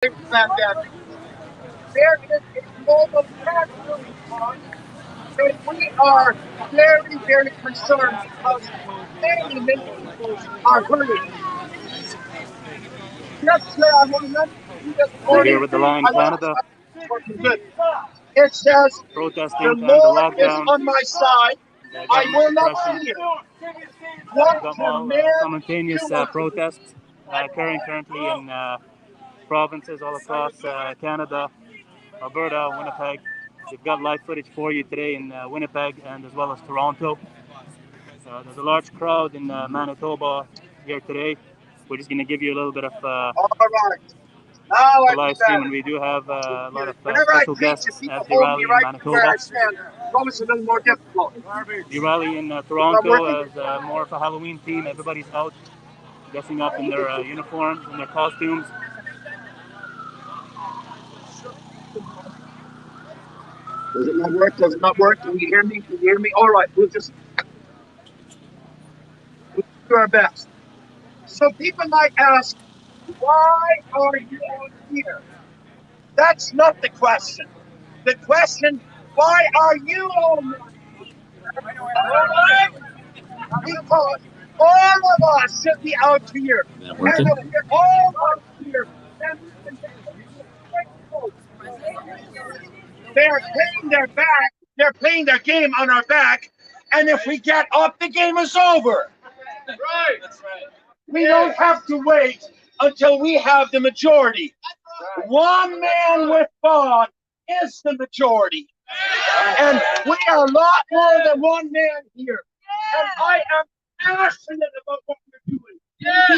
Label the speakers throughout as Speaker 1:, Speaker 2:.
Speaker 1: pandemic. There is a global tax going on, and we are very, very concerned because many, many people are hurting. Yesterday, I want to mention to you this
Speaker 2: We're here
Speaker 1: morning.
Speaker 2: with the law in
Speaker 1: I want
Speaker 2: Canada,
Speaker 1: to good. It says,
Speaker 2: protesting
Speaker 1: "The
Speaker 2: to end the
Speaker 1: Lord is
Speaker 2: lockdown,
Speaker 1: on my side.
Speaker 2: the
Speaker 1: I
Speaker 2: government
Speaker 1: will not
Speaker 2: suppression.
Speaker 1: fear.
Speaker 2: We've
Speaker 1: What
Speaker 2: got
Speaker 1: can
Speaker 2: more
Speaker 1: man
Speaker 2: simultaneous
Speaker 1: do unto me?"
Speaker 2: protests occurring currently in provinces all across Canada, Alberta, Winnipeg. We've got live footage for you today in Winnipeg and as well as Toronto. There's a large crowd in Manitoba here today. We're just going to give you a little bit of
Speaker 1: All right. Now
Speaker 2: the
Speaker 1: I feel
Speaker 2: live stream, and
Speaker 1: better.
Speaker 2: we do have a lot of
Speaker 1: Whenever I
Speaker 2: special
Speaker 1: preach and
Speaker 2: guests
Speaker 1: people
Speaker 2: at the
Speaker 1: hold me
Speaker 2: rally in
Speaker 1: right where
Speaker 2: Manitoba.
Speaker 1: I stand, it's always a little more difficult.
Speaker 2: The rally in
Speaker 1: I'm
Speaker 2: Toronto
Speaker 1: working.
Speaker 2: is more of a Halloween theme. Everybody's out dressing up in their uniforms and their costumes.
Speaker 1: Does it not work? Does it not work? Can you hear me? Can you hear me? All right, we'll do our best. So people might ask, why are you on here? That's not the question. The question, why are you on here? Because all of us should be out here. And if we're all out here, then we can they're playing their back, they're playing their game on our back, and if we get up, the game is over. Right. That's right. We don't have to wait until we have the majority. One man with God is the majority. And we are a lot more than one man here. And I am passionate about what we're doing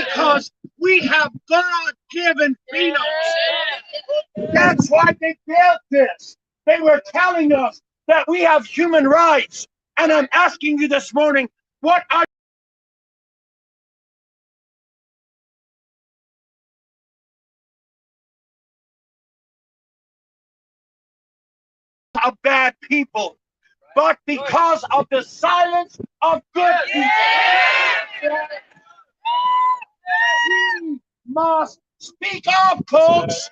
Speaker 1: because we have God-given freedoms. That's why they built this. They were telling us that we have human rights. And I'm asking you this morning, what are of bad people, but because of the silence of good people? We must speak up, folks.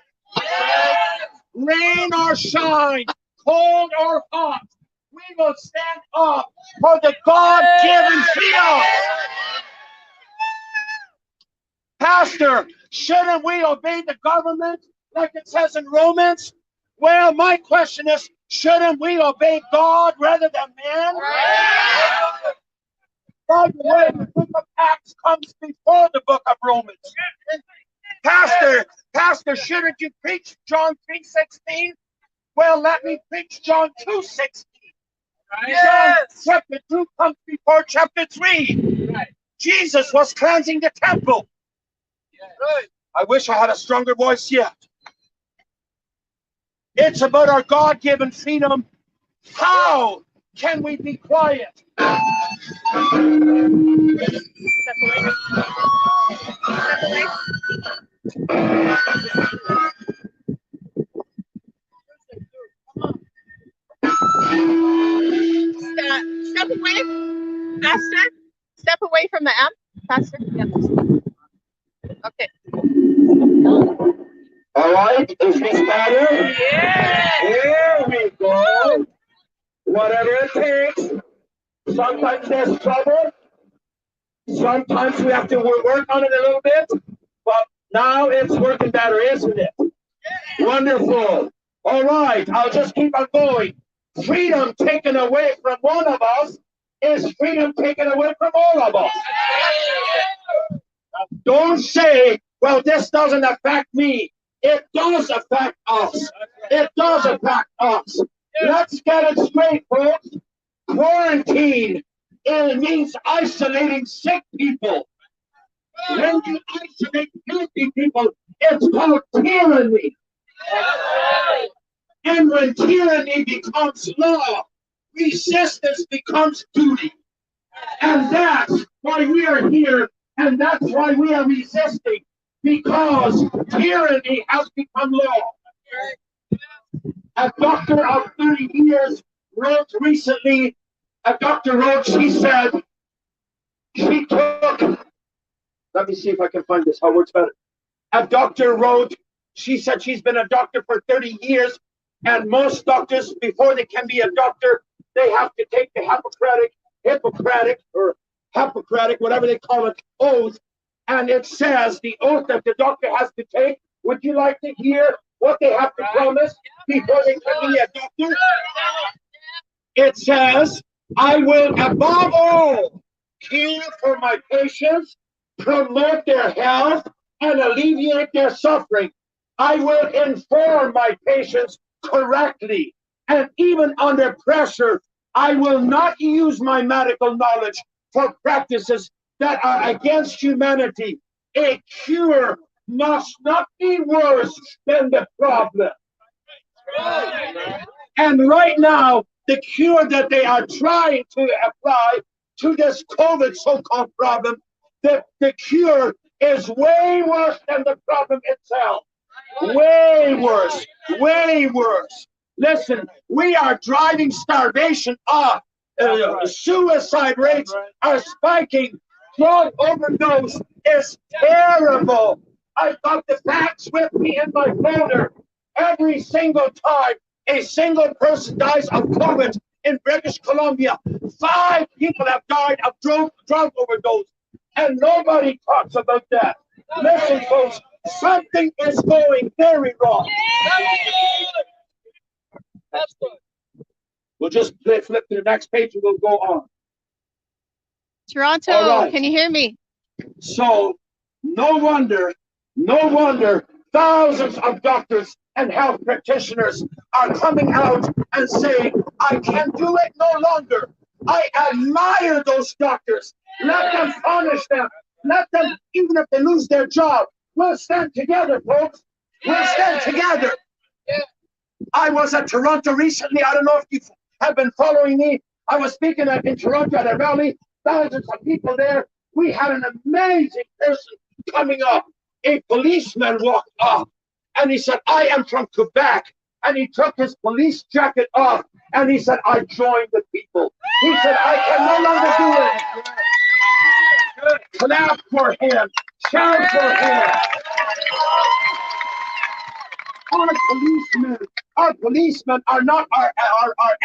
Speaker 1: Rain or shine, cold or hot, we will stand up for the God-given freedom. Pastor, shouldn't we obey the government like it says in Romans? Well, my question is, shouldn't we obey God rather than man? By the way, the book of Acts comes before the book of Romans. Pastor, shouldn't you preach John 3:16? Well, let me preach John 2:16. Yes. John chapter 2 comes before chapter 3. Right. Jesus was cleansing the temple. Yes. I wish I had a stronger voice yet. It's about our God-given freedom. How can we be quiet? Step away. Step away, Pastor. Step away from the amp, Pastor. Yeah. Okay.
Speaker 3: All right, is this better?
Speaker 1: Yeah.
Speaker 3: Here we go. Whatever it takes. Sometimes there's trouble. Sometimes we have to work on it a little bit. But now it's working better, isn't it? Wonderful. All right, I'll just keep on going. Freedom taken away from one of us is freedom taken away from all of us. Don't say, well, this doesn't affect me. It does affect us. It does affect us. Let's get it straight, folks. Quarantine, it means isolating sick people. When you isolate healthy people, it's called tyranny. And when tyranny becomes law, resistance becomes duty. And that's why we are here, and that's why we are resisting, because tyranny has become law. A doctor of 30 years wrote recently, she said, she took, let me see if I can find this, how it works better. A doctor wrote, She said she's been a doctor for 30 years, and most doctors, before they can be a doctor, they have to take the Hippocratic, whatever they call it, oath. And it says the oath that the doctor has to take. Would you like to hear what they have to promise before they can be a doctor? It says, I will above all care for my patients, promote their health, and alleviate their suffering. I will inform my patients correctly, and even under pressure, I will not use my medical knowledge for practices that are against humanity. A cure must not be worse than the problem. And right now, the cure that they are trying to apply to this COVID so-called problem, the cure is way worse than the problem itself. Way worse, way worse. Listen, we are driving starvation up. Suicide rates are spiking. Drug overdose is terrible. I've got the facts with me in my folder. Every single time a single person dies of COVID in British Columbia, 5 people have died of drug overdose, and nobody talks about that. Listen, folks, something is going very wrong. That's good. We'll just flip to the next page and we'll go on.
Speaker 4: Toronto,
Speaker 3: right.
Speaker 4: Can you hear me?
Speaker 3: So, no wonder thousands of doctors and health practitioners are coming out and saying, I can't do it no longer. I admire those doctors. Let them punish them. Let them, even if they lose their job, we'll stand together, folks. We'll stand together. I was at Toronto recently. I don't know if you have been following me. I was speaking in Toronto at a rally. Thousands of people there. We had an amazing person coming up. A policeman walked up and he said, I am from Quebec. And he took his police jacket off and he said, I joined the people. He said, I can no longer do it. Clap for him. Shout for him. Our policemen are not our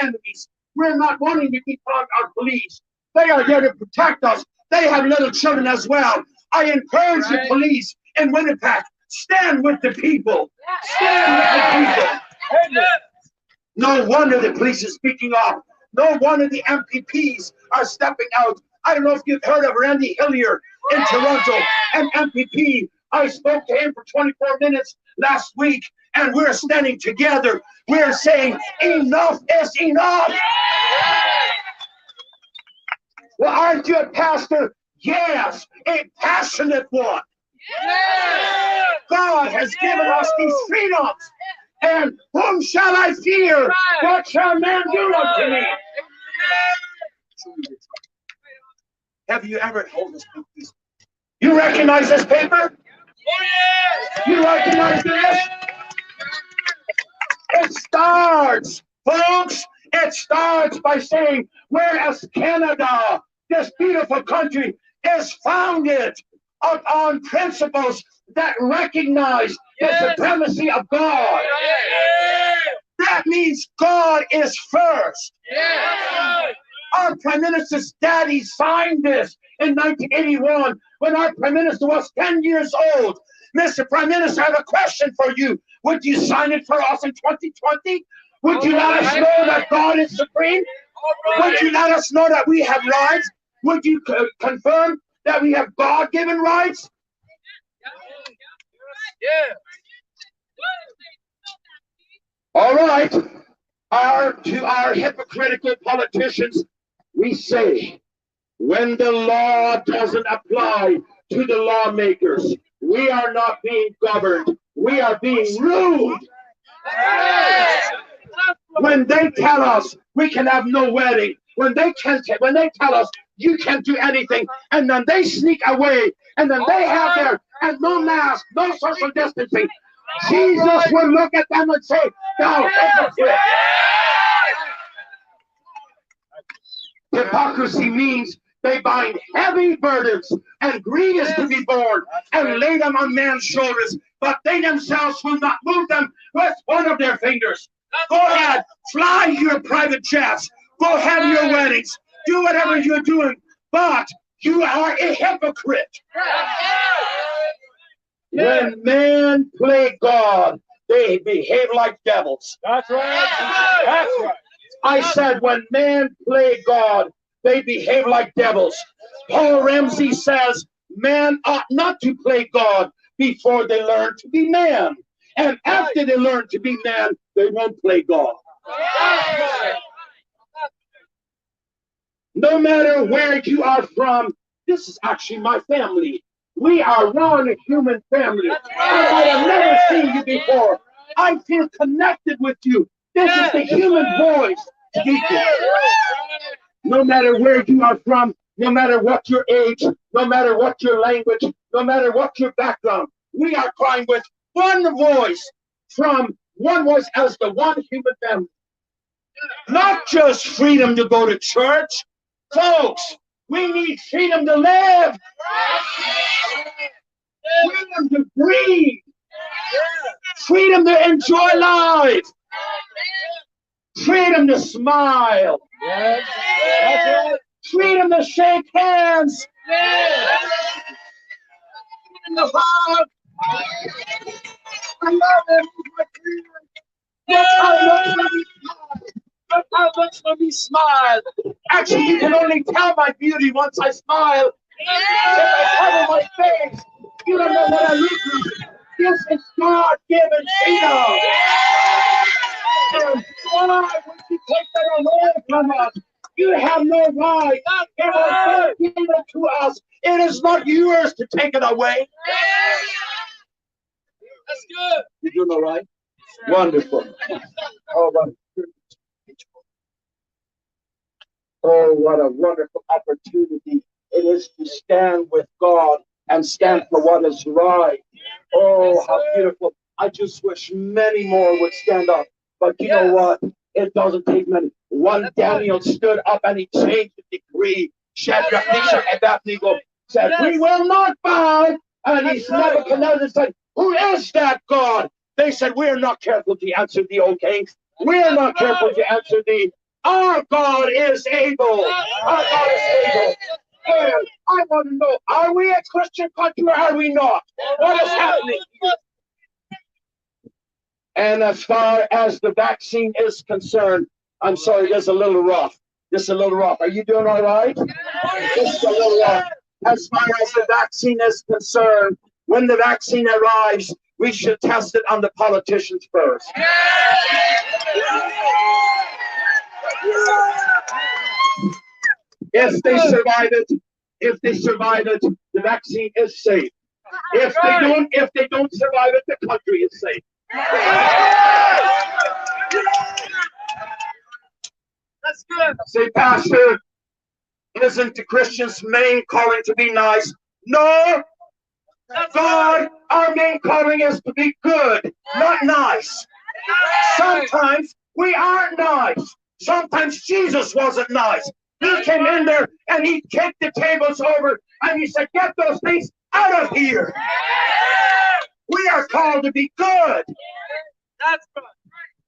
Speaker 3: enemies. We're not wanting to defund our police. They are there to protect us. They have little children as well. I encourage the police in Winnipeg, stand with the people. Stand with the people. No wonder the police is speaking up. No wonder the MPPs are stepping out. I don't know if you've heard of Randy Hillier in Toronto, an MPP. I spoke to him for 24 minutes last week, and we're standing together. We're saying enough is enough. Well, aren't you a pastor? Yes, a passionate one. God has given us these freedoms. And whom shall I fear? What shall man do unto me? Have you ever hold this book? You recognize this paper? You recognize this? It starts, folks, it starts by saying, whereas Canada, this beautiful country, is founded on principles that recognize the supremacy of God. That means God is first. Our Prime Minister's daddy signed this in 1981 when our Prime Minister was 10 years old. Mr. Prime Minister, I have a question for you. Would you sign it for us in 2020? Would you let us know that God is supreme? Would you let us know that we have rights? Would you confirm that we have God-given rights? All right. To our hypocritical politicians, we say, when the law doesn't apply to the lawmakers, we are not being governed. We are being ruled. When they tell us we can have no wedding, when they tell us you can't do anything, and then they sneak away, and then they have their and no mask, no social distancing, Jesus will look at them and say, "Thou hypocrite." Hypocrisy means they bind heavy burdens and grievous to be borne and lay them on man's shoulders,
Speaker 1: but they themselves will not move them with one of their fingers. Go ahead, fly your private jets, go have your weddings, do whatever you're doing, but you are a hypocrite. When men play God, they behave like devils.
Speaker 3: That's right. That's right.
Speaker 1: I said when men play God, they behave like devils. Paul Ramsey says men ought not to play God before they learn to be men. And after they learn to be men, they won't play God. No matter where you are from, this is actually my family. We are one human family. I have never seen you before. I feel connected with you. This is the human voice speaking. No matter where you are from, no matter what your age, no matter what your language, no matter what your background, we are crying with one voice from one voice as the one human family. Not just freedom to go to church. Folks, we need freedom to live. Freedom to breathe. Freedom to enjoy life. Freedom to smile.
Speaker 3: Yes. That's right.
Speaker 1: Freedom to shake hands. Freedom to hug. I love him. Look how much when we smile. Look how much when we smile. Actually, you can only tell my beauty once I smile. If I cover my face, you don't know what I look like. This is God-given freedom. And why would you take that away from us? You have no right. It was given to us. It is not yours to take it away.
Speaker 3: That's good.
Speaker 1: You doing all right? Wonderful. Oh, what a wonderful opportunity it is to stand with God and stand for what is right. Oh, how beautiful. I just wish many more would stand up. But you know what? It doesn't take many. One Daniel stood up and he changed the decree. Shadrach, Meshach, and Abednego said, we will not bow. And he Nebuchadnezzar said, who is that God? They said, we are not careful to answer thee, O king. We are not careful to answer thee. Our God is able. Our God is able. And I want to know, are we a Christian country or are we not? What is happening here? And as far as the vaccine is concerned, I'm sorry, this is a little rough. This is a little rough. Are you doing all right? This is a little rough. As far as the vaccine is concerned, when the vaccine arrives, we should test it on the politicians first. If they survive it, the vaccine is safe. If they don't survive it, the country is safe.
Speaker 3: That's good.
Speaker 1: Say, Pastor, isn't the Christian's main calling to be nice? No. God, our main calling is to be good, not nice. Sometimes we aren't nice. Sometimes Jesus wasn't nice. He came in there and he kicked the tables over and he said, get those things out of here. We are called to be good.
Speaker 3: That's good.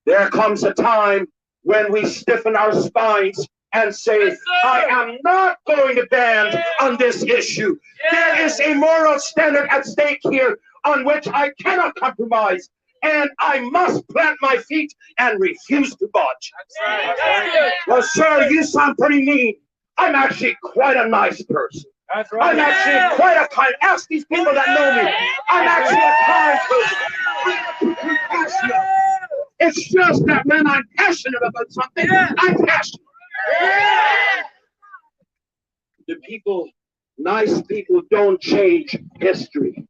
Speaker 1: There comes a time when we stiffen our spines and say, I am not going to bend on this issue. There is a moral standard at stake here on which I cannot compromise. And I must plant my feet and refuse to budge. Well, sir, you sound pretty mean. I'm actually quite a nice person.
Speaker 3: That's right.
Speaker 1: I'm actually quite a kind. Ask these people that know me. I'm actually a kind person. I'm passionate. It's just that when I'm passionate about something, I'm passionate. The people, nice people don't change history.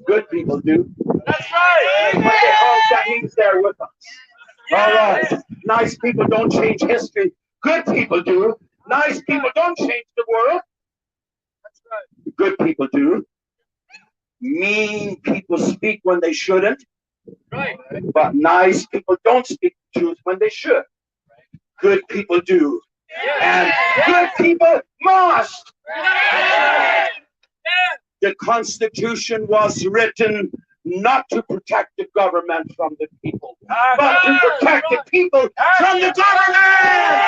Speaker 1: Good people do.
Speaker 3: That's right.
Speaker 1: That means they're with us. All right. Nice people don't change history. Good people do. Nice people don't change the world.
Speaker 3: That's right.
Speaker 1: Good people do. Mean people speak when they shouldn't.
Speaker 3: Right.
Speaker 1: But nice people don't speak the truth when they should. Good people do. And good people must. The Constitution was written
Speaker 3: not to protect the government from the people, but to protect the people from the government.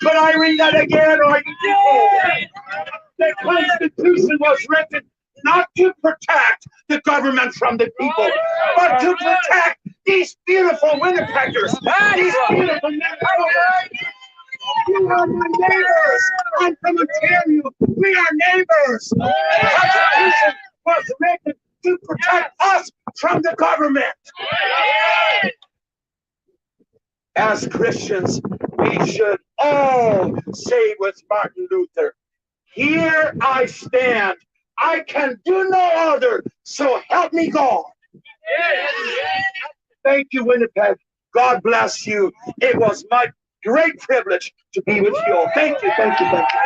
Speaker 3: But I read that again, or you the Constitution was written not to protect the government from the people, but to protect these beautiful Winnipeggers, these beautiful Minnesotans. You are my neighbors. I'm from Ontario. We are neighbors. The Constitution was written to protect us from the government. As Christians, we should all say with Martin Luther, "Here I stand. I can do no other, so help me God." Thank you, Winnipeg. God bless you. It was my great privilege to be with you all. Thank you, thank you, thank you.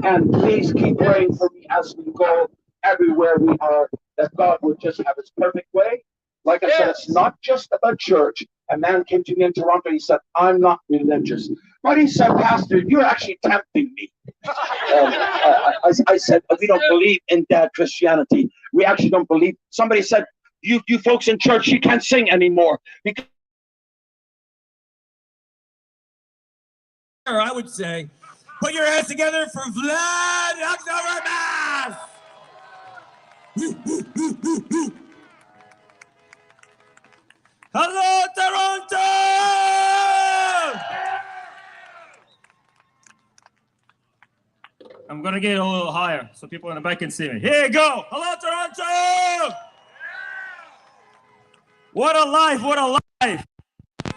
Speaker 3: And please keep praying for me as we go everywhere we are, that God would just have his perfect way. Like I said, it's not just about church. A man came to me in Toronto, he said, "I'm not religious." But he said, "Pastor, you're actually tempting me." I said, "We don't believe in that Christianity. We actually don't believe." Somebody said, you folks in church, you can't sing anymore. Because
Speaker 5: I would say, put your hands together for Vlad Oktoberfest! Hello, Toronto! I'm gonna get a little higher so people in the back can see me. Here you go! Hello, Toronto! What a life, what a life!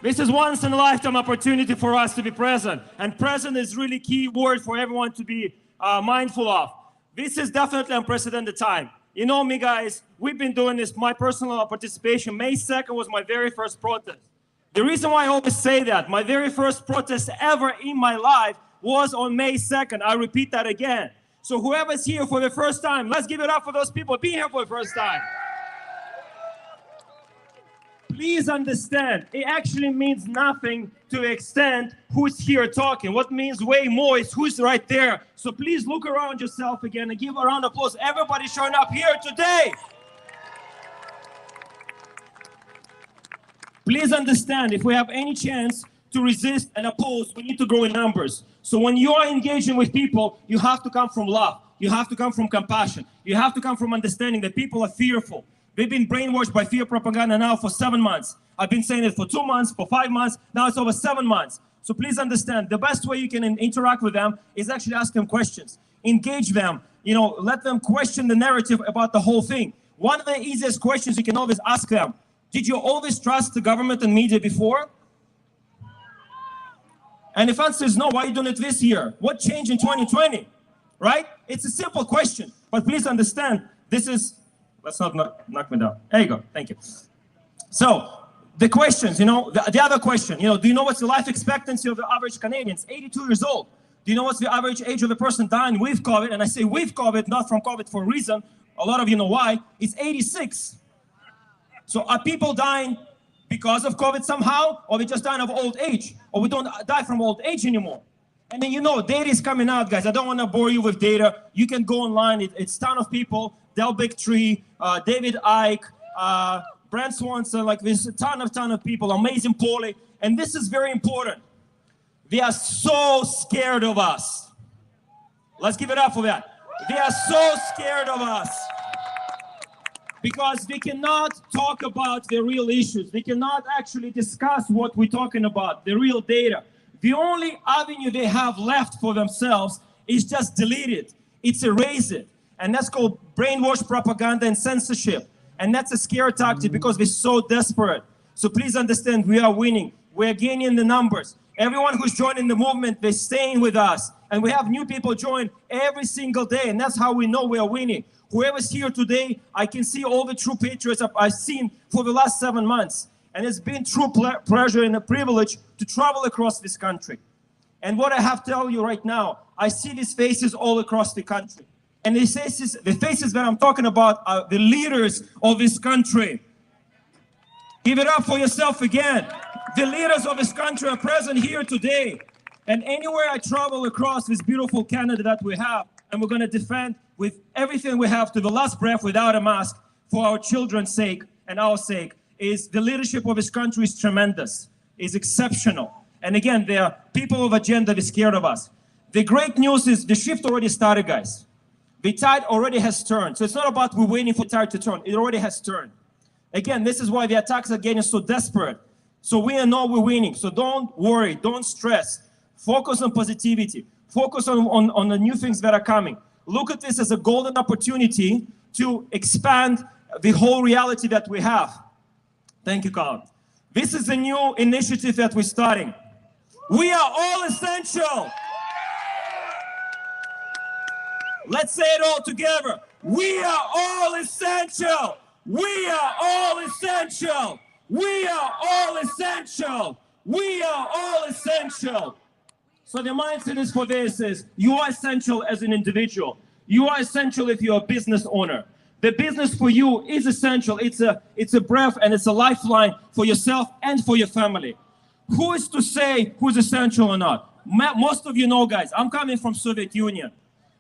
Speaker 5: This is once in a lifetime opportunity for us to be present. And present is really key word for everyone to be mindful of. This is definitely unprecedented time. You know me, guys, we've been doing this, my personal participation. May 2nd was my very first protest. The reason why I always say that, my very first protest ever in my life was on May 2nd. I repeat that again. So whoever's here for the first time, let's give it up for those people being here for the first time. Please understand, it actually means nothing to the extent who's here talking. What means way more is who's right there. So please look around yourself again and give a round of applause. Everybody showing up here today. Please understand, if we have any chance to resist and oppose, we need to grow in numbers. So when you are engaging with people, you have to come from love. You have to come from compassion. You have to come from understanding that people are fearful. They've been brainwashed by fear propaganda now for 7 months. I've been saying it for 2 months, for 5 months, now it's over 7 months. So please understand, the best way you can interact with them is actually ask them questions. Engage them, you know, let them question the narrative about the whole thing. One of the easiest questions you can always ask them, did you always trust the government and media before? And if answer is no, why are you doing it this year? What changed in 2020, right? It's a simple question, but please understand, this is, let's not knock me down. There you go, thank you. So, the questions, you know, the other question, you know, do you know what's the life expectancy of the average Canadian? It's 82 years old. Do you know what's the average age of a person dying with COVID? And I say with COVID, not from COVID for a reason. A lot of you know why. It's 86. So are people dying because of COVID somehow? Or we just dying of old age? Or we don't die from old age anymore? And then, you know, data is coming out, guys. I don't want to bore you with data. You can go online. It's a ton of people. Del Bigtree, David Icke, Brent Swanson, like there's a ton of people, amazing Paulie. And this is very important. They are so scared of us. Let's give it up for that. They are so scared of us. Because they cannot talk about the real issues. They cannot actually discuss what we're talking about, the real data. The only avenue they have left for themselves is just delete it. It's erase it. And that's called brainwash propaganda and censorship. And that's a scare tactic because we're so desperate. So please understand, we are winning. We're gaining the numbers. Everyone who's joining the movement, they're staying with us. And we have new people join every single day. And that's how we know we are winning. Whoever's here today, I can see all the true patriots I've seen for the last 7 months. And it's been true pleasure and a privilege to travel across this country. And what I have to tell you right now, I see these faces all across the country. And the faces that I'm talking about are the leaders of this country. Give it up for yourself again. The leaders of this country are present here today. And anywhere I travel across this beautiful Canada that we have, and we're going to defend with everything we have to the last breath without a mask for our children's sake and our sake, is the leadership of this country is tremendous, is exceptional. And again, there are people of agenda that are scared of us. The great news is the shift already started, guys. The tide already has turned. So it's not about we're waiting for the tide to turn. It already has turned. Again, this is why the attacks are getting so desperate. So we know we're winning. So don't worry, don't stress. Focus on positivity. Focus on the new things that are coming. Look at this as a golden opportunity to expand the whole reality that we have. Thank you, Colin. This is a new initiative that we're starting. We are all essential. Let's say it all together. We are all essential. We are all essential. We are all essential. We are all essential. So the mindset is for this is you are essential as an individual. You are essential if you're a business owner. The business for you is essential. It's a breath and it's a lifeline for yourself and for your family. Who is to say who's essential or not? Most of you know, guys, I'm coming from Soviet Union.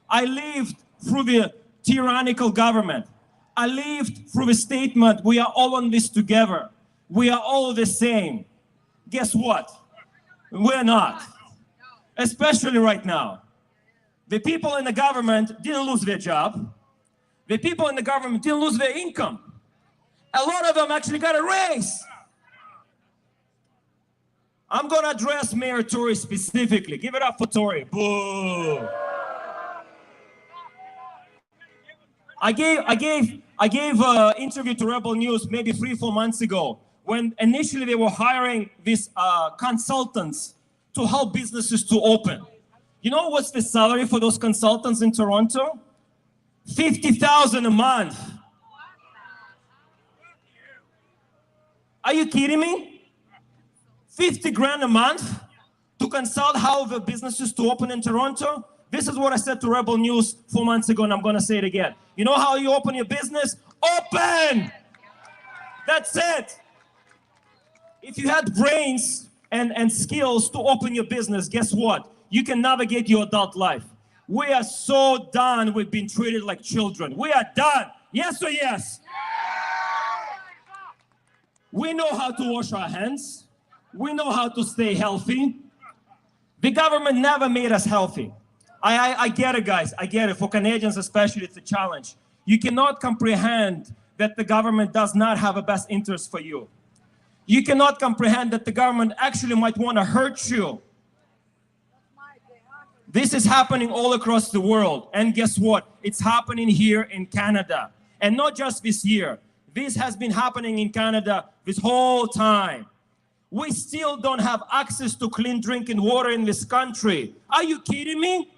Speaker 5: I lived through the tyrannical government. I lived through the statement, we are all on this together. We are all the same. Guess what? We're not. Especially right now. The people in the government didn't lose their job. The people in the government didn't lose their income. A lot of them actually got a raise. I'm going to address Mayor Tory specifically. Give it up for Tory. Boo. I gave an interview to Rebel News maybe 3-4 months ago when initially they were hiring these consultants to help businesses to open. You know what's the salary for those consultants in Toronto? $50,000 a month. Are you kidding me? 50 grand a month to consult how the businesses to open in Toronto? This is what I said to Rebel News 4 months ago, and I'm going to say it again. You know how you open your business? Open! That's it. If you had brains and skills to open your business, guess what? You can navigate your adult life. We are so done with being treated like children. We are done. Yes or yes? We know how to wash our hands. We know how to stay healthy. The government never made us healthy. I get it, guys. I get it. For Canadians especially, it's a challenge. You cannot comprehend that the government does not have a best interest for you. You cannot comprehend that the government actually might want to hurt you. This is happening all across the world. And guess what? It's happening here in Canada. And not just this year. This has been happening in Canada this whole time. We still don't have access to clean drinking water in this country. Are you kidding me?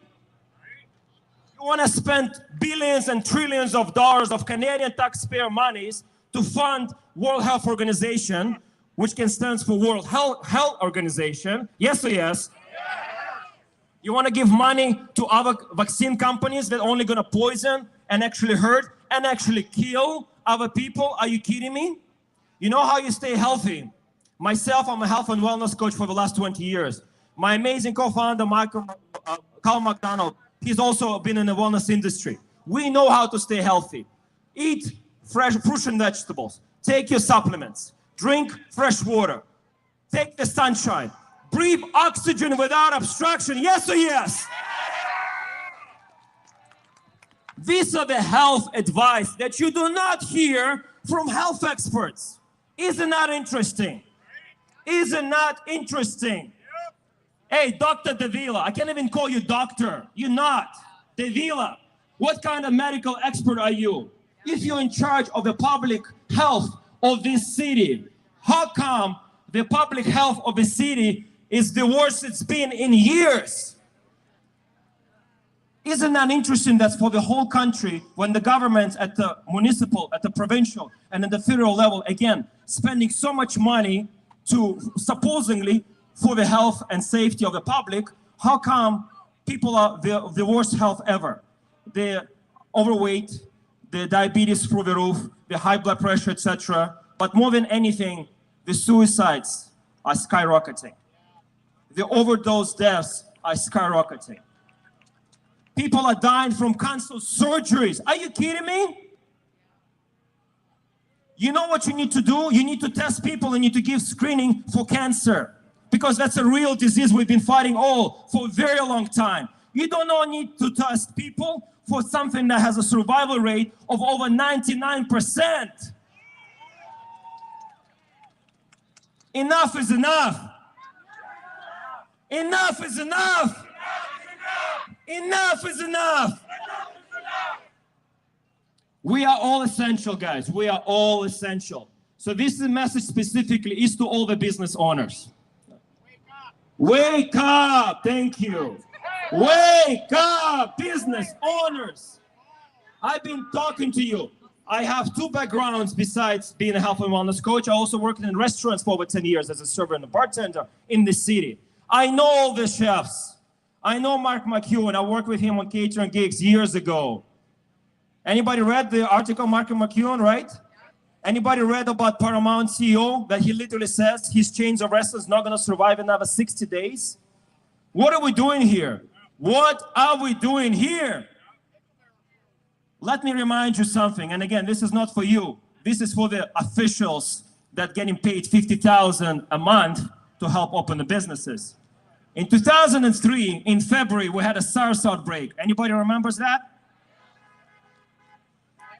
Speaker 5: You want to spend billions and trillions of dollars of Canadian taxpayer monies to fund World Health Organization, which can stand for World Health Organization. Yes or yes? You want to give money to other vaccine companies that are only going to poison and actually hurt and actually kill other people? Are you kidding me? You know how you stay healthy? Myself, I'm a health and wellness coach for the last 20 years. My amazing co-founder, Carl McDonald, he's also been in the wellness industry. We know how to stay healthy. Eat fresh fruits and vegetables. Take your supplements. Drink fresh water. Take the sunshine. Breathe oxygen without obstruction. Yes or yes? These are the health advice that you do not hear from health experts. Isn't that interesting? Isn't that interesting? Hey, Dr. Davila, I can't even call you doctor. You're not. Davila, what kind of medical expert are you? If you're in charge of the public health of this city, how come the public health of the city is the worst it's been in years? Isn't that interesting that for the whole country, when the governments at the municipal, at the provincial, and at the federal level, again, spending so much money to supposedly for the health and safety of the public, how come people are the worst health ever? The overweight, the diabetes through the roof, the high blood pressure, etc. But more than anything, the suicides are skyrocketing. The overdose deaths are skyrocketing. People are dying from cancer surgeries. Are you kidding me? You know what you need to do? You need to test people and you need to give screening for cancer, because that's a real disease we've been fighting all for a very long time. You don't need to test people for something that has a survival rate of over 99%. Enough is enough. Enough is enough. Enough is enough. We are all essential, guys. We are all essential. So this message specifically is to all the business owners. Wake up. Thank you. Wake up, business owners. I've been talking to you. I have two backgrounds besides being a health and wellness coach. I also worked in restaurants for over 10 years as a server and a bartender in the city. I know all the chefs. I know Mark McEwen. I worked with him on catering gigs years ago. Anybody read the article, Mark McEwen, right? Anybody read about Paramount CEO that he literally says his chains of restaurants not going to survive another 60 days? What are we doing here? What are we doing here? Let me remind you something. And again, this is not for you. This is for the officials that getting paid $50,000 a month to help open the businesses. In 2003, in February, we had a SARS outbreak. Anybody remembers that?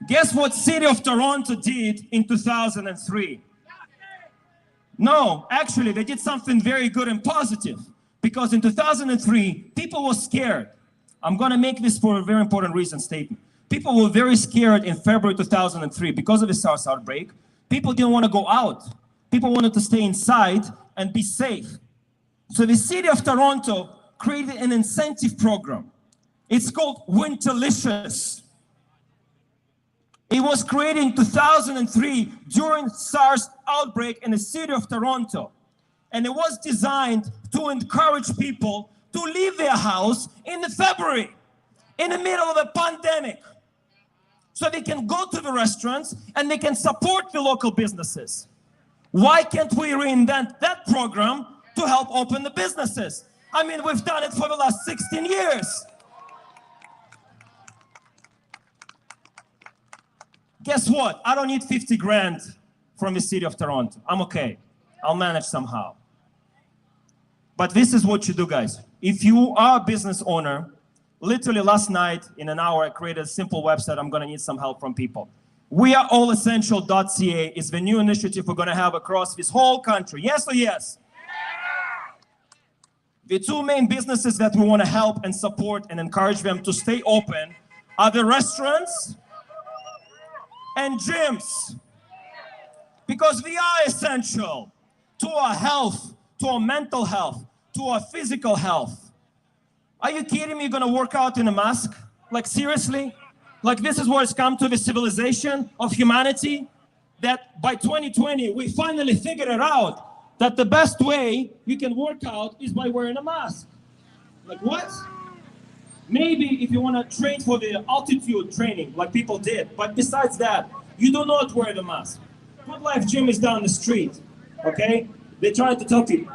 Speaker 5: Guess what city of Toronto did in 2003? No, actually, they did something very good and positive. Because in 2003, people were scared. I'm going to make this for a very important reason statement. People were very scared in February 2003 because of the SARS outbreak. People didn't want to go out. People wanted to stay inside and be safe. So the city of Toronto created an incentive program. It's called Winterlicious. It was created in 2003 during SARS outbreak in the city of Toronto. And it was designed to encourage people to leave their house in February, in the middle of a pandemic, so they can go to the restaurants and they can support the local businesses. Why can't we reinvent that program to help open the businesses? I mean, we've done it for the last 16 years. Guess what? I don't need 50 grand from the city of Toronto. I'm okay. I'll manage somehow. But this is what you do, guys. If you are a business owner, literally last night, in an hour, I created a simple website. I'm going to need some help from people. WeAreAllEssential.ca is the new initiative we're going to have across this whole country. Yes or yes? The two main businesses that we want to help and support and encourage them to stay open are the restaurants and gyms. Because we are essential to our health, to our mental health, to our physical health. Are you kidding me? You're gonna work out in a mask? Like seriously? Like this is where it's come to the civilization of humanity? That by 2020, we finally figured it out that the best way you can work out is by wearing a mask. Like what? Maybe if you wanna train for the altitude training like people did, but besides that, you do not wear the mask. Good Life Gym is down the street, okay? They try to tell people.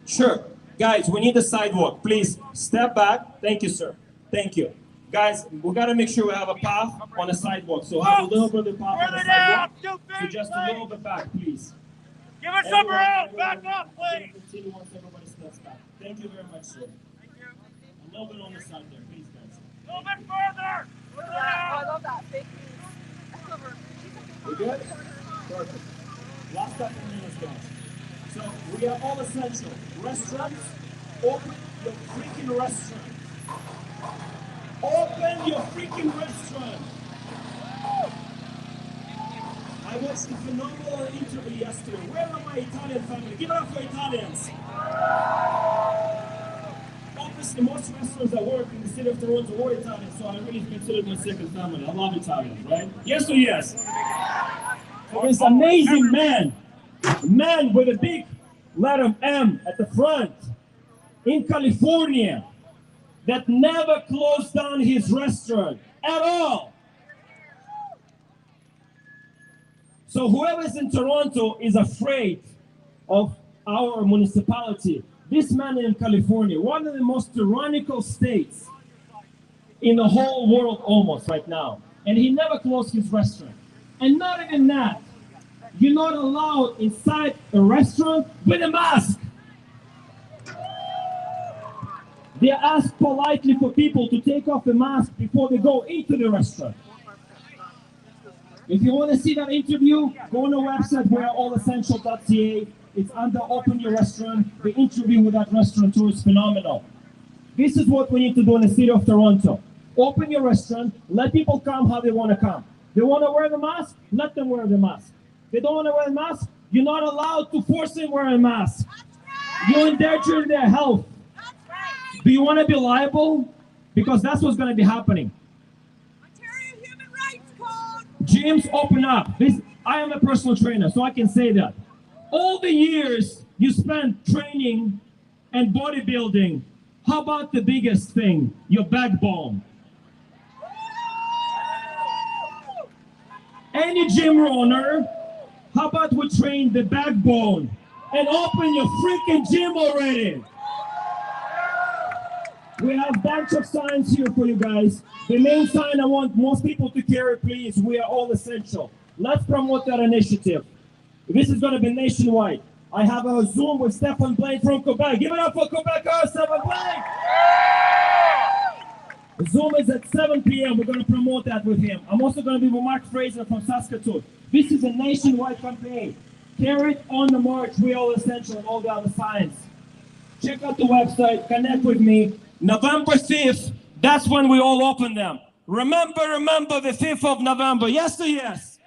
Speaker 5: Sure, guys, we need a sidewalk. Please step back. Thank you, sir. Thank you. Guys, we gotta make sure we have a path on the sidewalk. So have a little bit of path on the sidewalk. So just a little bit back, please.
Speaker 1: Give us some room. Back up, please.
Speaker 5: Continue once everybody steps back. Thank you very much, sir. Thank you. A little bit on the side there, please, guys.
Speaker 1: A little bit further.
Speaker 6: Oh, I love that. Fake news.
Speaker 5: We good? Perfect. Last couple of minutes, guys. So we are all essential. Restaurants, open your freaking restaurant. Open your freaking restaurant. I watched a phenomenal interview yesterday. Where are my Italian family? Give it up for Italians. Obviously, most restaurants that work in the city of Toronto were Italian, so I really consider it my second family. I love Italians, right? Yes or yes? So this amazing man with a big letter M at the front in California that never closed down his restaurant at all. So whoever is in Toronto is afraid of our municipality. This man in California, one of the most tyrannical states in the whole world almost right now. And he never closed his restaurant. And not even that, you're not allowed inside a restaurant with a mask. They ask politely for people to take off the mask before they go into the restaurant. If you want to see that interview, go on the website weareallessential.ca. It's under Open Your Restaurant. The interview with that restaurateur is phenomenal. This is what we need to do in the city of Toronto. Open your restaurant, let people come how they want to come. They want to wear the mask, let them wear the mask. They don't want to wear the mask, you're not allowed to force them to wear a mask. You're endangering their health. Do you want to be liable? Because that's what's going to be happening.
Speaker 6: Ontario Human Rights Code.
Speaker 5: Gyms open up. I am a personal trainer, so I can say that. All the years you spent training and bodybuilding, how about the biggest thing, your backbone? Any gym owner, how about we train the backbone and open your freaking gym already? We have a bunch of signs here for you guys. The main sign I want most people to carry, please, we are all essential. Let's promote that initiative. This is going to be nationwide. I have a Zoom with Stefan Blaine from Quebec. Give it up for Quebec, Stefan Blaine! Zoom is at 7 p.m. We're going to promote that with him. I'm also going to be with Mark Fraser from Saskatoon. This is a nationwide campaign. Carry it on the march. We all essential and all the other signs. Check out the website. Connect with me. November 5th, that's when we all open them. Remember the 5th of November. Yes or yes?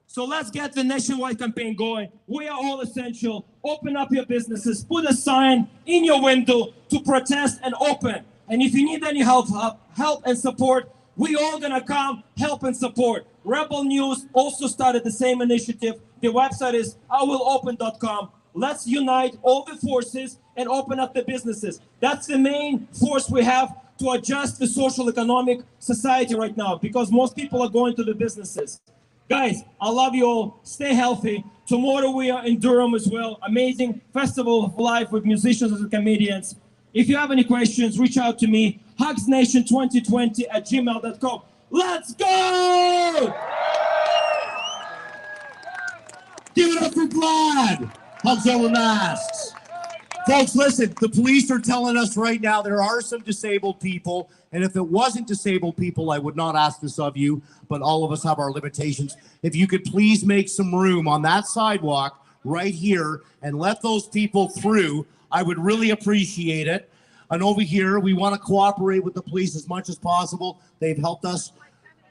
Speaker 5: So let's get the nationwide campaign going. We are all essential. Open up your businesses. Put a sign in your window to protest and open. And if you need any help and support, we all gonna come help and support. Rebel News also started the same initiative. The website is iwillopen.com. Let's unite all the forces and open up the businesses. That's the main force we have to adjust the social economic society right now, because most people are going to the businesses. Guys, I love you all. Stay healthy. Tomorrow we are in Durham as well. Amazing festival of life with musicians and comedians. If you have any questions, reach out to me. hugsnation2020@gmail.com. Let's go!
Speaker 3: Give it up for Vlad! Hugs over masks. Folks, listen, the police are telling us right now there are some disabled people, and if it wasn't disabled people, I would not ask this of you, but all of us have our limitations. If you could please make some room on that sidewalk right here and let those people through, I would really appreciate it. And over here, we want to cooperate with the police as much as possible. They've helped us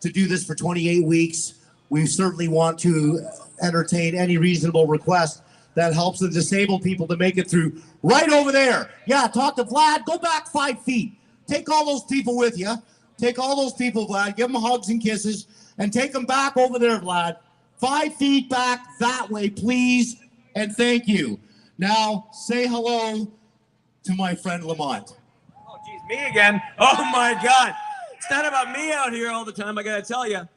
Speaker 3: to do this for 28 weeks. We certainly want to entertain any reasonable request that helps the disabled people to make it through. Right over there. Yeah, talk to Vlad. Go back 5 feet. Take all those people with you. Take all those people, Vlad. Give them hugs and kisses. And take them back over there, Vlad. 5 feet back that way, please. And thank you. Now, say hello to my friend Lamont.
Speaker 7: Oh, geez, me again. Oh, my God. It's not about me out here all the time, I got to tell you.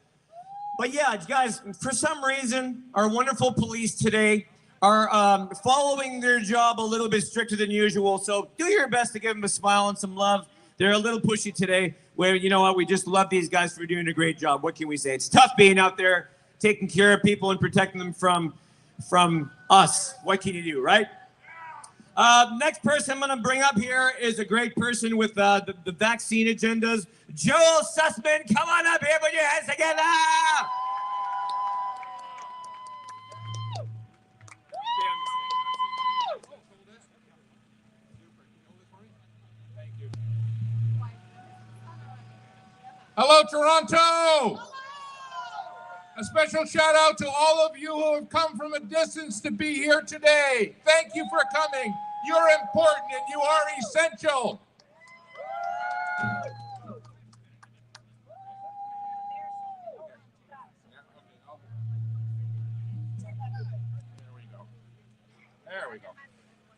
Speaker 7: But yeah, guys, for some reason, our wonderful police today are following their job a little bit stricter than usual. So do your best to give them a smile and some love. They're a little pushy today, where, you know what, we just love these guys for doing a great job. What can we say? It's tough being out there, taking care of people and protecting them from us. What can you do, right? Next person I'm going to bring up here is a great person with the vaccine agendas. Joel Sussman, come on up here, put your hands together.
Speaker 8: Hello, Toronto! A special shout out to all of you who have come from a distance to be here today. Thank you for coming. You're important and you are essential. There we go.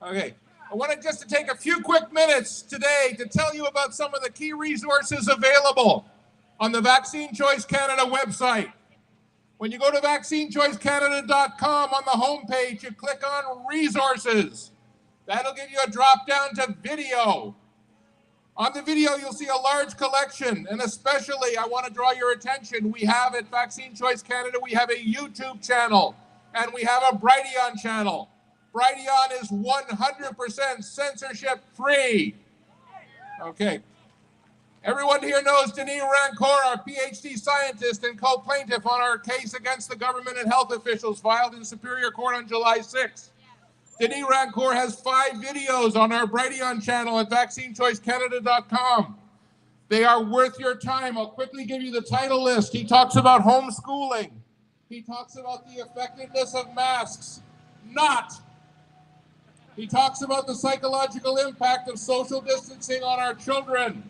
Speaker 8: Okay. I wanted just to take a few quick minutes today to tell you about some of the key resources available on the Vaccine Choice Canada website. When you go to vaccinechoicecanada.com on the homepage, you click on resources. That'll give you a drop down to video. On the video, you'll see a large collection, and especially I want to draw your attention. We have at Vaccine Choice Canada, we have a YouTube channel, and we have a Vibrating channel. Vibrating is 100% censorship free. Okay. Everyone here knows Denis Rancourt, our PhD scientist and co-plaintiff on our case against the government and health officials filed in Superior Court on July 6th. Denis Rancourt has 5 videos on our Vibrating channel at vaccinechoicecanada.com. They are worth your time. I'll quickly give you the title list. He talks about homeschooling. He talks about the effectiveness of masks. Not. He talks about the psychological impact of social distancing on our children.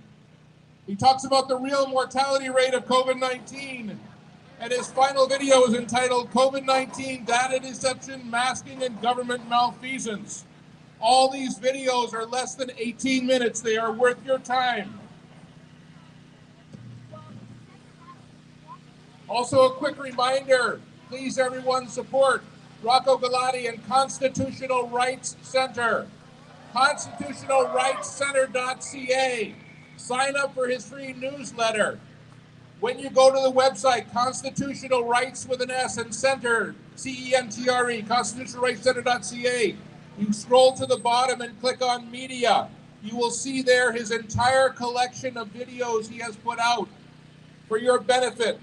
Speaker 8: He talks about the real mortality rate of COVID-19. And his final video is entitled COVID-19 Data Deception, Masking, and Government Malfeasance. All these videos are less than 18 minutes. They are worth your time. Also, a quick reminder, please everyone support Rocco Galati and Constitutional Rights Center. ConstitutionalRightsCenter.ca. Sign up for his free newsletter. When you go to the website, Constitutional Rights with an S and Center, C-E-N-T-R-E, ConstitutionalRightsCenter.ca, you scroll to the bottom and click on Media. You will see there his entire collection of videos he has put out for your benefit,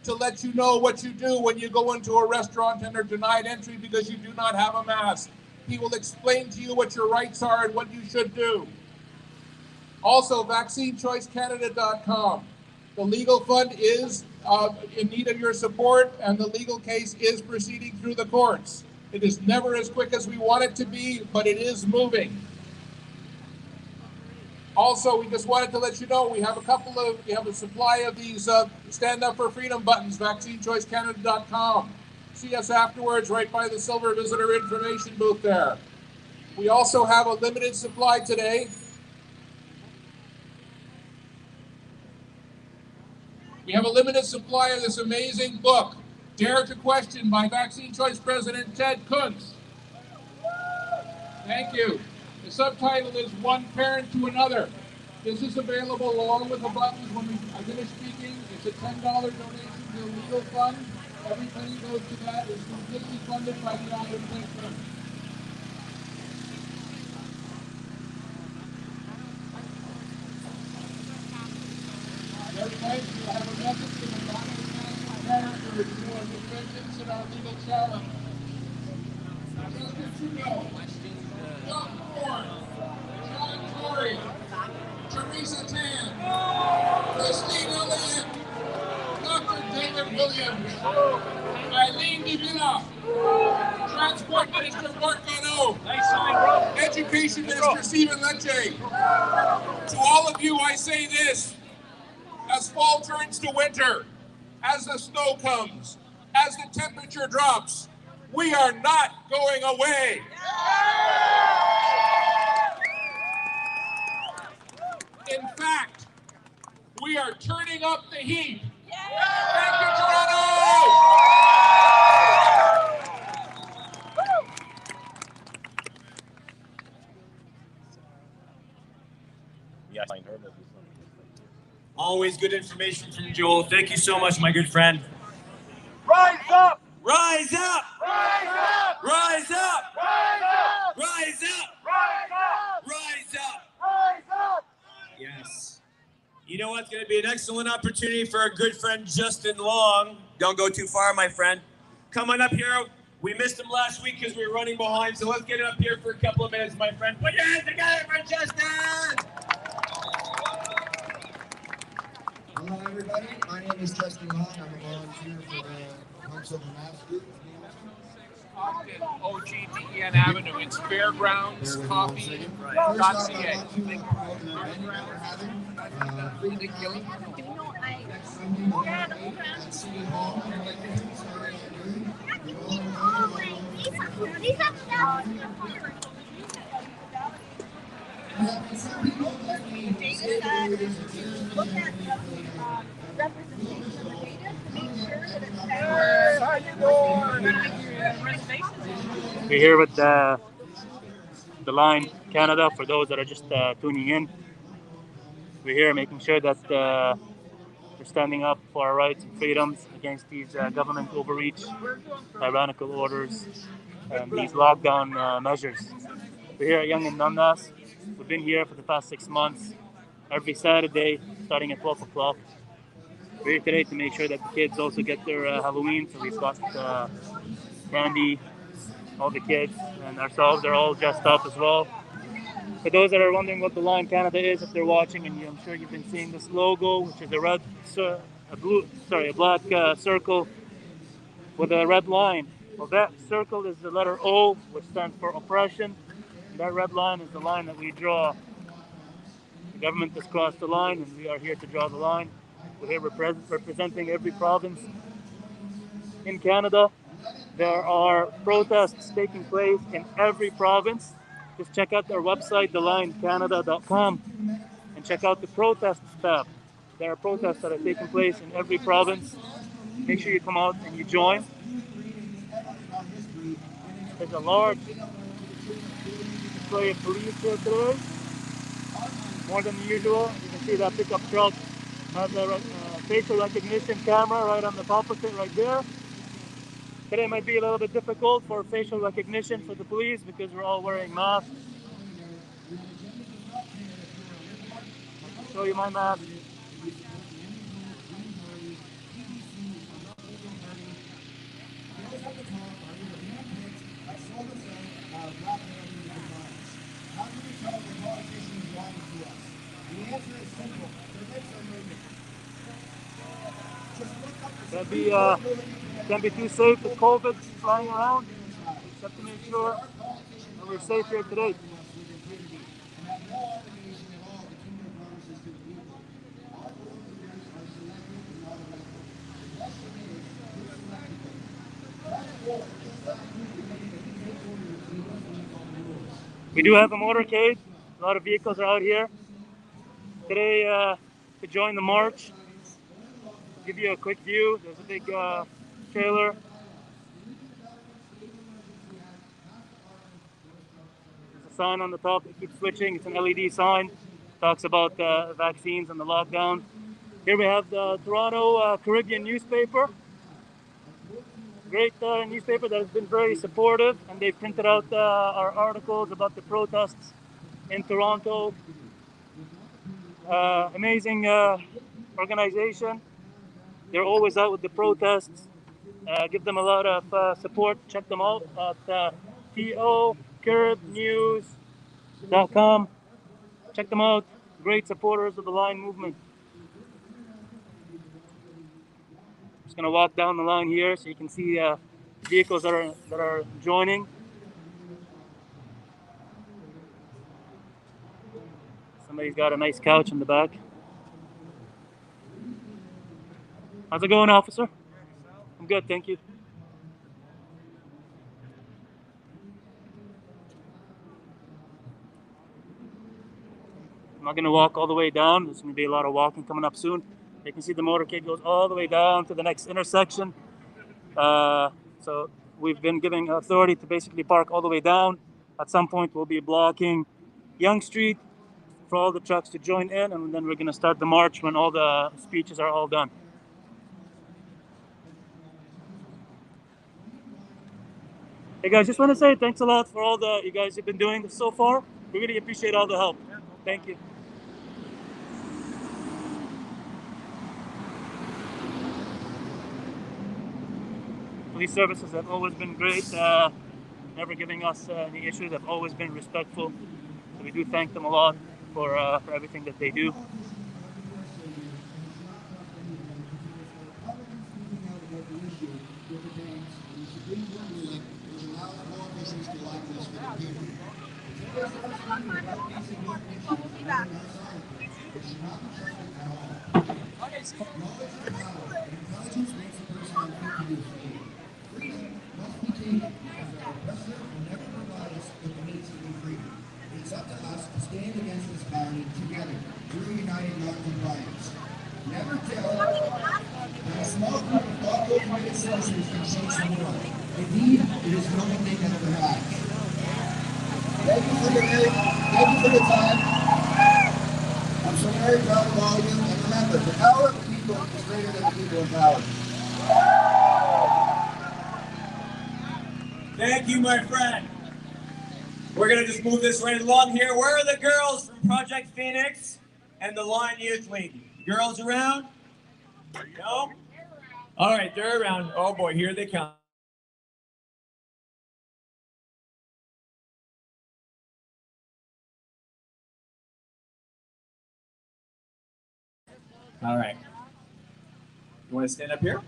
Speaker 8: to let you know what you do when you go into a restaurant and are denied entry because you do not have a mask. He will explain to you what your rights are and what you should do. Also, vaccinechoicecanada.com. The legal fund is in need of your support, and the legal case is proceeding through the courts. It is never as quick as we want it to be, but it is moving. Also, we just wanted to let you know we have a supply of these Stand Up for Freedom buttons, vaccinechoicecanada.com. See us afterwards right by the Silver Visitor Information booth there. We also have a limited supply today. We have a limited supply of this amazing book, Dare to Question, by Vaccine Choice President Ted Kuntz. Thank you. The subtitle is One Parent to Another. This is available along with the buttons when I finish speaking. It's a $10 donation to the legal fund. Every penny goes to that. It's completely funded by the United States government. Tonight, we have a message from the non-national characters who are defendants in our legal challenge. Just as you know, John Ford, John Tory, Teresa Tan, Christine Elliott, Dr. David Williams, Eileen Divina, Transport Minister Mark Gano, Education Minister Stephen Lecce. To all of you, I say this. As fall turns to winter, as the snow comes, as the temperature drops, we are not going away. In fact, we are turning up the heat. Thank you, Toronto!
Speaker 7: Always good information from Joel. Thank you so much, my good friend.
Speaker 1: Rise up!
Speaker 7: Rise up!
Speaker 1: Rise up!
Speaker 7: Rise up!
Speaker 1: Rise up!
Speaker 7: Rise up!
Speaker 1: Rise up!
Speaker 7: Rise up!
Speaker 1: Rise up!
Speaker 7: Yes. You know what's going to be an excellent opportunity for our good friend Justin Long. Don't go too far, my friend. Come on up here. We missed him last week because we were running behind, so let's get him up here for a couple of minutes, my friend. Put your hands together for Justin!
Speaker 9: Hello, everybody. My name is Justin Long. I'm a volunteer for the Council of the Maps Group.
Speaker 8: Ogden, OGDEN Avenue. It's fairgroundscoffee.ca.
Speaker 9: First off, I want to promote an event that we're having. Freedom Killing. Next Sunday morning at City Hall. Starting at noon. Some people that we say that we look at representation of the data to make sure that it's
Speaker 2: We're here with the Line Canada. For those that are just tuning in, we're here making sure that we're standing up for our rights and freedoms against these government overreach, tyrannical orders, and these lockdown measures. We're here at Yonge and Dundas. We've been here for the past 6 months, every Saturday, starting at 12 o'clock. We're here today to make sure that the kids also get their Halloween, so we've got candy, all the kids, and ourselves are all dressed up as well. For those that are wondering what the Line Canada is, if they're watching, and I'm sure you've been seeing this logo, which is a black circle with a red line. Well, that circle is the letter O, which stands for oppression. And that red line is the line that we draw. The government has crossed the line, and we are here to draw the line. We're here representing every province in Canada. There are protests taking place in every province. Just check out their website, thelinecanada.com, and check out the protests tab. There are protests that are taking place in every province. Make sure you come out and you join. There's a large display of police here today, more than usual. You can see that pickup truck has a facial recognition camera right on the top of it right there. Today might be a little bit difficult for facial recognition for the police because we're all wearing masks. I'll show you my mask. Can't be too safe with COVID flying around. Just have to make sure that we're safe here today. We do have a motorcade. A lot of vehicles are out here today to join the march. I'll give you a quick view. There's a big trailer. There's a sign on the top that keeps switching. It's an LED sign. Talks about vaccines and the lockdown. Here we have the Toronto Caribbean newspaper. Great newspaper that has been very supportive, and they've printed out our articles about the protests in Toronto. Amazing organization. They're always out with the protests. Give them a lot of support. Check them out at tocurbnews.com. Check them out. Great supporters of the Line movement. Just gonna walk down the line here so you can see vehicles that are joining. Somebody's got a nice couch in the back. How's it going, officer? I'm good, thank you. I'm not gonna walk all the way down. There's gonna be a lot of walking coming up soon. You can see the motorcade goes all the way down to the next intersection. So we've been giving authority to basically park all the way down. At some point, we'll be blocking Yonge Street for all the trucks to join in, and then we're going to start the march when all the speeches are all done. Hey guys, just want to say thanks a lot for all the you guys have been doing so far. We really appreciate all the help. Thank you. Police services have always been great, never giving us any issues. They've always been respectful. So we do thank them a lot for everything that they do.
Speaker 9: It's up to us to stand against this tyranny together through a united North Alliance. Never tell that a small group of thoughtful what it says is can change the world. Indeed, it is the only thing that ever has. Thank you for your time. I'm so very proud of all of you. And remember, the power of the people is greater than the people in power.
Speaker 7: Thank you, my friend. We're going to just move this right along here. Where are the girls from Project Phoenix and the Lion Youth League? Girls around? No? All right, they're around. Oh boy, here they come. All right. You want to stand up here?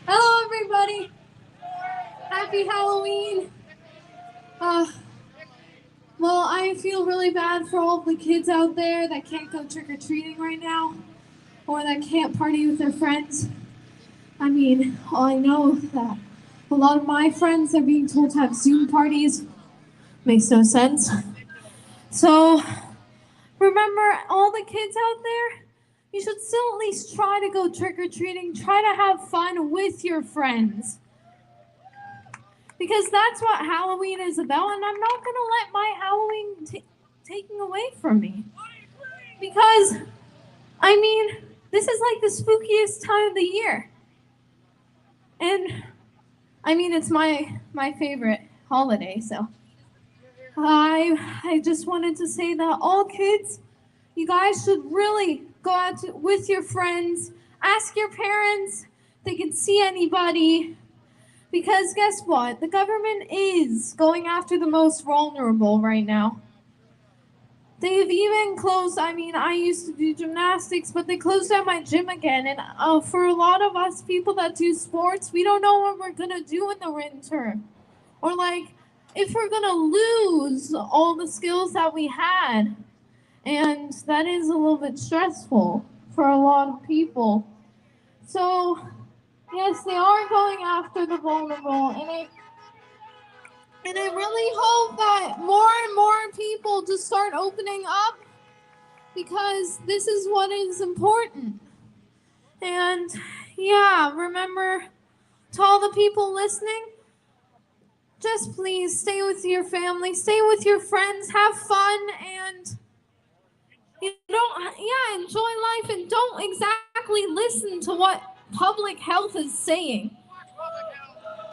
Speaker 10: Hello, everybody. Happy Halloween. Well, I feel really bad for all the kids out there that can't go trick-or-treating right now, or that can't party with their friends. I mean, I know that a lot of my friends are being told to have Zoom parties. Makes no sense. So, remember, all the kids out there, you should still at least try to go trick-or-treating. Try to have fun with your friends. Because that's what Halloween is about, and I'm not going to let my Halloween taken away from me. Because, I mean, this is like the spookiest time of the year. And, I mean, it's my favorite holiday, so. I just wanted to say that all kids, you guys should really go out with your friends, ask your parents if they can see anybody. Because guess what? The government is going after the most vulnerable right now. They've even closed, I mean, I used to do gymnastics, but they closed down my gym again. And for a lot of us people that do sports, we don't know what we're going to do in the winter. Or like, if we're going to lose all the skills that we had. And that is a little bit stressful for a lot of people. So, yes, they are going after the vulnerable, and I really hope that more and more people just start opening up, because this is what is important. And yeah, remember, to all the people listening, just please stay with your family, stay with your friends, have fun, and enjoy life, and don't exactly listen to what public health is saying.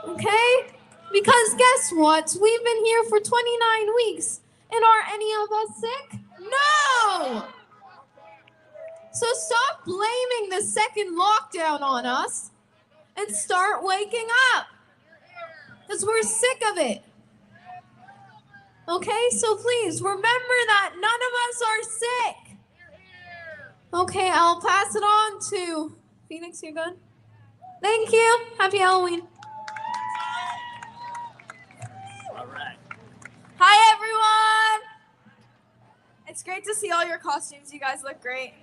Speaker 10: Okay? Because guess what? We've been here for 29 weeks. And are any of us sick? No! So stop blaming the second lockdown on us and start waking up. Because we're sick of it. Okay? So please remember that none of us are sick. Okay, I'll pass it on to Phoenix. You're good? Thank you. Happy Halloween.
Speaker 7: All right.
Speaker 6: Hi, everyone. It's great to see all your costumes. You guys look great.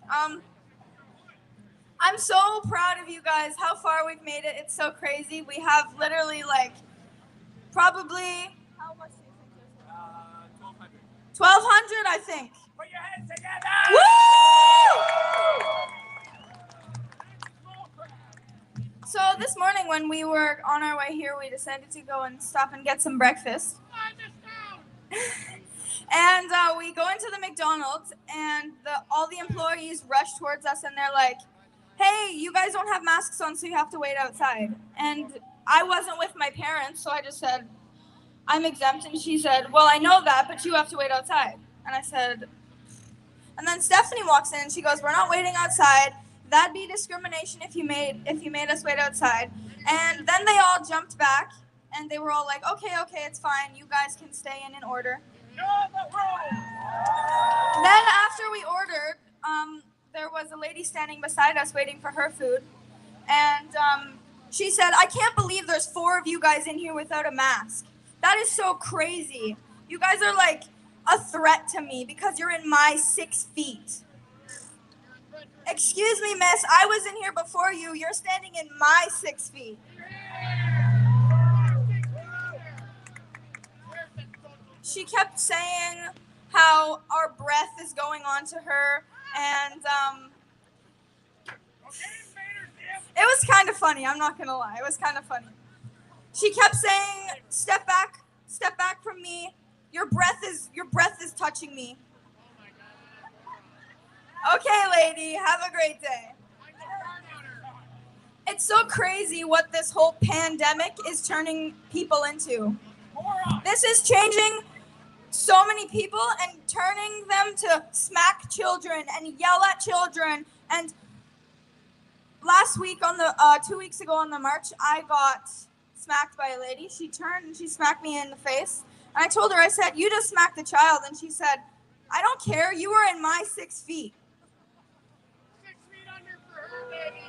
Speaker 6: I'm so proud of you guys, how far we've made it. It's so crazy. We have literally like probably, how much do you think there's? 1,200. 1,200, I think.
Speaker 7: Put your hands together!
Speaker 6: Woo! So this morning when we were on our way here, we decided to go and stop and get some breakfast. And we go into the McDonald's, and all the employees rush towards us, and they're like, hey, you guys don't have masks on, so you have to wait outside. And I wasn't with my parents, so I just said, I'm exempt. And she said, well, I know that, but you have to wait outside. And I said, and then Stephanie walks in, and she goes, we're not waiting outside. That'd be discrimination if you made us wait outside. And then they all jumped back, and they were all like, okay, it's fine. You guys can stay in order. Then after we ordered, there was a lady standing beside us waiting for her food. And she said, I can't believe there's 4 of you guys in here without a mask. That is so crazy. You guys are like a threat to me because you're in my 6 feet. Excuse me, miss, I was in here before you. You're standing in my 6 feet. She kept saying how our breath is going on to her, and it was kind of funny. I'm not gonna lie, it was kind of funny. She kept saying, step back from me. Your breath is touching me. Okay, lady, have a great day. It's so crazy what this whole pandemic is turning people into. This is changing so many people and turning them to smack children and yell at children. And last week 2 weeks ago on the march, I got smacked by a lady. She turned and she smacked me in the face. And I told her, I said, you just smacked a child. And she said, I don't care. You were in my 6 feet.
Speaker 8: 6 feet under for her, baby.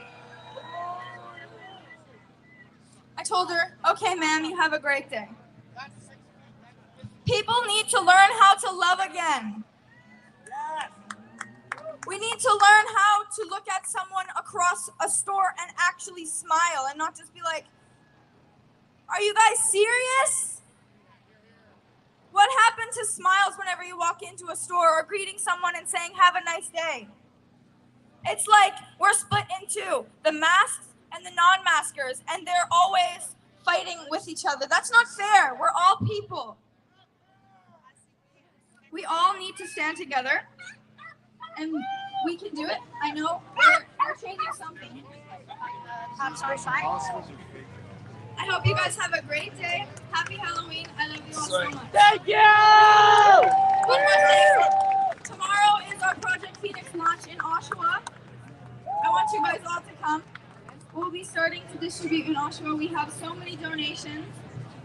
Speaker 6: I told her, okay, ma'am, you have a great day. People need to learn how to love again. We need to learn how to look at someone across a store and actually smile and not just be like, are you guys serious? What happened to smiles whenever you walk into a store or greeting someone and saying, have a nice day? It's like we're split in two, the masks and the non-maskers, and they're always fighting with each other. That's not fair. We're all people. We all need to stand together, and we can do it. I know we're changing something. I hope you guys have a great day. Happy Halloween. I love you all so much.
Speaker 1: Thank you!
Speaker 6: One more thing. Tomorrow is our Project Phoenix launch in Oshawa. I want you guys all to come. We'll be starting to distribute in Oshawa. We have so many donations.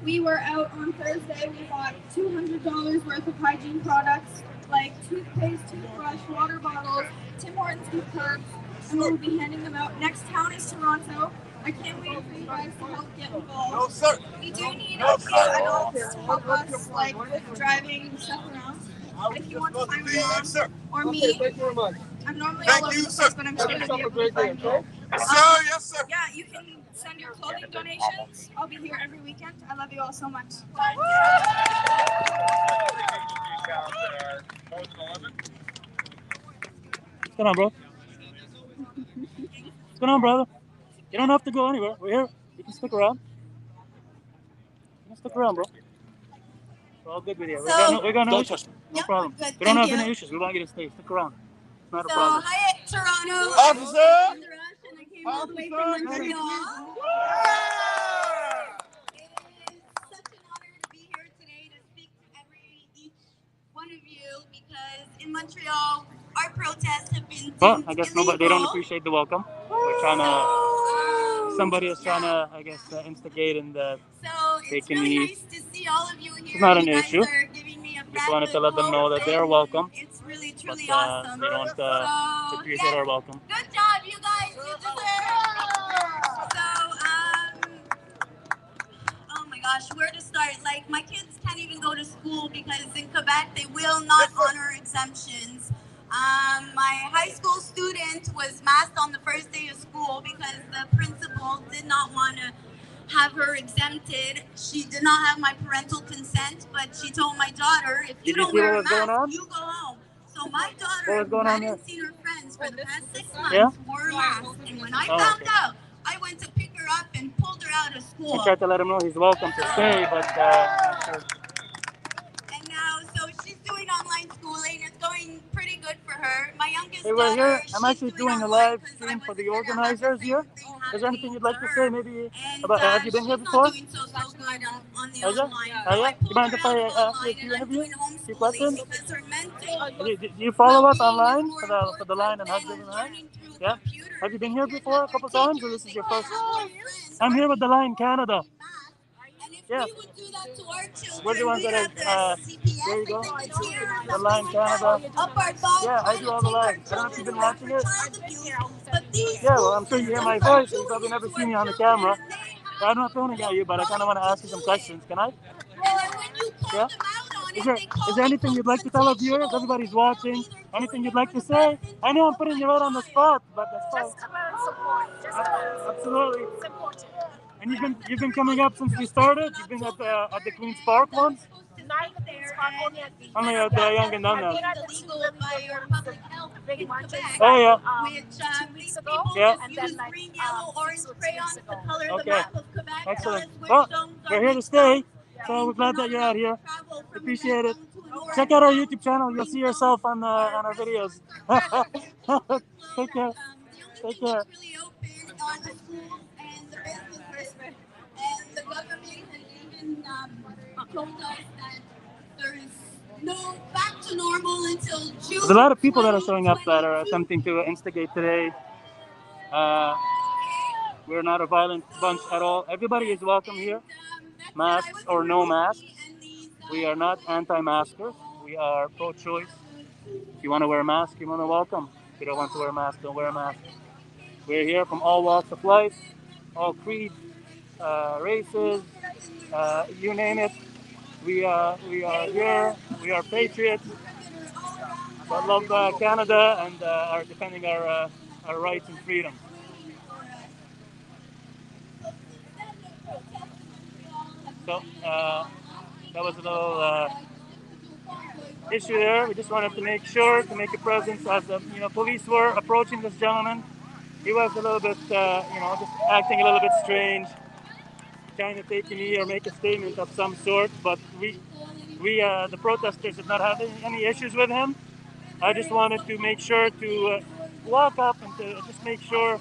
Speaker 6: We were out on Thursday. We bought $200 worth of hygiene products like toothpaste, toothbrush, water bottles, Tim Hortons gift cards, and we'll be handing them out. Next town is Toronto. I can't wait for you guys to help get involved.
Speaker 1: No, sir.
Speaker 6: We do need a few adults to help us like with driving stuff around. If you want to find my mom or me,
Speaker 1: Thank you very much.
Speaker 6: I'm normally
Speaker 1: Thank
Speaker 6: all over
Speaker 1: you,
Speaker 6: the
Speaker 1: sir.
Speaker 6: place, but I'm sure you'll be able to find me.
Speaker 1: Yes, sir. Yes, sir.
Speaker 6: Yeah, you can send your clothing donations. I'll be here every weekend. I love you all so much.
Speaker 2: What's going on, bro? What's going on, brother? You don't have to go anywhere. We're here. You can stick around. You can stick around, bro. We're all good with you. We got no issues. No problem.
Speaker 11: Good.
Speaker 2: We don't
Speaker 11: Thank
Speaker 2: have
Speaker 11: you.
Speaker 2: any issues. We want you to stay. Stick around. It's not a
Speaker 11: So,
Speaker 2: problem.
Speaker 11: hi, Toronto.
Speaker 1: Officer!
Speaker 11: I'm in the rush and I came all the way from Montreal. It is such an honor to be here today to speak to each one of you because in Montreal, our protests have been
Speaker 2: Well, I guess
Speaker 11: illegal.
Speaker 2: they don't appreciate the welcome. We're trying to, somebody is trying to, I guess, instigate and
Speaker 11: So
Speaker 2: they
Speaker 11: it's
Speaker 2: can
Speaker 11: really
Speaker 2: leave.
Speaker 11: nice to see all of you here.
Speaker 2: It's not an
Speaker 11: You guys
Speaker 2: issue.
Speaker 11: are giving me a
Speaker 2: Just wanted to let them know that they're welcome.
Speaker 11: It's really,
Speaker 2: But
Speaker 11: truly
Speaker 2: they
Speaker 11: awesome.
Speaker 2: don't
Speaker 11: So,
Speaker 2: appreciate
Speaker 11: yes.
Speaker 2: our welcome.
Speaker 11: Good job, you guys. You deserve it. Oh my gosh, where to start? Like, my kids can't even go to school because in Quebec, they will not honor exemptions. My high school student was masked on the first day of school because the principal did not want to have her exempted. She did not have my parental consent, but she told my daughter, if you don't wear a mask, you go home. So my daughter, who hadn't seen her friends for the past 6 months, wore a mask. And when I found out, I went to pick her up and pulled her out of school.
Speaker 2: I tried to let him know he's welcome to stay, but not sure.
Speaker 11: And now, so she's doing online schooling. It's going pretty good for her. My youngest
Speaker 2: Hey, we're
Speaker 11: daughter,
Speaker 2: here. I'm actually doing a live stream for the organizers here. Is there anything you'd like to say? Maybe about, have you been here before?
Speaker 11: She's not doing so good on the
Speaker 2: Is it?
Speaker 11: online.
Speaker 2: Oh, yeah? You mind if I ask you a few interviews? Few questions? Do you follow us online for the line and husband and I? Yeah? Have you been here before a couple times, or this is your first? I'm here with the Line Canada. Yeah. We're the ones that are, there you go. The Line Canada. Yeah, I do all the lives. I don't know if you've been watching it. Yeah, well, I'm sure you hear my voice. You've probably never seen me on the camera. So I'm not filming at you, but I kind of want to ask you some questions. Can I? Yeah? Is there anything you'd like to tell our viewers? Everybody's watching. Anything you'd like to say? I know I'm putting you right on the spot, but that's fine.
Speaker 12: Just about support.
Speaker 2: Absolutely.
Speaker 12: It's important.
Speaker 2: And you've been coming up since we started. You've been at the Queen's Park once. Ano yun, Yonge and Dundas?
Speaker 11: Illegal by our public health in Quebec,
Speaker 2: Oh, yeah.
Speaker 11: which these people
Speaker 2: Yeah.
Speaker 11: use green, yellow, orange crayons to color the
Speaker 2: Okay.
Speaker 11: map of Quebec.
Speaker 2: Excellent.
Speaker 11: Tell us which
Speaker 2: Well,
Speaker 11: zones are
Speaker 2: we're here to
Speaker 11: which
Speaker 2: stay,
Speaker 11: zones.
Speaker 2: so we're glad that you're out here.
Speaker 11: Travel from
Speaker 2: Appreciate it.
Speaker 11: a red zone to an
Speaker 2: Check
Speaker 11: orange
Speaker 2: out our
Speaker 11: zone.
Speaker 2: YouTube channel. You'll see yourself on our videos. Take care. Take care.
Speaker 11: Really open on the schools and the businesses, and the government has even told us that there is no back to normal until June.
Speaker 2: There's a lot of people that are showing up that are attempting to instigate today. We're not a violent bunch at all. Everybody is welcome here, masks or no masks. We are not anti-maskers. We are pro-choice. If you want to wear a mask, you're more than welcome. If you don't want to wear a mask, don't wear a mask. We're here from all walks of life, all creeds, races, you name it. We are here. We are patriots that love Canada and are defending our rights and freedoms. So that was a little issue there. We just wanted to make sure to make a presence as police were approaching this gentleman. He was a little bit, just acting a little bit strange, trying to take a knee or make a statement of some sort. But we the protesters did not have any issues with him. I just wanted to make sure to walk up and to just make sure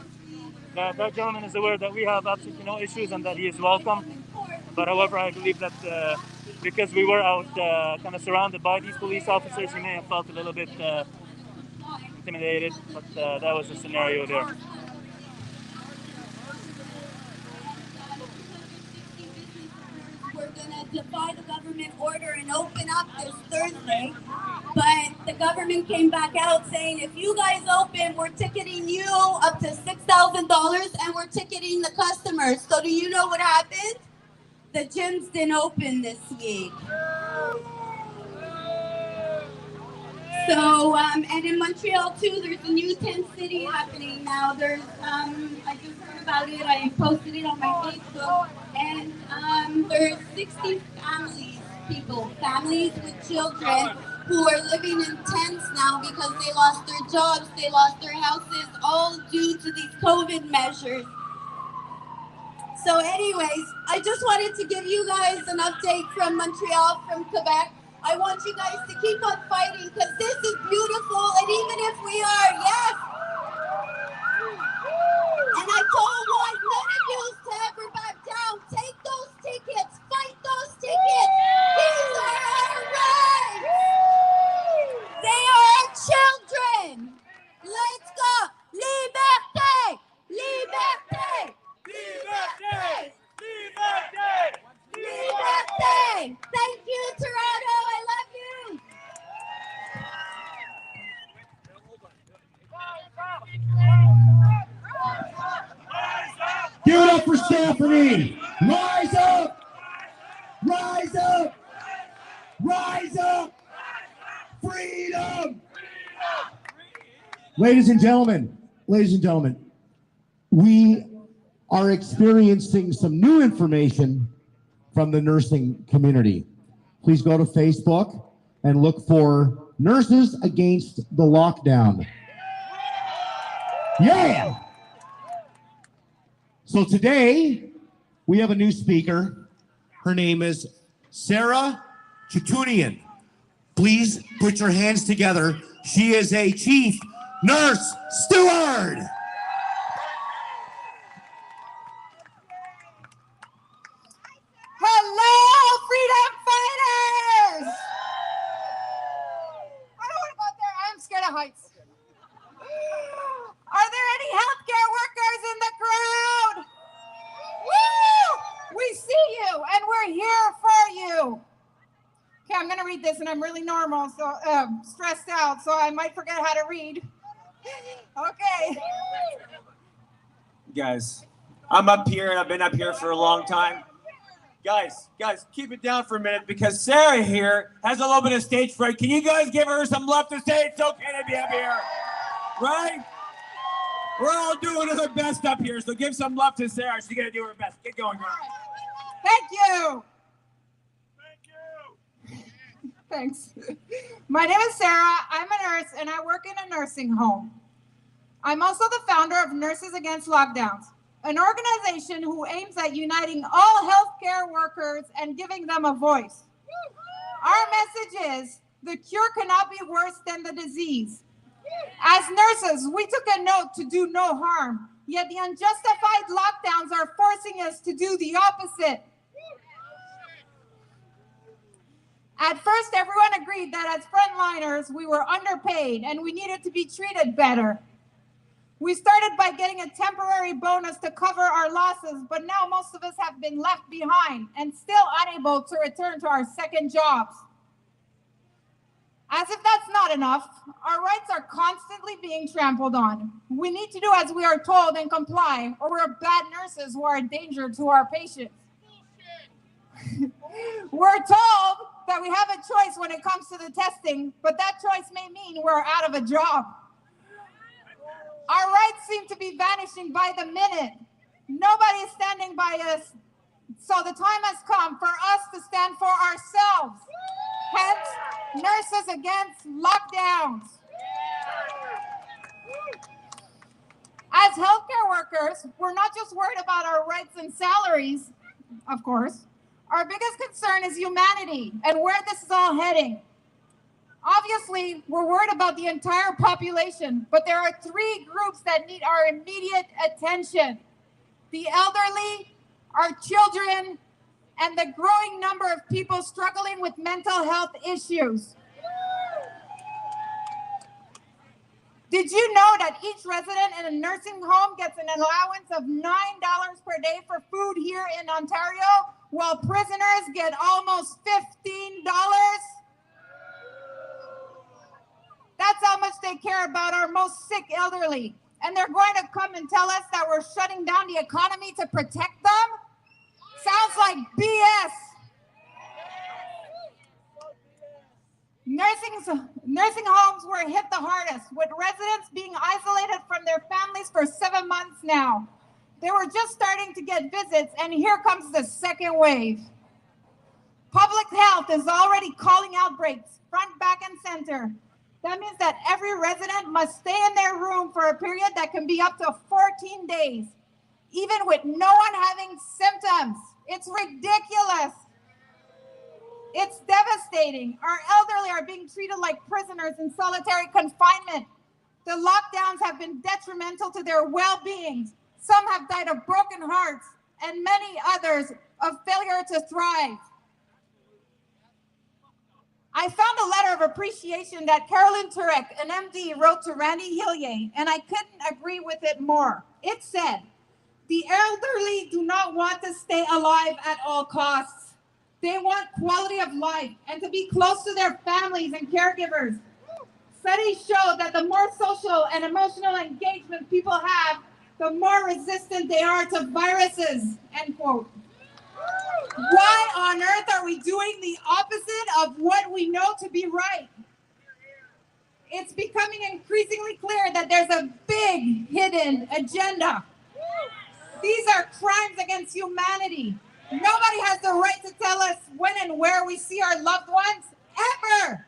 Speaker 2: that that gentleman is aware that we have absolutely no issues and that he is welcome. But however, I believe that because we were out kind of surrounded by these police officers, he may have felt a little bit intimidated, but that was the scenario there.
Speaker 11: We're going to defy the government order and open up this Thursday, but the government came back out saying, if you guys open, we're ticketing you up to $6,000 and we're ticketing the customers. So do you know what happened? The gyms didn't open this week. So, and in Montreal too, there's a new tent city happening now. There's, I just heard about it, I posted it on my Facebook, and there's 60 families with children who are living in tents now because they lost their jobs, they lost their houses, all due to these COVID measures. So anyways, I just wanted to give you guys an update from Montreal, from Quebec. I want you guys to keep on fighting because this is beautiful, and even if we are, yes. And I don't want none of you to ever back down. Take those tickets, fight those tickets. These are our rights. They are our children. Let's go. Liberté! Liberté! Liberté! Liberté! Liberté! Thank you, Toronto. I love you.
Speaker 3: Give it up for Stephanie. Rise up. Rise up. Rise up. Freedom. Ladies and gentlemen, we are experiencing some new information from the nursing community. Please go to Facebook and look for Nurses Against the Lockdown. Yeah! So today, we have a new speaker. Her name is Sarah Chutunian. Please put your hands together. She is a chief nurse steward.
Speaker 12: Hello, freedom fighters! I don't want to go up there. I'm scared of heights. Are there any healthcare workers in the crowd? Woo! We see you, and we're here for you. Okay, I'm going to read this, and I'm really normal, so stressed out, so I might forget how to read. Okay.
Speaker 7: Guys, I'm up here, and I've been up here for a long time. Guys, keep it down for a minute because Sarah here has a little bit of stage fright. Can you guys give her some love to say it's okay to be up here? Right? We're all doing our best up here, so give some love to Sarah. She's going to do her best. Get going, girl.
Speaker 12: Thank you.
Speaker 1: Thank you.
Speaker 12: Thanks. My name is Sarah. I'm a nurse and I work in a nursing home. I'm also the founder of Nurses Against Lockdowns, an organization who aims at uniting all healthcare workers and giving them a voice. Our message is, the cure cannot be worse than the disease. As nurses, we took a note to do no harm, yet the unjustified lockdowns are forcing us to do the opposite. At first, everyone agreed that as frontliners, we were underpaid and we needed to be treated better. We started by getting a temporary bonus to cover our losses, but now most of us have been left behind and still unable to return to our second jobs. As if that's not enough, our rights are constantly being trampled on. We need to do as we are told and comply, or we're bad nurses who are a danger to our patients. We're told that we have a choice when it comes to the testing, but that choice may mean we're out of a job. Our rights seem to be vanishing by the minute. Nobody is standing by us, so the time has come for us to stand for ourselves. Hence, Nurses Against Lockdowns. As healthcare workers, we're not just worried about our rights and salaries, of course. Our biggest concern is humanity and where this is all heading. Obviously, we're worried about the entire population, but there are three groups that need our immediate attention: the elderly, our children, and the growing number of people struggling with mental health issues. Did you know that each resident in a nursing home gets an allowance of $9 per day for food here in Ontario, while prisoners get almost $15? That's how much they care about our most sick elderly. And they're going to come and tell us that we're shutting down the economy to protect them? Sounds like BS. Nursing homes were hit the hardest, with residents being isolated from their families for 7 months now. They were just starting to get visits, and here comes the second wave. Public health is already calling outbreaks, front, back, and center. That means that every resident must stay in their room for a period that can be up to 14 days, even with no one having symptoms. It's ridiculous. It's devastating. Our elderly are being treated like prisoners in solitary confinement. The lockdowns have been detrimental to their well-being. Some have died of broken hearts, and many others of failure to thrive. I found a letter of appreciation that Carolyn Turek, an MD, wrote to Randy Hillier, and I couldn't agree with it more. It said, "The elderly do not want to stay alive at all costs. They want quality of life and to be close to their families and caregivers. Studies show that the more social and emotional engagement people have, the more resistant they are to viruses," end quote. Why on earth are we doing the opposite of what we know to be right? It's becoming increasingly clear that there's a big hidden agenda. These are crimes against humanity. Nobody has the right to tell us when and where we see our loved ones, ever.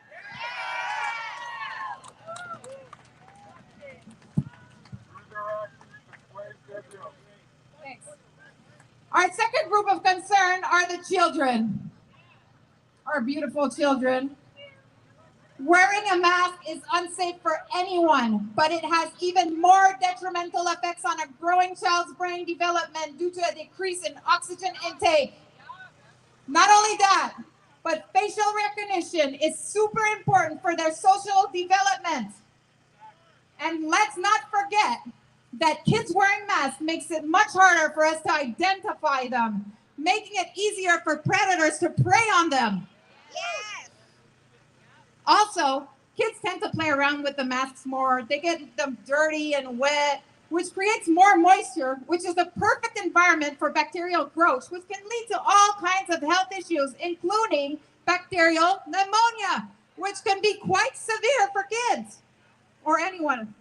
Speaker 12: Thanks. Our second group of concern are the children, our beautiful children. Wearing a mask is unsafe for anyone, but it has even more detrimental effects on a growing child's brain development due to a decrease in oxygen intake. Not only that, but facial recognition is super important for their social development. And let's not forget that kids wearing masks makes it much harder for us to identify them, making it easier for predators to prey on them. Yes. Also, kids tend to play around with the masks more. They get them dirty and wet, which creates more moisture, which is the perfect environment for bacterial growth, which can lead to all kinds of health issues, including bacterial pneumonia, which can be quite severe for kids or anyone.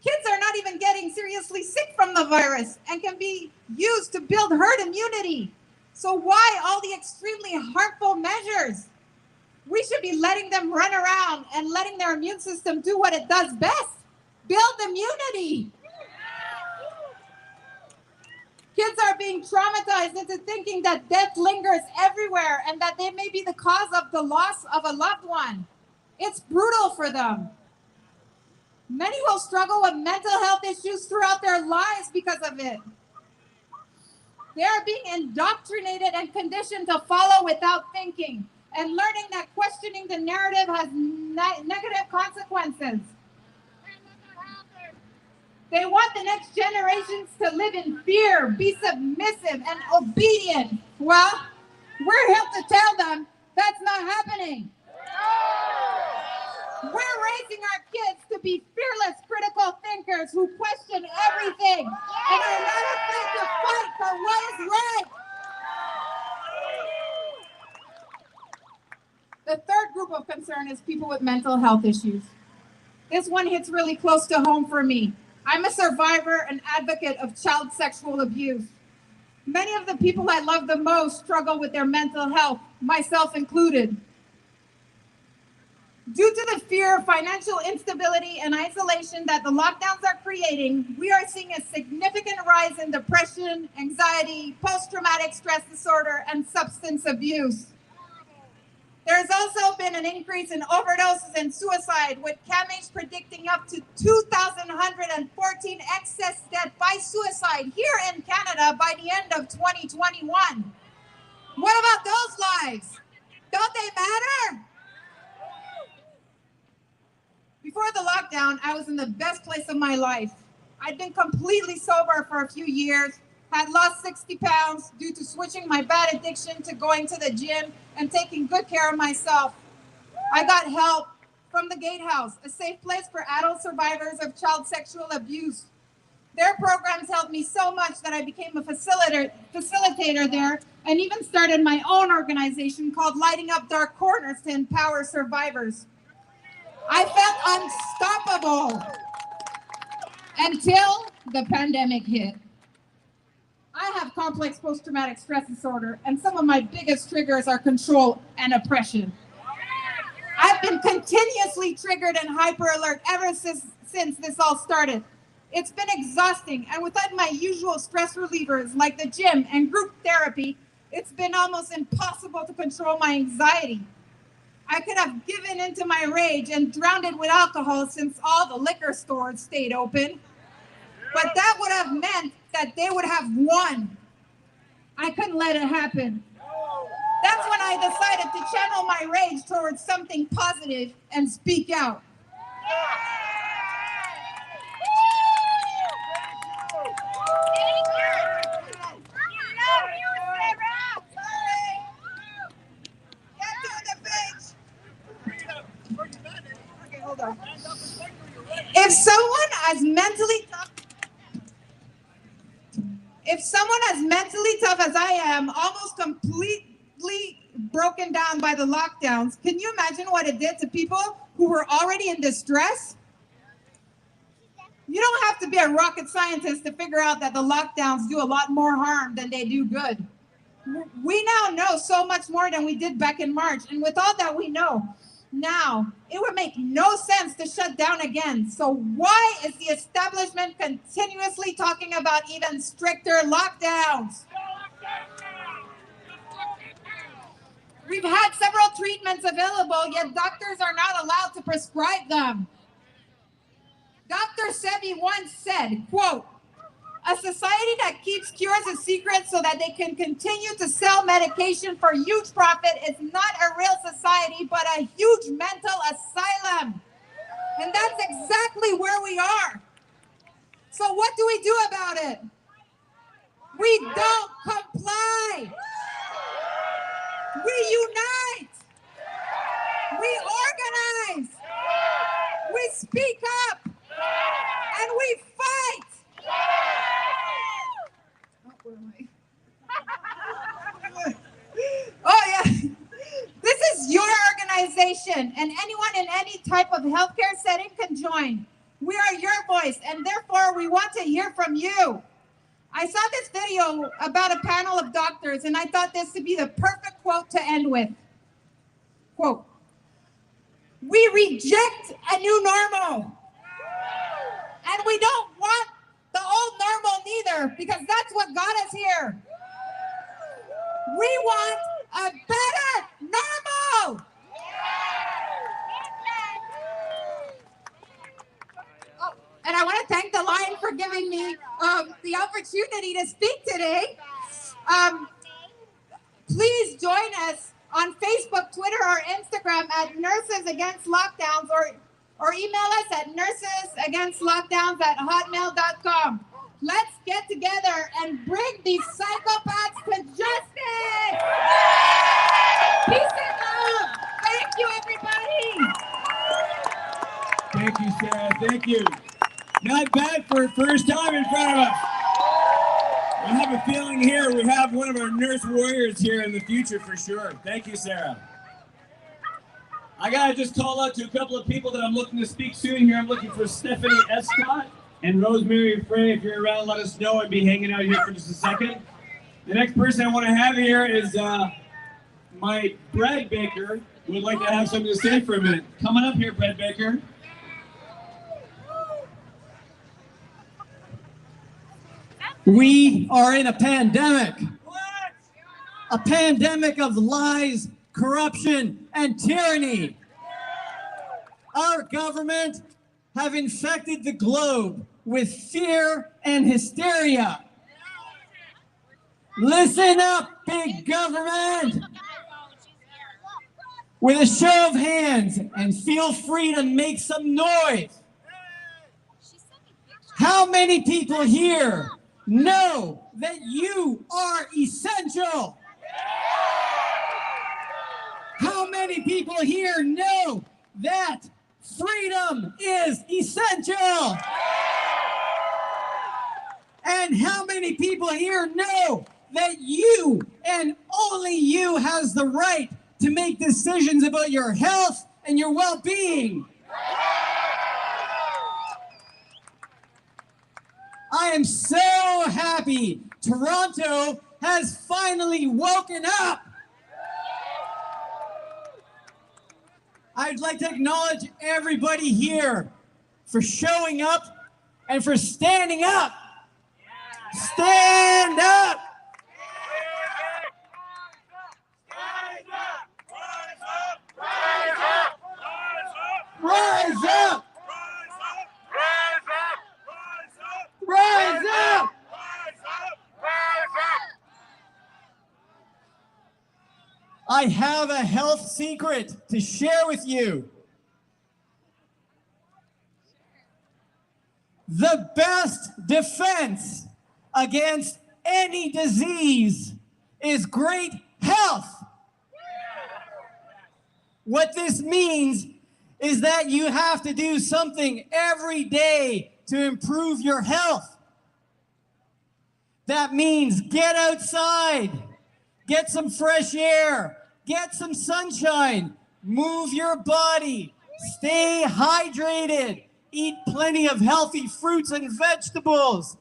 Speaker 12: Kids are not even getting seriously sick from the virus and can be used to build herd immunity. So why all the extremely harmful measures? We should be letting them run around and letting their immune system do what it does best, build immunity. Kids are being traumatized into thinking that death lingers everywhere and that they may be the cause of the loss of a loved one. It's brutal for them. Many will struggle with mental health issues throughout their lives because of it. They are being indoctrinated and conditioned to follow without thinking and learning that questioning the narrative has negative consequences. They want the next generations to live in fear, be submissive, and obedient. Well, we're here to tell them that's not happening. We're raising our kids to be fearless, critical thinkers who question everything and are not afraid to fight for what is right. The third group of concern is people with mental health issues. This one hits really close to home for me. I'm a survivor and advocate of child sexual abuse. Many of the people I love the most struggle with their mental health, myself included. Due to the fear of financial instability and isolation that the lockdowns are creating, we are seeing a significant rise in depression, anxiety, post-traumatic stress disorder, and substance abuse. There's also been an increase in overdoses and suicide, with CAMH predicting up to 2,114 excess deaths by suicide here in Canada by the end of 2021. What about those lives? Don't they matter? Before the lockdown, I was in the best place of my life. I'd been completely sober for a few years, had lost 60 pounds due to switching my bad addiction to going to the gym and taking good care of myself. I got help from the Gatehouse, a safe place for adult survivors of child sexual abuse. Their programs helped me so much that I became a facilitator there and even started my own organization called Lighting Up Dark Corners to empower survivors. I felt unstoppable until the pandemic hit. I have complex post-traumatic stress disorder, and some of my biggest triggers are control and oppression. I've been continuously triggered and hyper alert ever since this all started. It's been exhausting, and without my usual stress relievers like the gym and group therapy, it's been almost impossible to control my anxiety. I could have given into my rage and drowned it with alcohol since all the liquor stores stayed open. But that would have meant that they would have won. I couldn't let it happen. That's when I decided to channel my rage towards something positive and speak out. If someone as mentally tough as I am, almost completely broken down by the lockdowns, can you imagine what it did to people who were already in distress? You don't have to be a rocket scientist to figure out that the lockdowns do a lot more harm than they do good. We now know so much more than we did back in March, and with all that we know now, it would make no sense to shut down again. So why is the establishment continuously talking about even stricter lockdowns? We've had several treatments available, yet doctors are not allowed to prescribe them. Dr. Sebi once said, quote, "A society that keeps cures a secret so that they can continue to sell medication for huge profit is not a real society, but a huge mental asylum." And that's exactly where we are. So what do we do about it? We don't comply. We unite. We organize. We speak up. And we fight. Oh yeah, this is your organization, and anyone in any type of healthcare setting can join. We are your voice, and therefore we want to hear from you. I saw this video about a panel of doctors, and I thought this would be the perfect quote to end with. Quote, We reject a new normal. And we don't want the old normal neither, because that's what got us here. We want a better normal. Oh, and I want to thank the Lion for giving me the opportunity to speak today. Please join us on Facebook, Twitter, or Instagram at Nurses Against Lockdowns, or email us at nursesagainstlockdowns@hotmail.com. Let's get together and bring these psychopaths to justice. Peace and love. Thank you, everybody.
Speaker 7: Thank you, Sarah. Thank you. Not bad for a first time in front of us. I have a feeling here we have one of our nurse warriors here in the future for sure. Thank you, Sarah. I gotta just call out to a couple of people that I'm looking to speak soon here. I'm looking for Stephanie Escott and Rosemary Frey. If you're around, let us know. I'd be hanging out here for just a second. The next person I want to have here is my bread baker, who would like to have something to say for a minute. Coming up here, bread baker.
Speaker 13: We are in a pandemic. A pandemic of lies, corruption, and tyranny. Our government have infected the globe with fear and hysteria. Listen up, big government. With a show of hands, and feel free to make some noise. How many people here know that you are essential? How many people here know that freedom is essential? And how many people here know that you and only you has the right to make decisions about your health and your well-being? I am so happy Toronto has finally woken up. I'd like to acknowledge everybody here for showing up and for standing up. Stand up! Rise up! Rise up! I have a health secret to share with you. The best defense against any disease is great health. What this means is that you have to do something every day to improve your health. That means get outside, get some fresh air, get some sunshine, move your body, stay hydrated, eat plenty of healthy fruits and vegetables.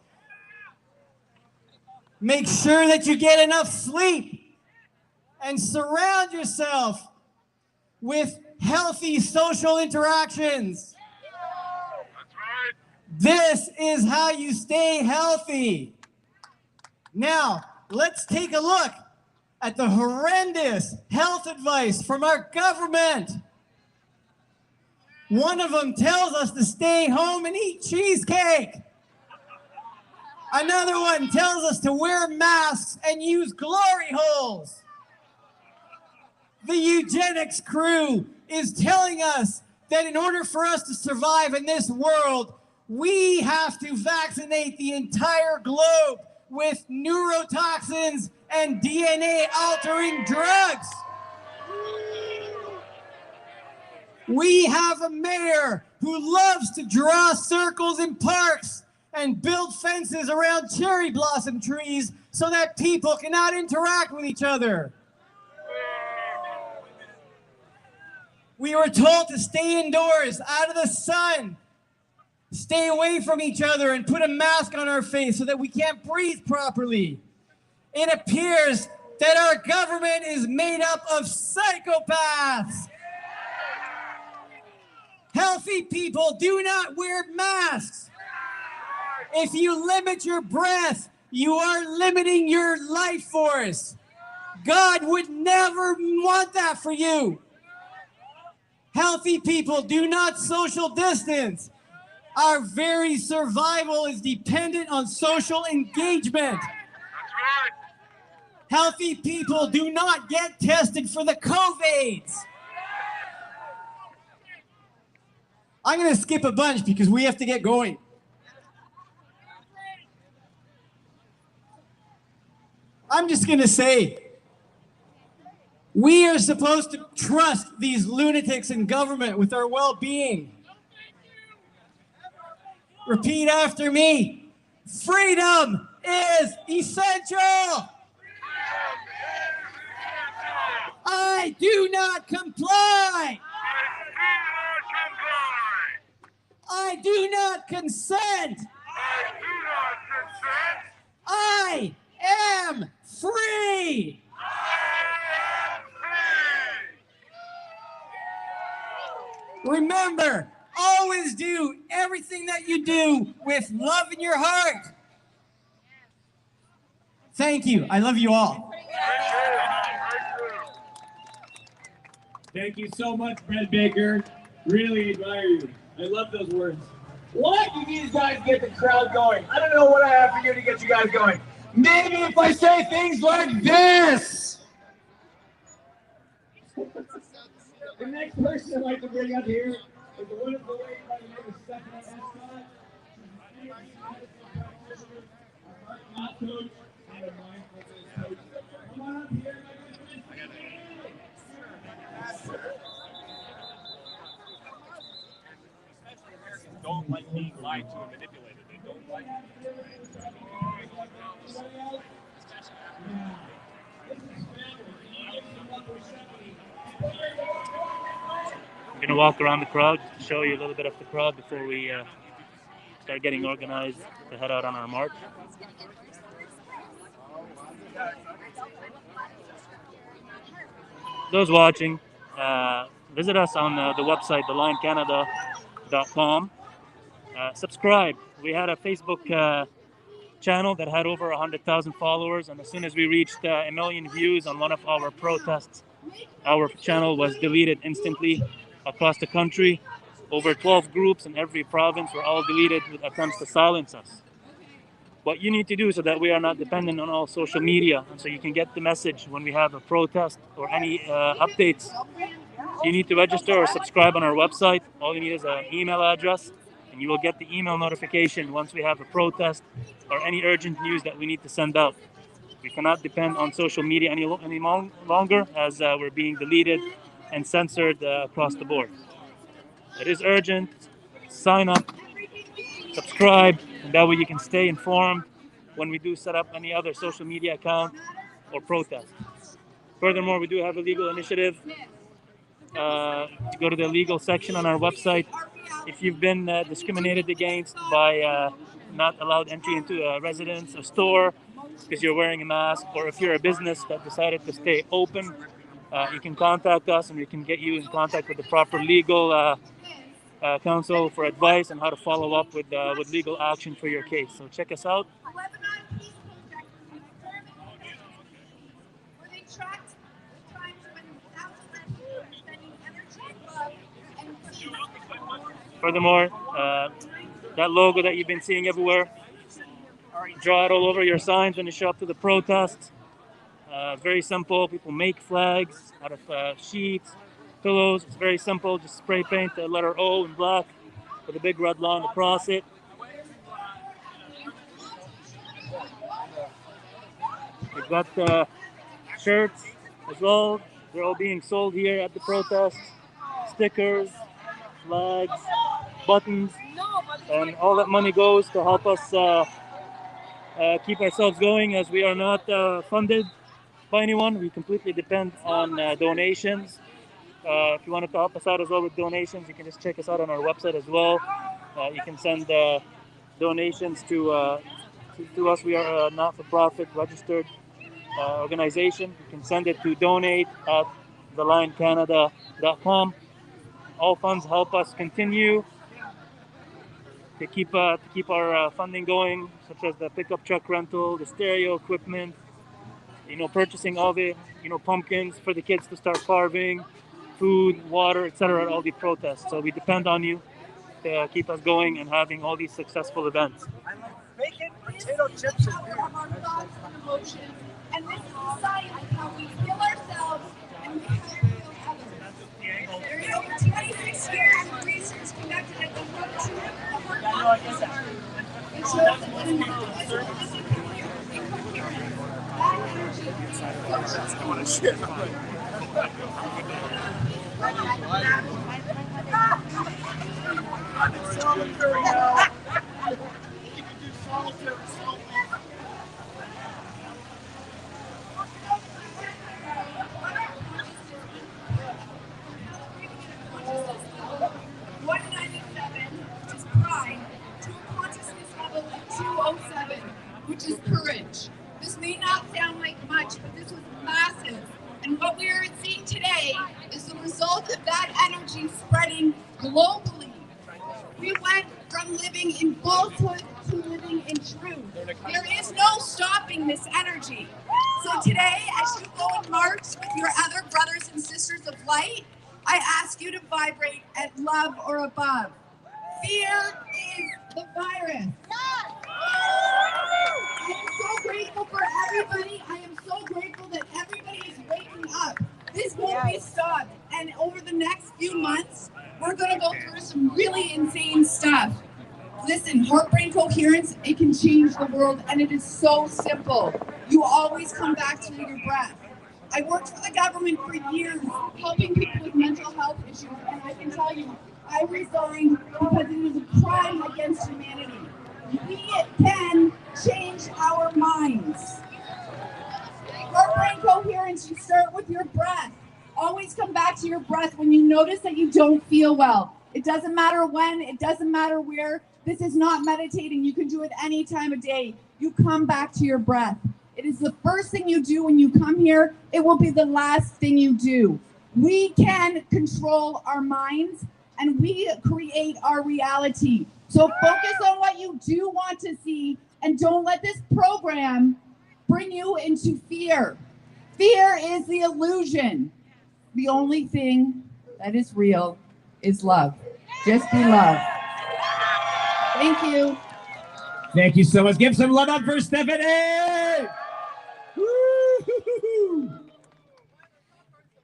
Speaker 13: Make sure that you get enough sleep and surround yourself with healthy social interactions. This is how you stay healthy. Now, let's take a look at the horrendous health advice from our government. One of them tells us to stay home and eat cheesecake. Another one tells us to wear masks and use glory holes. The eugenics crew is telling us that in order for us to survive in this world, we have to vaccinate the entire globe with neurotoxins and DNA-altering drugs. We have a mayor who loves to draw circles in parks and build fences around cherry blossom trees so that people cannot interact with each other. We were told to stay indoors, out of the sun, stay away from each other, and put a mask on our face so that we can't breathe properly. It appears that our government is made up of psychopaths. Healthy people do not wear masks. If you limit your breath, you are limiting your life force. God would never want that for you. Healthy people do not social distance. Our very survival is dependent on social engagement. Healthy people do not get tested for the COVIDs. I'm going to skip a bunch because we have to get going. I'm just going to say, we are supposed to trust these lunatics in government with our well-being. Repeat after me. Freedom is essential. I do not comply. I do not consent. I am free. Remember, always do everything that you do with love in your heart. Thank you. I love you all.
Speaker 7: Thank you so much, Brett Baker. Really admire you. I love those words. What do these guys get the crowd going? I don't know what I have for you to get you guys going. Maybe if I say things like this. The next person I'd like to bring up here is a wonderful lady by the name of Stephanie Escott. She's a heart coach and a mindfulness coach. Come on up here.
Speaker 1: Don't like being lied to and manipulated. They don't like
Speaker 2: I'm going to walk around the crowd to show you a little bit of the crowd before we start getting organized to head out on our march. Those watching, visit us on the website, thelinecanada.com. Subscribe. We had a Facebook channel that had over 100,000 followers, and as soon as we reached 1 million views on one of our protests, our channel was deleted instantly across the country. Over 12 groups in every province were all deleted with attempts to silence us. What you need to do so that we are not dependent on all social media, and so you can get the message when we have a protest or any updates, you need to register or subscribe on our website. All you need is an email address, and you will get the email notification once we have a protest or any urgent news that we need to send out. We cannot depend on social media any longer, as we're being deleted and censored across the board. It is urgent. Sign up, subscribe, and that way you can stay informed when we do set up any other social media account or protest. Furthermore, we do have a legal initiative. To go to the legal section on our website. If you've been discriminated against by not allowed entry into a residence or store because you're wearing a mask, or if you're a business that decided to stay open, you can contact us and we can get you in contact with the proper legal counsel for advice on how to follow up with legal action for your case. So check us out. Furthermore, that logo that you've been seeing everywhere, draw it all over your signs when you show up to the protest. Very simple. People make flags out of sheets, pillows. It's very simple. Just spray paint the letter O in black with a big red line across it. We've got shirts as well. They're all being sold here at the protest. Stickers, flags, buttons, and all that money goes to help us keep ourselves going, as we are not funded by anyone. We completely depend on donations. If you wanted to help us out as well with donations, you can just check us out on our website as well. You can send donations to us. We are a not-for-profit registered organization. You can send it to donate@thelinecanada.com. All funds help us continue to keep our funding going, such as the pickup truck rental, the stereo equipment, purchasing all the pumpkins for the kids to start carving, food, water, etc. at all the protests. So we depend on you to keep us going and having all these successful events.
Speaker 14: Bacon, potato chips, and beer.
Speaker 11: Our thoughts and emotions, and this is society how we feel ourselves and how we feel others. There is over 26 years of research conducted at the Motorcade. It shows that when an individual is incoherent, that energy
Speaker 14: I want to shit.
Speaker 12: Which is courage. This may not sound like much, but this was massive. And what we're seeing today is the result of that energy spreading globally. We went from living in falsehood to living in truth. There is no stopping this energy. So today, as you go and march with your other brothers and sisters of light, I ask you to vibrate at love or above. Fear is the virus. I am so grateful for everybody. I am so grateful that everybody is waking up. This won't be stopped. And over the next few months, we're going to go through some really insane stuff. Listen, heart-brain coherence, it can change the world, and it is so simple. You always come back to your breath. I worked for the government for years, helping people with mental health issues, and I can tell you, I resigned because it was a crime against humanity. We can change our minds. Heart-brain coherence, you start with your breath. Always come back to your breath when you notice that you don't feel well. It doesn't matter when, it doesn't matter where. This is not meditating. You can do it any time of day. You come back to your breath. It is the first thing you do when you come here. It will be the last thing you do. We can control our minds and we create our reality. So focus on what you do want to see and don't let this program bring you into fear. Fear is the illusion. The only thing that is real is love. Just be love. Thank you.
Speaker 7: Thank you so much. Give some love up for Stephanie. Woo-hoo-hoo-hoo.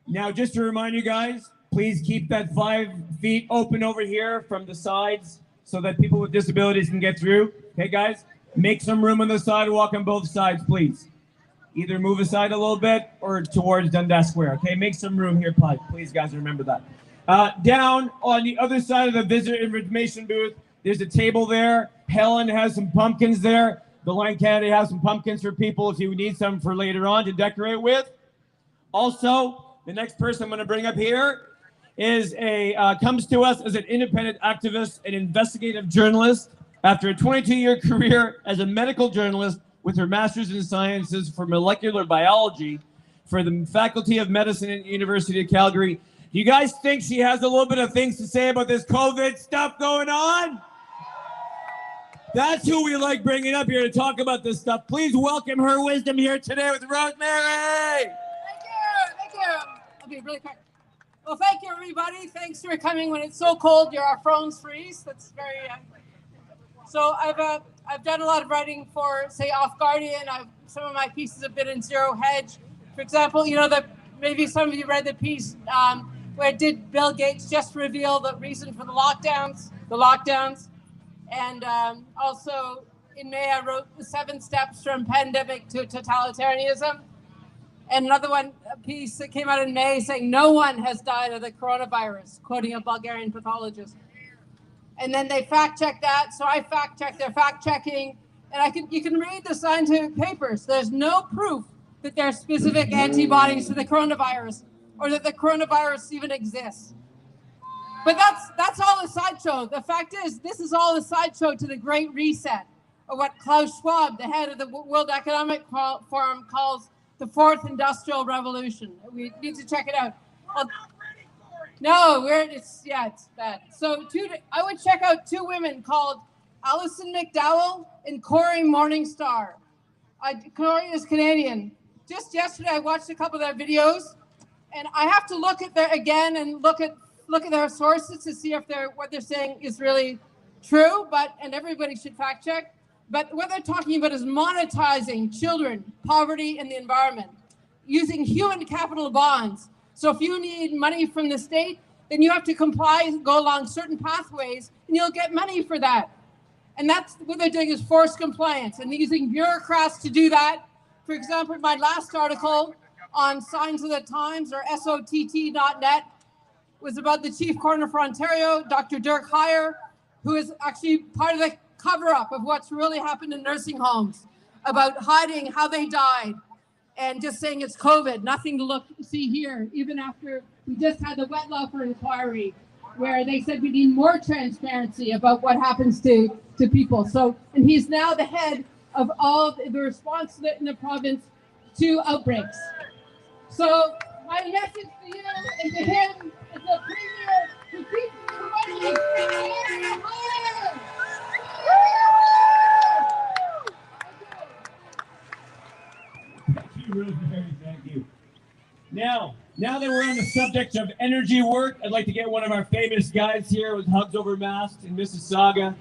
Speaker 7: Now, just to remind you guys, please keep that 5 feet open over here from the sides so that people with disabilities can get through. Okay, guys? Make some room on the sidewalk on both sides, please. Either move aside a little bit or towards Dundas Square. Okay, make some room here, please, guys. Remember that. Down on the other side of the visitor information booth, there's a table there. Helen has some pumpkins there. The Line Canada has some pumpkins for people if you need some for later on to decorate with. Also, the next person I'm going to bring up here is comes to us as an independent activist and investigative journalist after a 22-year career as a medical journalist with her master's in sciences for molecular biology for the Faculty of Medicine at the University of Calgary. Do you guys think she has a little bit of things to say about this COVID stuff going on? That's who we like bringing up here to talk about this stuff. Please welcome her wisdom here today with Rosemary.
Speaker 15: Thank you. I'll be really quick. Well, thank you, everybody. Thanks for coming when it's so cold. Our phones freeze. That's very. So I've done a lot of writing for, say, Off Guardian. Some of my pieces have been in Zero Hedge. For example, maybe some of you read the piece where did Bill Gates just reveal the reason for the lockdowns. And also in May, I wrote the 7 steps from pandemic to totalitarianism. And another one, a piece that came out in May saying no one has died of the coronavirus, quoting a Bulgarian pathologist. And then they fact-checked that, so I fact-checked their fact-checking, and you can read the scientific papers. There's no proof that there are specific antibodies to the coronavirus or that the coronavirus even exists. But that's all a sideshow. The fact is, this is all a sideshow to the Great Reset, or what Klaus Schwab, the head of the World Economic Forum, calls the 4th Industrial Revolution. We need to check it out. No, it's bad. So I would check out two women called Alison McDowell and Corey Morningstar. Corey is Canadian. Just yesterday, I watched a couple of their videos, and I have to look at look at their sources to see if what they're saying is really true. And everybody should fact check. But what they're talking about is monetizing children, poverty, and the environment using human capital bonds. So if you need money from the state, then you have to comply, go along certain pathways, and you'll get money for that. And that's what they're doing, is forced compliance and using bureaucrats to do that. For example, my last article on Signs of the Times, or SOTT.net, was about the chief coroner for Ontario, Dr. Dirk Heyer, who is actually part of the cover-up of what's really happened in nursing homes, about hiding how they died and just saying it's COVID. Nothing to see here, even after we just had the Wetlofer inquiry, where they said we need more transparency about what happens to people. So, and he's now the head of all of the response in the province to outbreaks. So my message to you and to him, as the premier, to keep promoting
Speaker 7: Thank you, Rosemary. Thank you. Now that we're on the subject of energy work, I'd like to get one of our famous guys here with Hugs Over Masks in Mississauga.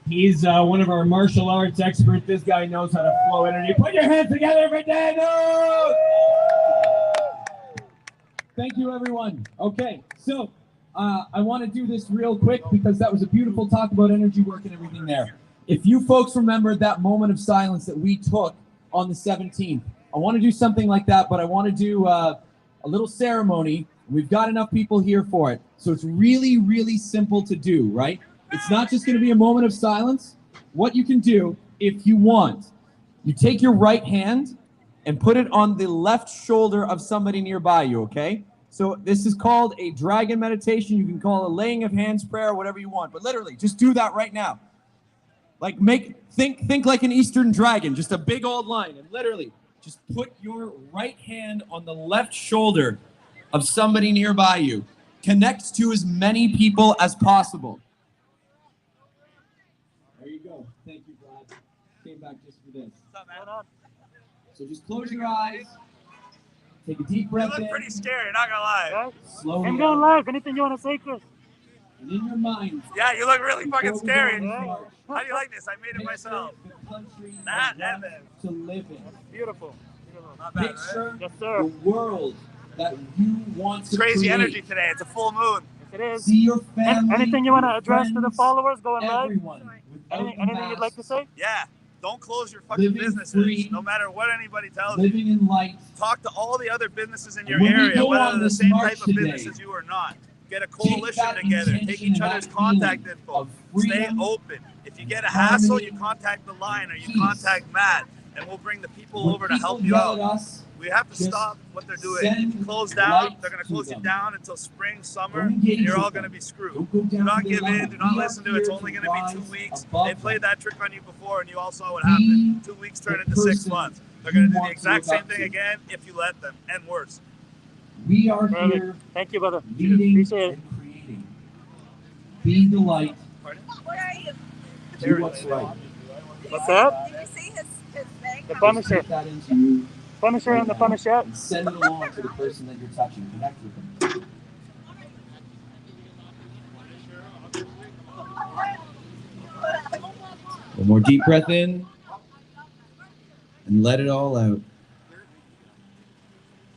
Speaker 7: He's one of our martial arts experts. This guy knows how to flow energy. Put your hands together for Daniel! Thank you, everyone. Okay, so I want to do this real quick because that was a beautiful talk about energy work and everything there. If you folks remember that moment of silence that we took on the 17th, I want to do something like that, but I want to do a little ceremony. We've got enough people here for it. So it's really, really simple to do, right? It's not just going to be a moment of silence. What you can do, if you want, you take your right hand and put it on the left shoulder of somebody nearby you, okay? So this is called a dragon meditation. You can call it a laying of hands prayer, whatever you want. But literally, just do that right now. Like think like an Eastern dragon, just a big old line. And literally, just put your right hand on the left shoulder of somebody nearby you. Connect to as many people as possible. There you go. Thank you, Brad. Came back just for this. What's up, man? So just close your eyes. Take a deep breath in.
Speaker 14: You look pretty scary, not gonna lie.
Speaker 7: Slowly.
Speaker 2: I'm going live. Anything you want to say, Chris?
Speaker 7: And in your mind.
Speaker 14: Yeah, you look really fucking scary.
Speaker 7: How
Speaker 14: How do you like this? I made it myself.
Speaker 7: That and then. To live in.
Speaker 2: Beautiful.
Speaker 14: Not bad,
Speaker 7: Picture
Speaker 14: right?
Speaker 2: Yes, sir.
Speaker 7: the world that you want to
Speaker 14: Crazy
Speaker 7: create.
Speaker 14: energy today. It's a full moon.
Speaker 2: Yes, it is.
Speaker 7: See your family.
Speaker 2: Anything you want to address to the
Speaker 7: friends,
Speaker 2: followers going live?
Speaker 7: everyone.
Speaker 2: Anything you'd like to say?
Speaker 14: Yeah. Don't close your fucking
Speaker 7: Living
Speaker 14: businesses,
Speaker 7: free,
Speaker 14: no matter what anybody tells you.
Speaker 7: living in light.
Speaker 14: Talk to all the other businesses in your
Speaker 7: When we
Speaker 14: area,
Speaker 7: go
Speaker 14: whether
Speaker 7: on
Speaker 14: they're the
Speaker 7: this
Speaker 14: same
Speaker 7: march
Speaker 14: type of
Speaker 7: today,
Speaker 14: business as you or not. Get a
Speaker 7: take
Speaker 14: coalition
Speaker 7: that
Speaker 14: together.
Speaker 7: intention
Speaker 14: Take each
Speaker 7: and
Speaker 14: other's
Speaker 7: that
Speaker 14: contact
Speaker 7: feeling
Speaker 14: info.
Speaker 7: of
Speaker 14: Stay
Speaker 7: freedom,
Speaker 14: open. If you get a hassle,
Speaker 7: harmony,
Speaker 14: you contact the line or you
Speaker 7: peace.
Speaker 14: contact Matt, and we'll bring the people
Speaker 7: When
Speaker 14: over to help
Speaker 7: people
Speaker 14: you
Speaker 7: yell
Speaker 14: out.
Speaker 7: at us,
Speaker 14: We have to
Speaker 7: just
Speaker 14: stop what they're doing.
Speaker 7: send
Speaker 14: Close down.
Speaker 7: light
Speaker 14: They're going to
Speaker 7: to
Speaker 14: close you
Speaker 7: them.
Speaker 14: down until spring, summer,
Speaker 7: Don't
Speaker 14: and
Speaker 7: engage
Speaker 14: you're all
Speaker 7: with
Speaker 14: going to
Speaker 7: them.
Speaker 14: be screwed.
Speaker 7: Don't go
Speaker 14: Do
Speaker 7: down
Speaker 14: not
Speaker 7: to their
Speaker 14: give in.
Speaker 7: level.
Speaker 14: Do not
Speaker 7: We are
Speaker 14: listen to it. It's
Speaker 7: here
Speaker 14: only
Speaker 7: to
Speaker 14: going to be 2
Speaker 7: rise
Speaker 14: weeks.
Speaker 7: above
Speaker 14: They played
Speaker 7: them.
Speaker 14: that trick on you before, and you all saw what
Speaker 7: Be
Speaker 14: happened. 2 weeks turned
Speaker 7: the
Speaker 14: into 6
Speaker 7: person
Speaker 14: months. They're going to do the
Speaker 7: want to
Speaker 14: exact
Speaker 7: look
Speaker 14: same
Speaker 7: up
Speaker 14: thing
Speaker 7: to.
Speaker 14: again if you let them, and worse.
Speaker 7: We are
Speaker 2: Perfect.
Speaker 7: here
Speaker 2: Thank you, brother.
Speaker 7: leading
Speaker 2: Appreciate it.
Speaker 7: and creating. Be the light.
Speaker 14: Pardon?
Speaker 11: What are you?
Speaker 7: Do what's right.
Speaker 2: What's that?
Speaker 11: Did you see his thing?
Speaker 2: The Punisher.
Speaker 7: Take that into you
Speaker 2: Punisher and the
Speaker 7: right now
Speaker 2: Punisher.
Speaker 7: and send it along to the person that you're touching. Connect with them. One more deep breath in and let it all out.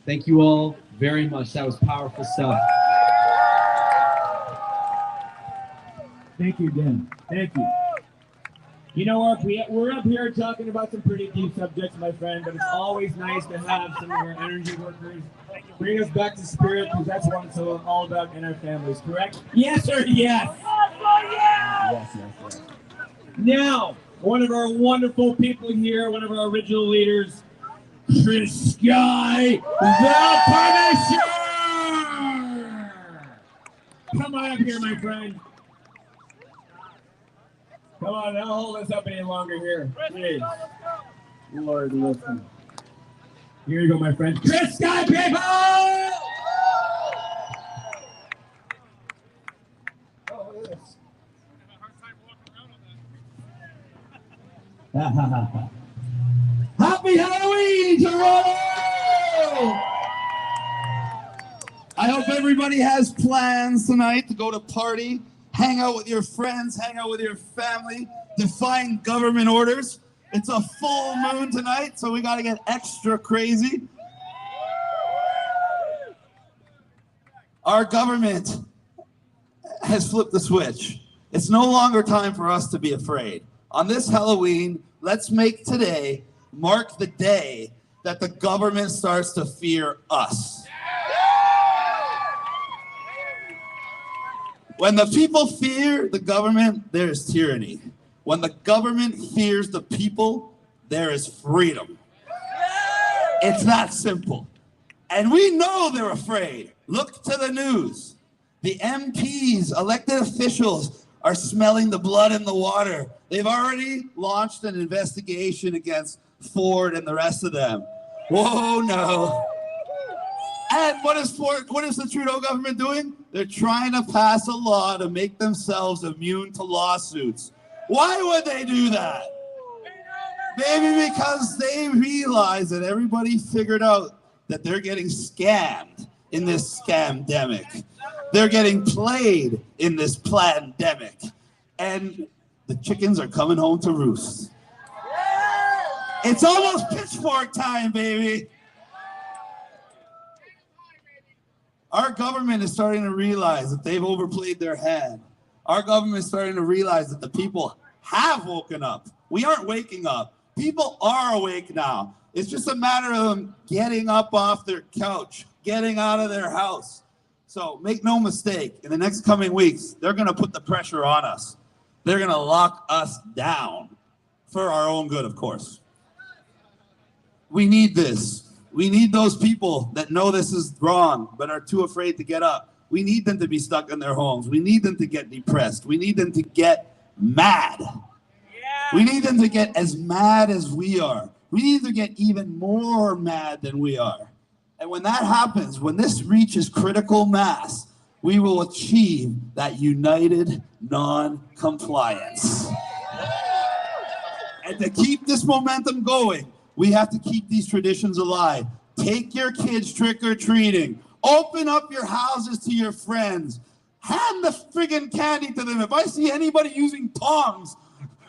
Speaker 7: Thank you all very much. That was powerful stuff. Thank you, Dan. Thank you. You know what? We're up here talking about some pretty deep subjects, my friend, but it's always nice to have some of our energy workers bring us back to spirit, because that's what it's all about in our families, correct? Yes or yes? Yes. Now, one of our wonderful people here, one of our original leaders, Chris Sky, the Punisher! Come on up here, my friend. Come on, don't hold us up any longer here, please. Lord, listen. Here you go, my friend. Chris Sky, people!
Speaker 16: Happy Halloween, Toronto! I hope everybody has plans tonight to go to party, hang out with your friends, hang out with your family, defying government orders. It's a full moon tonight, so we got to get extra crazy. Our government has flipped the switch. It's no longer time for us to be afraid. On this Halloween, let's make today mark the day that the government starts to fear us. When the people fear the government, there is tyranny. When the government fears the people, there is freedom. It's that simple. And we know they're afraid. Look to the news. The MPs, elected officials, are smelling the blood in the water. They've already launched an investigation against Ford and the rest of them. Whoa, no. And what is the Trudeau government doing? They're trying to pass a law to make themselves immune to lawsuits. Why would they do that? Maybe because they realize that everybody figured out that they're getting scammed in this scamdemic. They're getting played in this plandemic. And the chickens are coming home to roost. It's almost pitchfork time, baby. Our government is starting to realize that they've overplayed their hand. Our government is starting to realize that the people have woken up. We aren't waking up. People are awake now. It's just a matter of them getting up off their couch, getting out of their house. So make no mistake, in the next coming weeks, they're going to put the pressure on us. They're going to lock us down for our own good, of course. We need this. We need those people that know this is wrong but are too afraid to get up. We need them to be stuck in their homes. We need them to get depressed. We need them to get mad. We need them to get as mad as we are. We need to get even more mad than we are. And when that happens, when this reaches critical mass, we will achieve that united non-compliance. And to keep this momentum going, we have to keep these traditions alive. Take your kids trick-or-treating. Open up your houses to your friends. Hand the friggin' candy to them. If I see anybody using tongs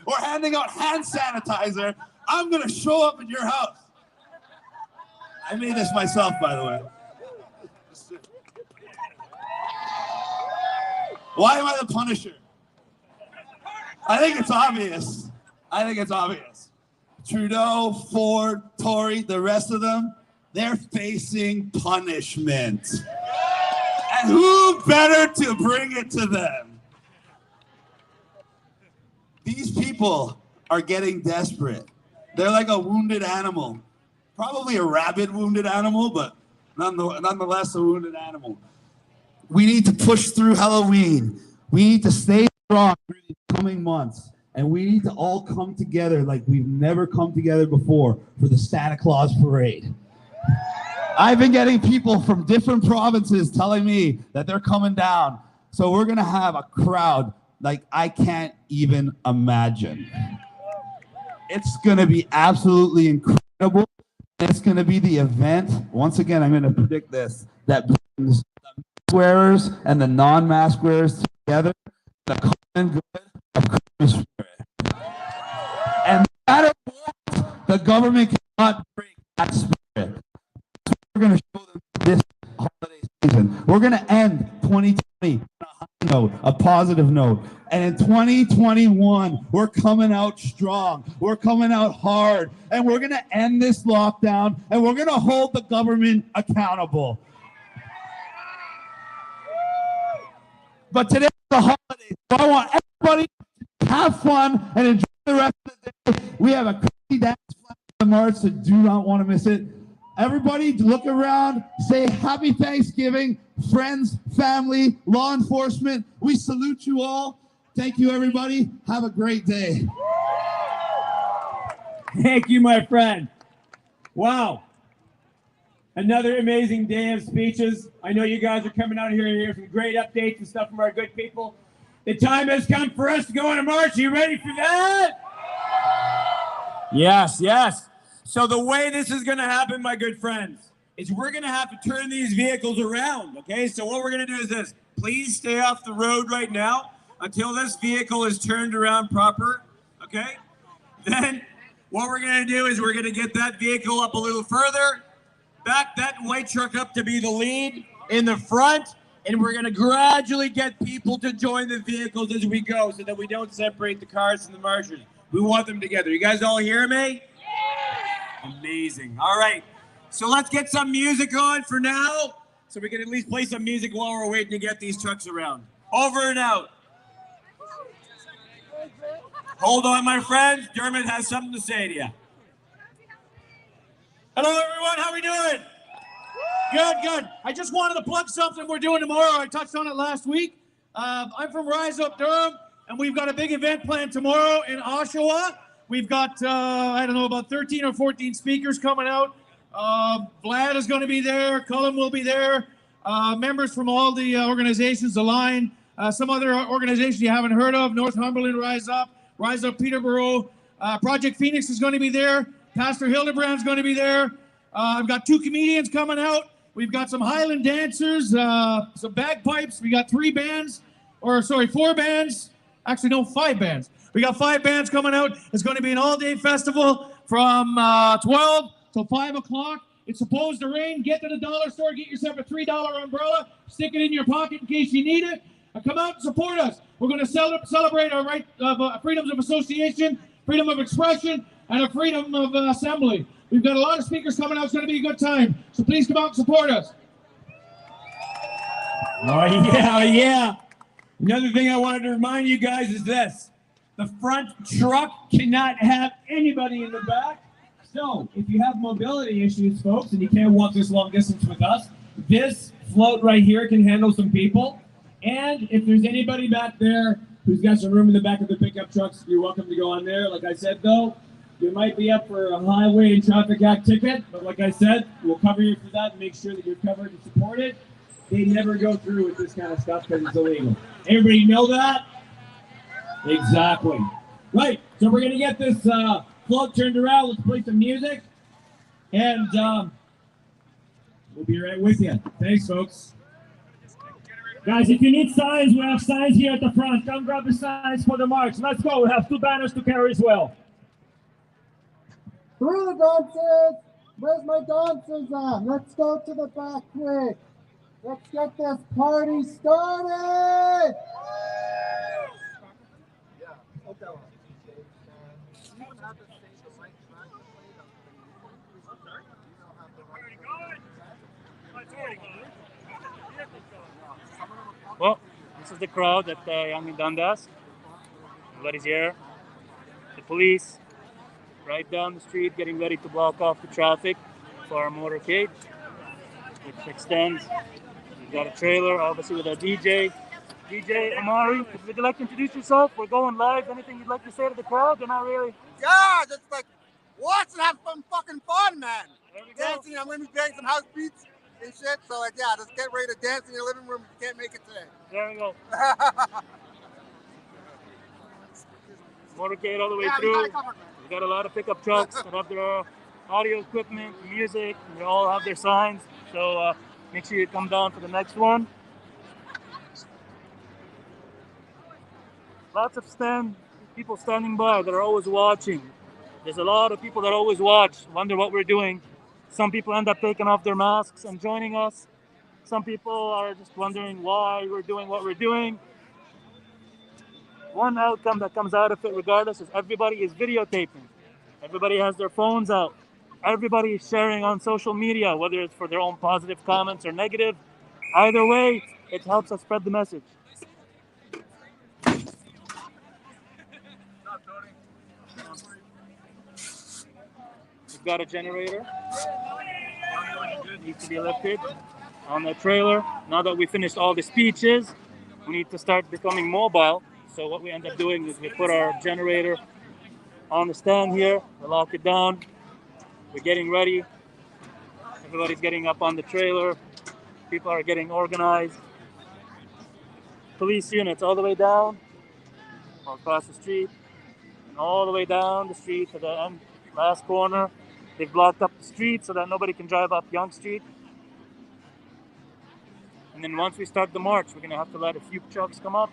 Speaker 16: or handing out hand sanitizer, I'm gonna show up at your house. I made this myself, by the way. Why am I the Punisher? I think it's obvious. Trudeau, Ford, Tory, the rest of them, they're facing punishment. And who better to bring it to them? These people are getting desperate. They're like a wounded animal. Probably a rabid wounded animal, but nonetheless a wounded animal. We need to push through Halloween. We need to stay strong through these coming months. And we need to all come together like we've never come together before for the Santa Claus Parade. I've been getting people from different provinces telling me that they're coming down. So we're going to have a crowd like I can't even imagine. It's going to be absolutely incredible. It's going to be the event, once again, I'm going to predict this, that brings the mask wearers and the non-mask wearers together, the common good of Christmas spirit. And no matter what, the government cannot break that spirit. So we're going to show them this holiday season. We're going to end 2020 on a high note, a positive note. And in 2021, we're coming out strong. We're coming out hard. And we're going to end this lockdown. And we're going to hold the government accountable. But today's the holiday, so I want everybody to have fun and enjoy the rest of the day. We have a crazy dance flash in March, so do not want to miss it. Everybody look around, say happy Thanksgiving, friends, family, law enforcement. We salute you all. Thank you, everybody. Have a great day.
Speaker 7: Thank you, my friend. Wow. Another amazing day of speeches. I know you guys are coming out here and hear some great updates and stuff from our good people. The time has come for us to go on a march. Are you ready for that? Yes, yes. So the way this is going to happen, my good friends, is we're going to have to turn these vehicles around, okay? So what we're going to do is this. Please stay off the road right now until this vehicle is turned around proper, okay? Then what we're going to do is we're going to get that vehicle up a little further, back that white truck up to be the lead in the front, and we're going to gradually get people to join the vehicles as we go so that we don't separate the cars from the marchers. We want them together. You guys all hear me? Yeah. Amazing. All right. So let's get some music on for now so we can at least play some music while we're waiting to get these trucks around. Over and out. Hold on, my friends. Dermot has something to say to you.
Speaker 17: Hello, everyone. How we doing? Good, good. I just wanted to plug something we're doing tomorrow. I touched on it last week. I'm from Up Durham, and we've got a big event planned tomorrow in Oshawa. We've got, I don't know, about 13 or 14 speakers coming out. Vlad is going to be there. Cullen will be there. Members from all the organizations, the Line, some other organizations you haven't heard of, Northumberland Rise Up Peterborough. Project Phoenix is going to be there. Pastor Hildebrand's going to be there. I've got 2 comedians coming out. We've got some Highland dancers, some bagpipes. We got 4 bands. Actually, no, 5 bands. We got 5 bands coming out. It's going to be an all-day festival from 12 till 5 o'clock. It's supposed to rain. Get to the dollar store. Get yourself a $3 umbrella. Stick it in your pocket in case you need it. Come out and support us. We're going to celebrate our right of freedoms of association, freedom of expression, and a freedom of assembly. We've got a lot of speakers coming out. It's going to be a good time. So please come out and support us.
Speaker 7: Oh, yeah, yeah. Another thing I wanted to remind you guys is this. The front truck cannot have anybody in the back. So if you have mobility issues, folks, and you can't walk this long distance with us, this float right here can handle some people. And if there's anybody back there who's got some room in the back of the pickup trucks, you're welcome to go on there. Like I said, though, you might be up for a highway and traffic act ticket, but like I said, we'll cover you for that and make sure that you're covered and supported. They never go through with this kind of stuff because it's illegal. Everybody know that? Exactly. Right, so we're going to get this float turned around. Let's play some music, and we'll be right with you. Thanks, folks.
Speaker 18: Guys, if you need signs, we have signs here at the front. Come grab the signs for the march. Let's go. We have 2 banners to carry as well.
Speaker 9: Through the dancers! Where's my dancers at? Let's go to the back quick. Let's get this party started!
Speaker 2: Well, this is the crowd at Yonge and Dundas. Everybody's here. The police right down the street getting ready to block off the traffic for our motorcade, which extends. We've got a trailer, obviously, with our DJ. DJ Amari, would you like to introduce yourself? We're going live. Anything you'd like to say to the crowd? They're not really.
Speaker 19: Yeah, just like watch and have some fucking fun, man. Dancing, I'm gonna be playing some house beats and shit. So like, yeah, just get ready to dance in your living room if you can't make it today.
Speaker 2: There we go. Motorcade all the way
Speaker 19: Yeah,
Speaker 2: through.
Speaker 19: we
Speaker 2: Got a lot of pickup trucks that have their audio equipment, music, and they all have their signs. So make sure you come down for the next one. Lots of people standing by that are always watching. There's a lot of people that always watch, wonder what we're doing. Some people end up taking off their masks and joining us. Some people are just wondering why we're doing what we're doing. One outcome that comes out of it, regardless, is everybody is videotaping. Everybody has their phones out. Everybody is sharing on social media, whether it's for their own positive comments or negative. Either way, it helps us spread the message. We've got a generator. It needs to be lifted on the trailer. Now that we finished all the speeches, we need to start becoming mobile. So what we end up doing is we put our generator on the stand here, we lock it down, we're getting ready, everybody's getting up on the trailer, people are getting organized. Police units all the way down, all across the street, and all the way down the street to the end last corner. They've blocked up the street so that nobody can drive up Yonge Street. And then once we start the march, we're gonna have to let a few trucks come up,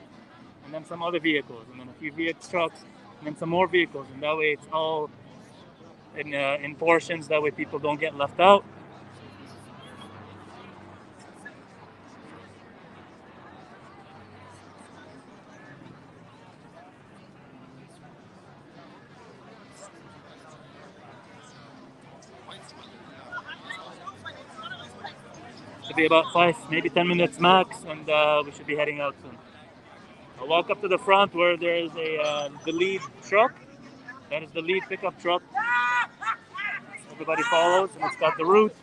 Speaker 2: and then some other vehicles, and then a few trucks, and then some more vehicles, and that way it's all in portions. That way people don't get left out. Should be about 5, maybe 10 minutes max, and we should be heading out soon. I'll walk up to the front where there is the lead truck. That is the lead pickup truck. Everybody follows, and it's got the route.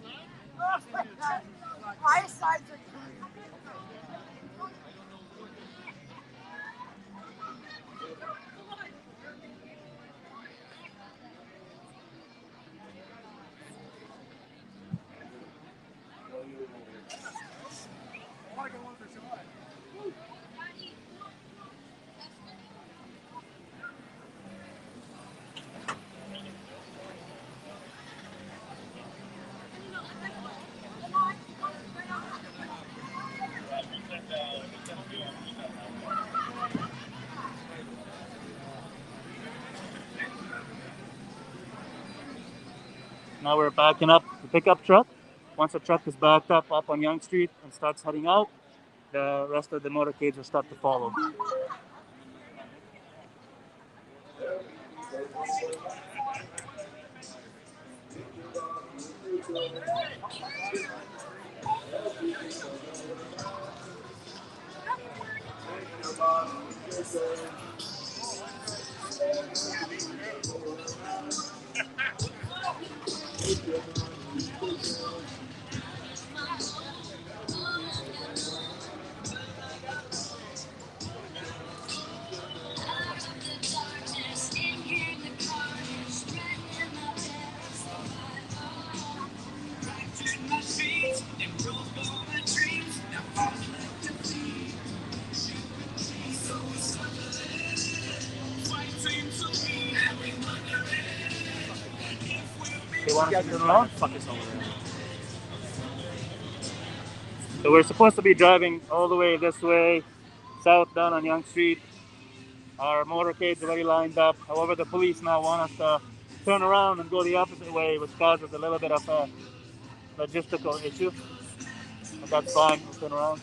Speaker 2: Now we're backing up the pickup truck. Once the truck is backed up on Yonge Street and starts heading out, the rest of the motorcades will start to follow. They want us to turn around? Fuck us over there. So we're supposed to be driving all the way this way, south down on Yonge Street. Our motorcade's already lined up. However, the police now want us to turn around and go the opposite way, which causes a little bit of a logistical issue. But that's fine, we'll turn around.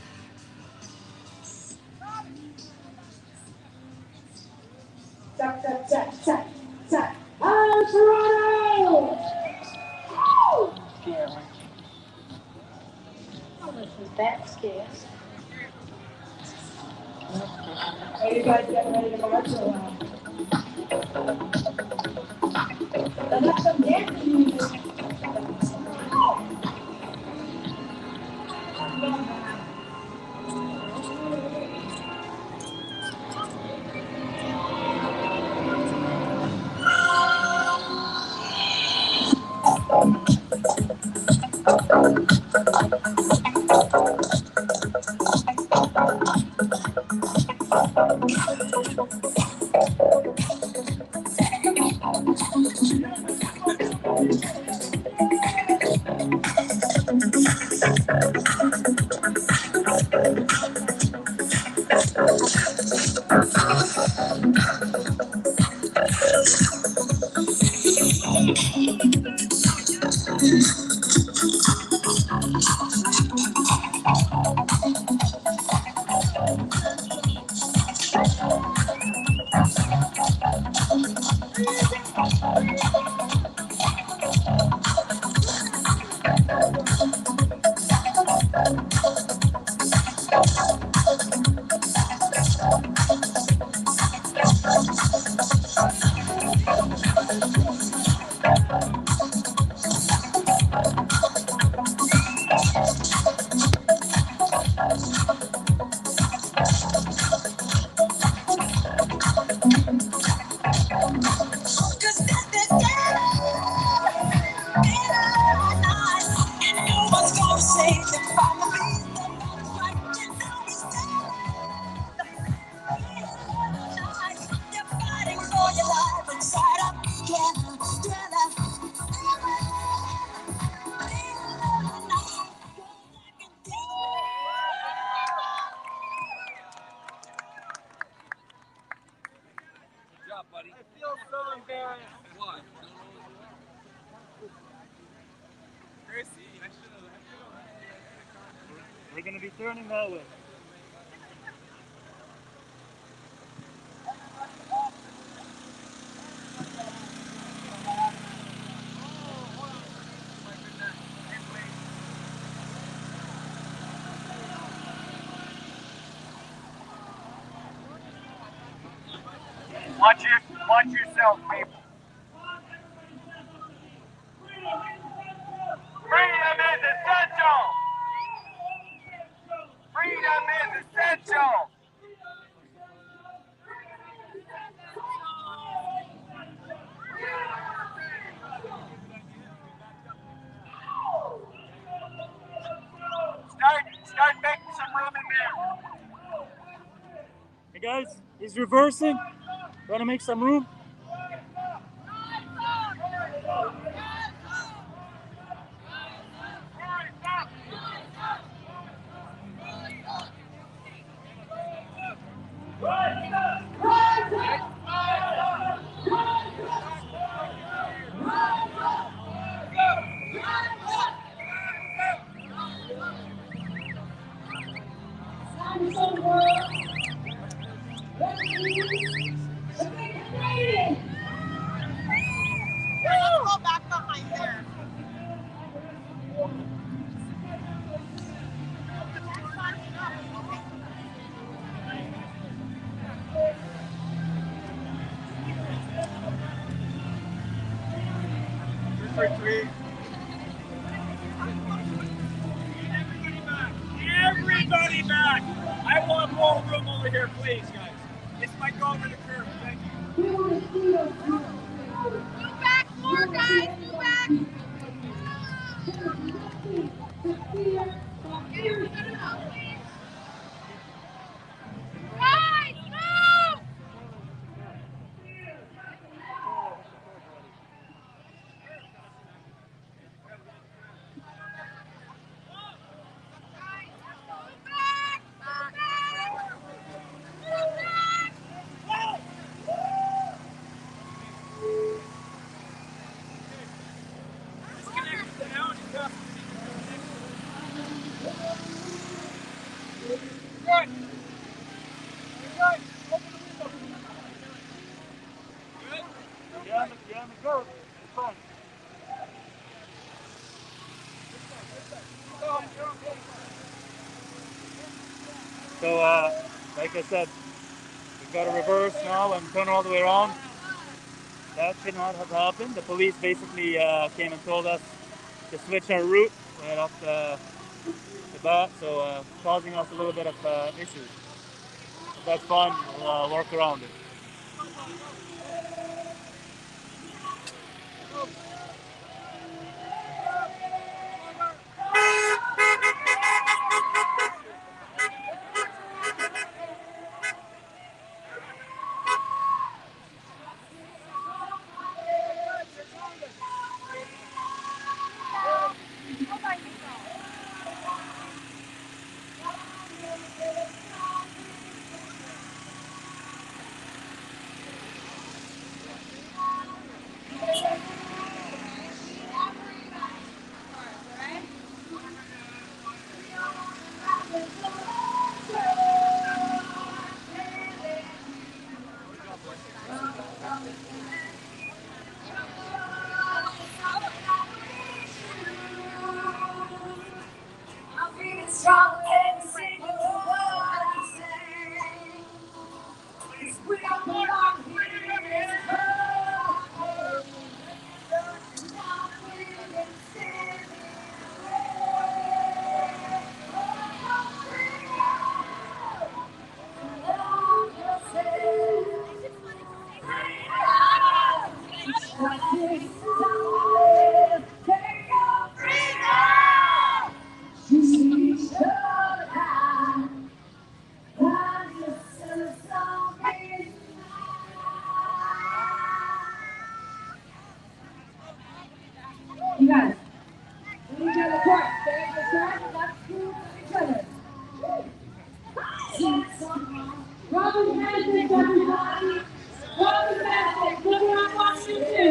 Speaker 20: Oh, Toronto!
Speaker 21: Yeah. Oh, this is that scary.
Speaker 20: Are you guys getting ready to march or what? Let's have some dancing music.
Speaker 2: We're going to be turning that way.
Speaker 1: Watch yourself, people. Freedom is essential. Freedom is essential. Start making some room in there.
Speaker 2: Hey guys, he's reversing. Trying to make some room.
Speaker 11: Go back behind there.
Speaker 1: Retreat.
Speaker 7: Everybody back! I want more room over here, please, guys. This might go over the curb. Thank you.
Speaker 11: Move back more, guys. Move back. Guys, move!
Speaker 2: So, like I said, we've got to reverse now and turn all the way around. That should not have happened. The police basically came and told us to switch our route right off the bat, so causing us a little bit of issues. But that's fine. We'll work around it.
Speaker 20: You guys, when you get a court, stay in the track, let's prove each other. Robin Benedict, everybody. Robin Benedict, look what I want you to do.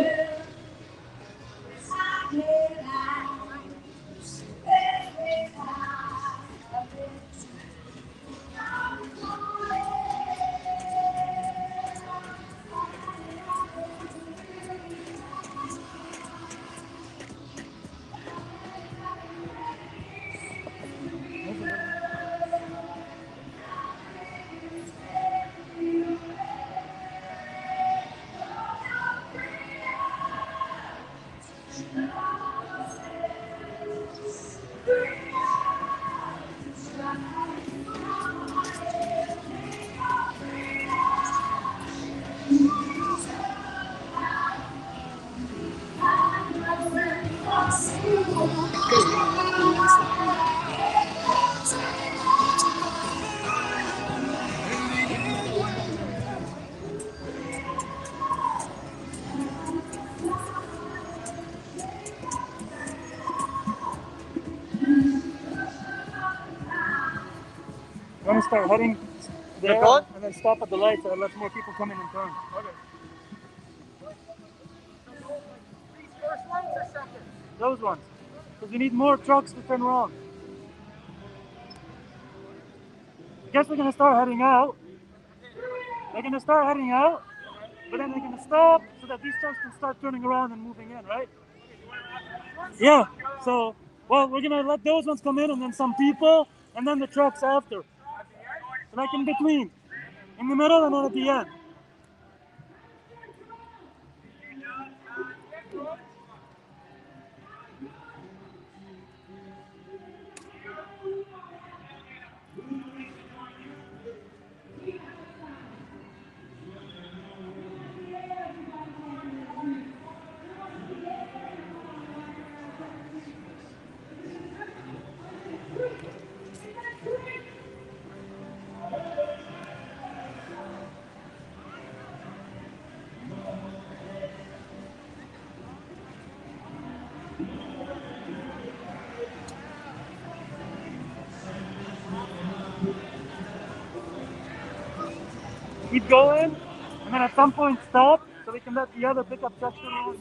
Speaker 2: We're gonna start heading there and then stop at the lights and let more people come in and turn.
Speaker 15: Okay. These first ones or second?
Speaker 2: Those ones. Because we need more trucks to turn around. I guess we're gonna start heading out. They're gonna start heading out, but then they're gonna stop so that these trucks can start turning around and moving in, right? Yeah. So, well, we're gonna let those ones come in and then some people and then the trucks after. So like in between. In the middle and then at the end. Keep going, and then at some point stop, so we can let the other pickup trucks turn around.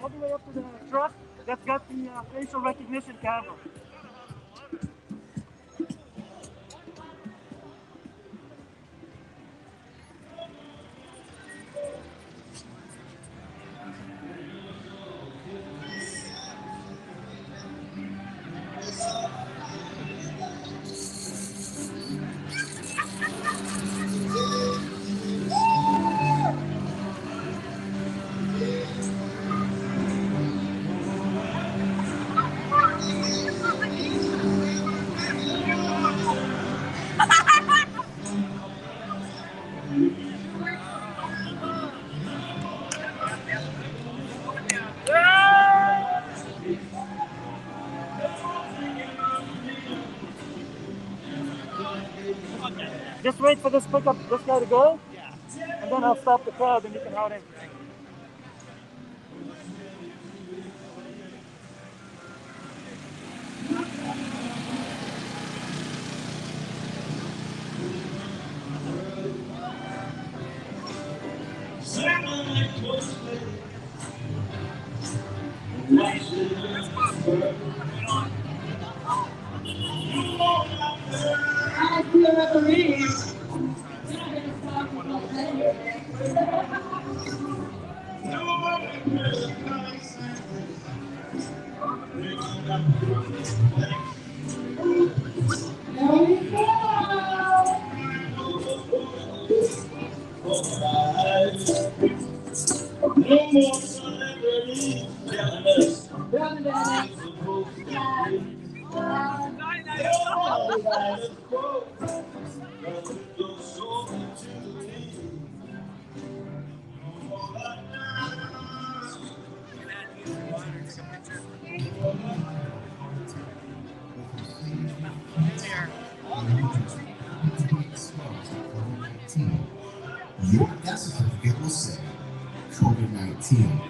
Speaker 2: All the way up to the truck that's got the facial recognition camera. Just wait for this guy to go, and then I'll stop the crowd and you can route in.
Speaker 4: No more celebrity.
Speaker 22: Your death certificate will say COVID-19.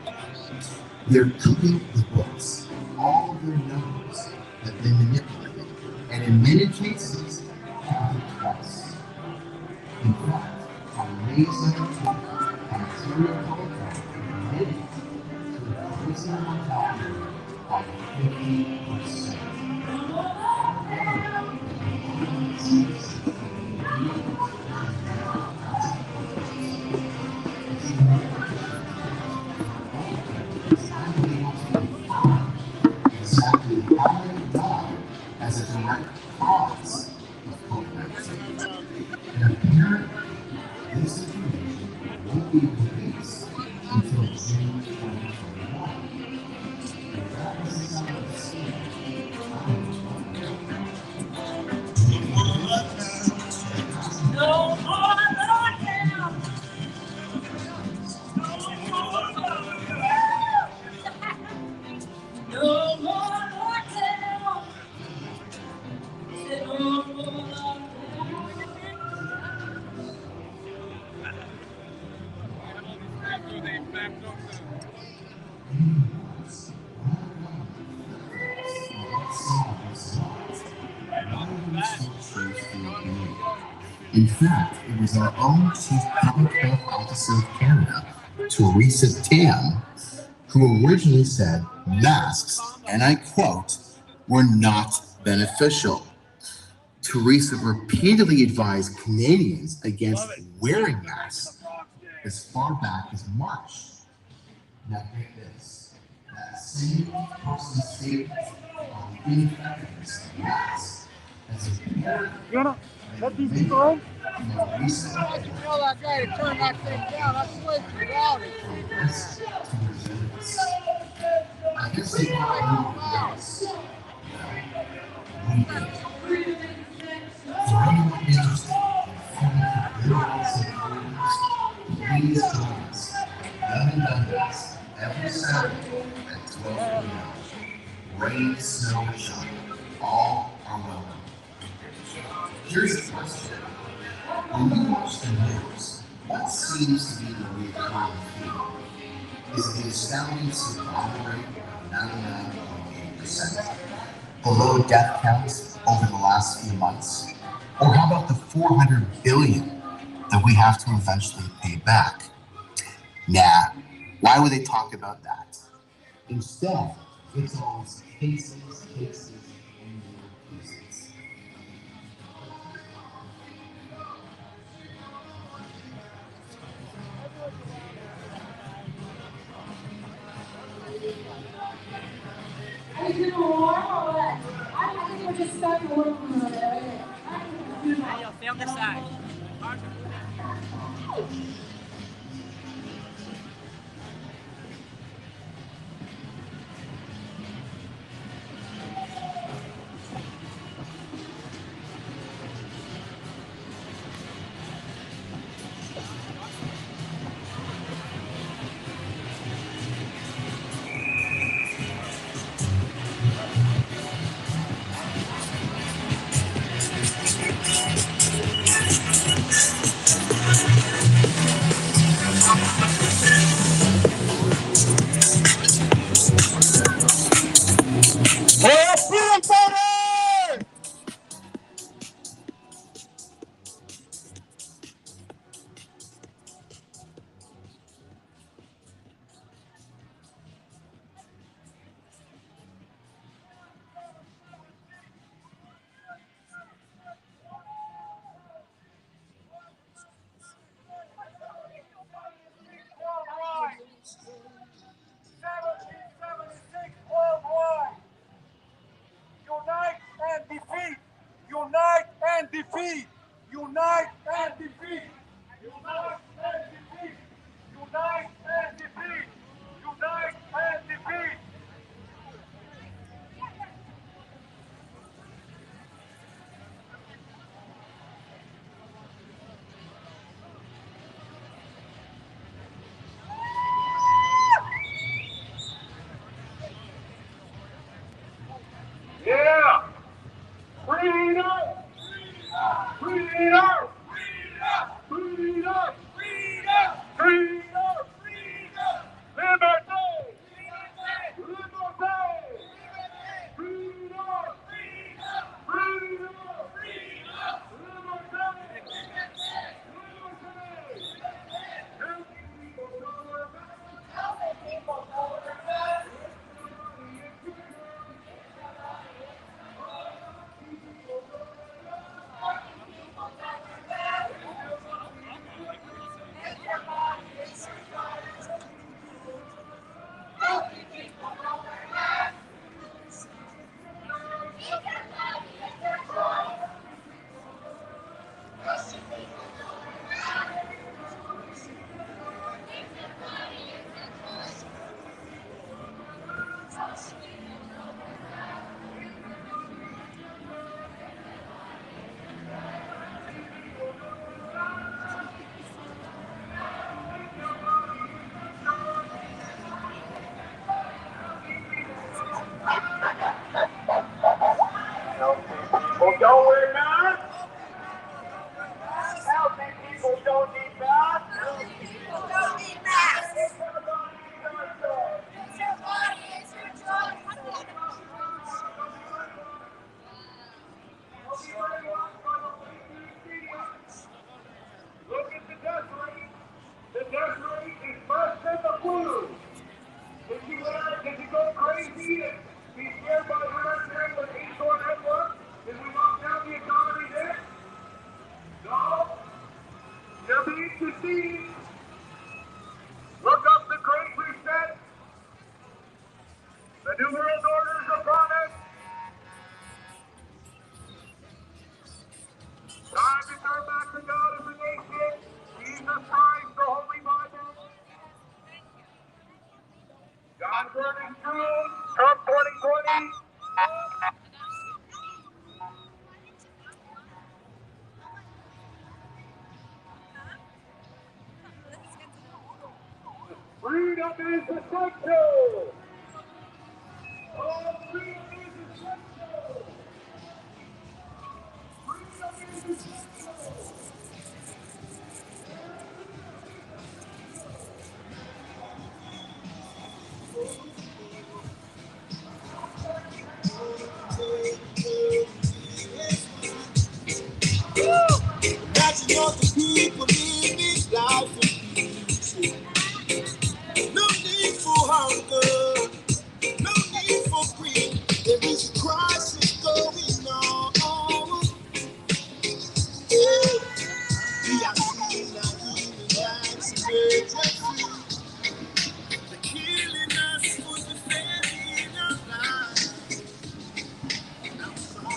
Speaker 22: They're cooking the books. All their numbers have been manipulated, and in many cases, counted twice. In fact, on May 17th, Ontario Public Health admitted to increasing mortality by 50%. Exactly how many died as a direct cause of COVID-19. And apparently, this information won't be released until June 2021. That doesn't sound like a scam.
Speaker 4: No more lockdown. No more lockdown. No more lockdown.
Speaker 22: In fact, it was our own Chief Public Health Officer of Canada, Theresa Tam, who originally said masks, and I quote, were not beneficial. Theresa repeatedly advised Canadians against wearing masks as far back as March. Now get this, that same person's statement on the ineffectiveness of masks has appeared
Speaker 19: let these people in? I can tell that guy to turn that thing down. That's way too loud.
Speaker 22: I guess they want to for anyone interested in please join us Yonge and Dundas every Saturday at 12 p.m. Rain, snow, and shine, all are welcome. Here's the question. When you watch the news, what seems to be the recurring theme? Is it the astounding survival rate of 99.8%? The low death counts over the last few months? Or how about the $400 billion that we have to eventually pay back? Nah, why would they talk about that? Instead, it's all cases, and more cases.
Speaker 20: Are you doing warm or what? I think we're just starting to work on it.
Speaker 5: Hey, yo, stay on this side.
Speaker 1: Unite and defeat! Unite and defeat! Unite and defeat! Unite and defeat! Unite and defeat! Yeah! Freedom! Freedom! Freedom! Freedom! Freedom! Freedom! Liberty! Liberty! Freedom! Freedom! Freedom is essential! Oh, freedom is essential! Freedom is essential!
Speaker 4: Imagine all the people living life in peace. No need for hunger, no need for greed. There is a crisis going on. Yeah. We are seeing a human rights emergency. They're killing us for defending our lives. Our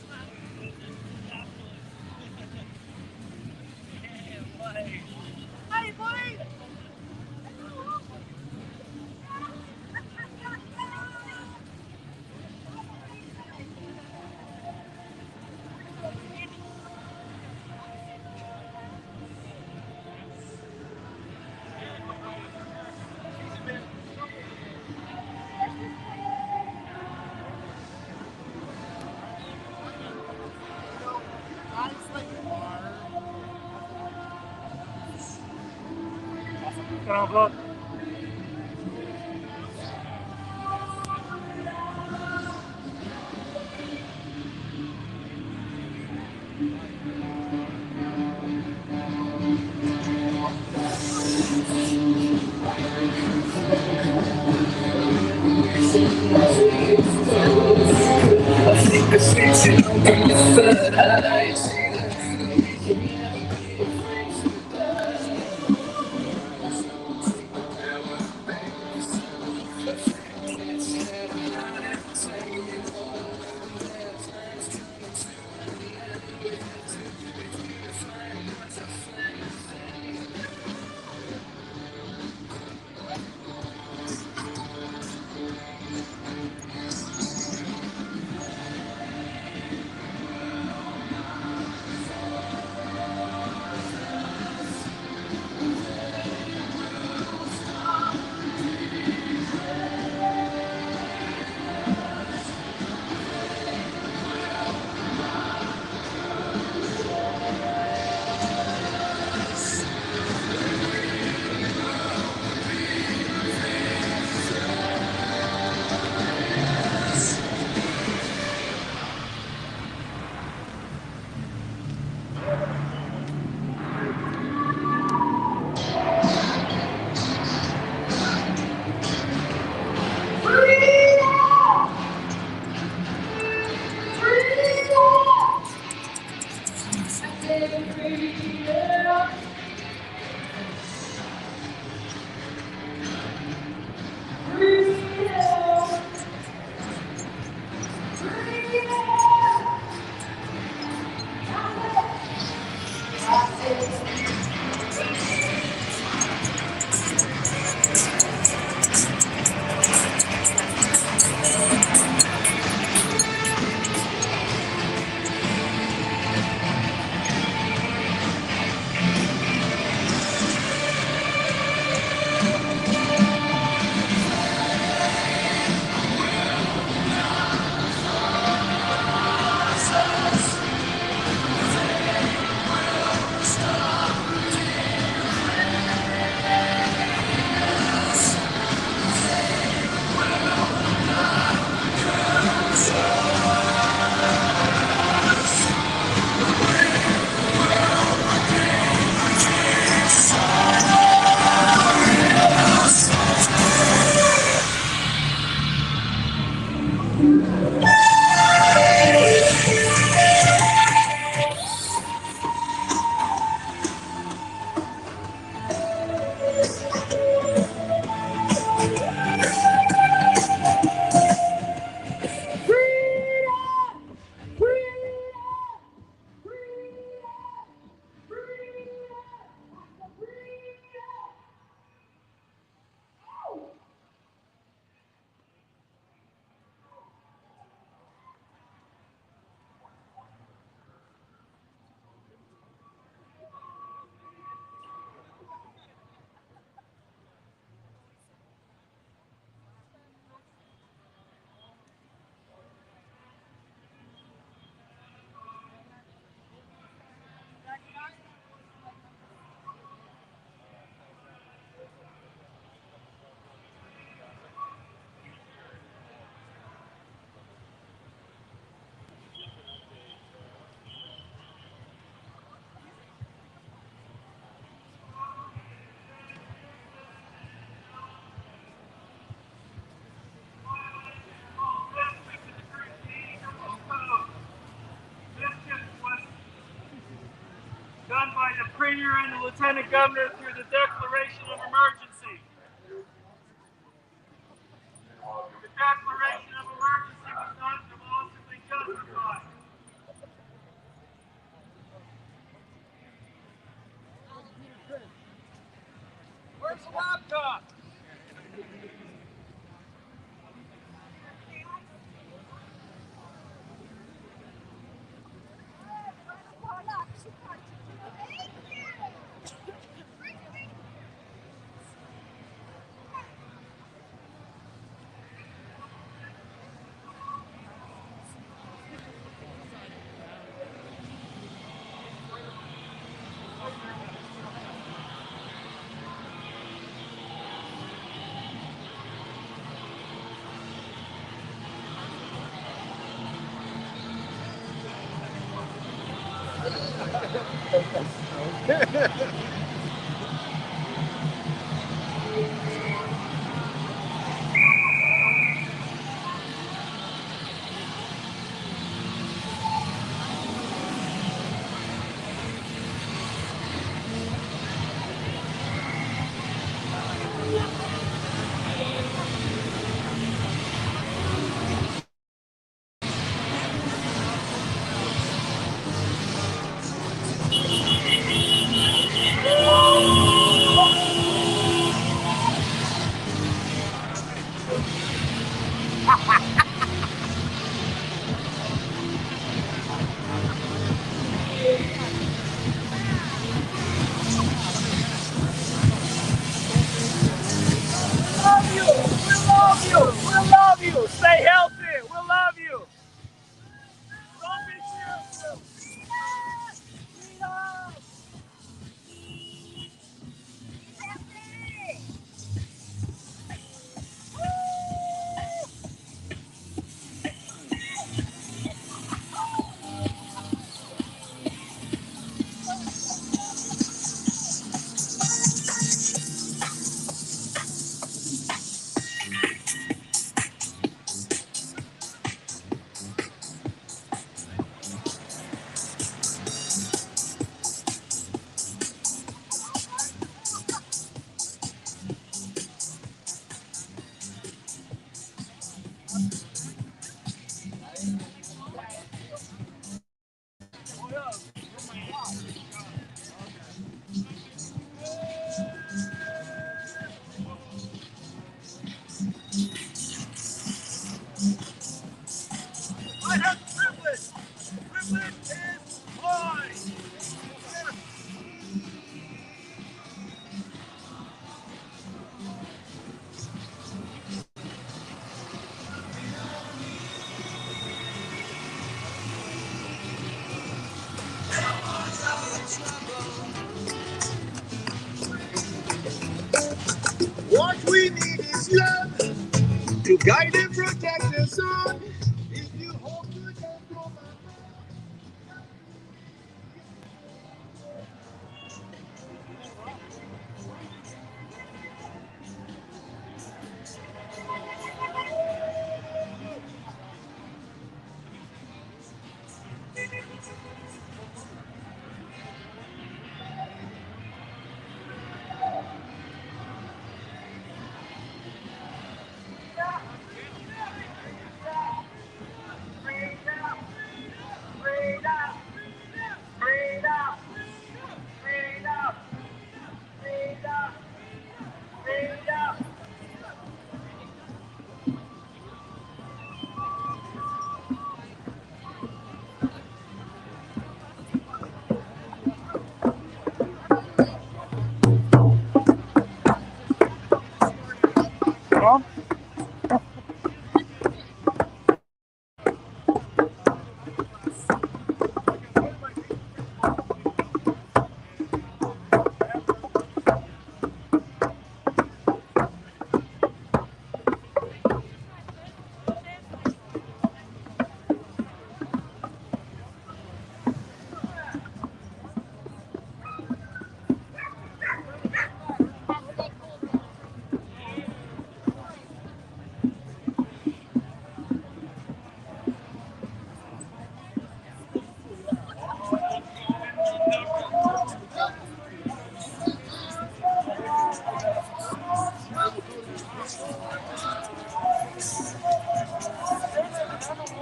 Speaker 4: sovereignty.
Speaker 2: Grand bloc.
Speaker 8: Done by the Premier and the Lieutenant Governor through the Declaration of Emergency. The Declaration of Emergency was not demonstrably justified. Where's the laptop? Stay healthy. We'll love you. Don't be fearful. I have privilege. Privilege is mine.
Speaker 4: What we need is love to guide and protect us all. If you hope to get through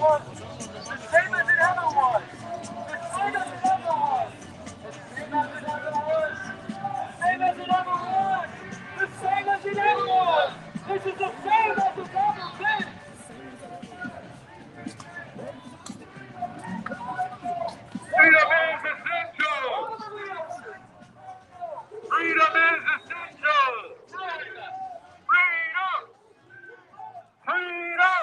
Speaker 8: was. The same as it ever was. The same as it ever was. The same as it ever was. The same as it ever was. The same as it ever was. This is the same as it's ever been. Freedom is essential. Freedom is essential. Freedom. Freedom.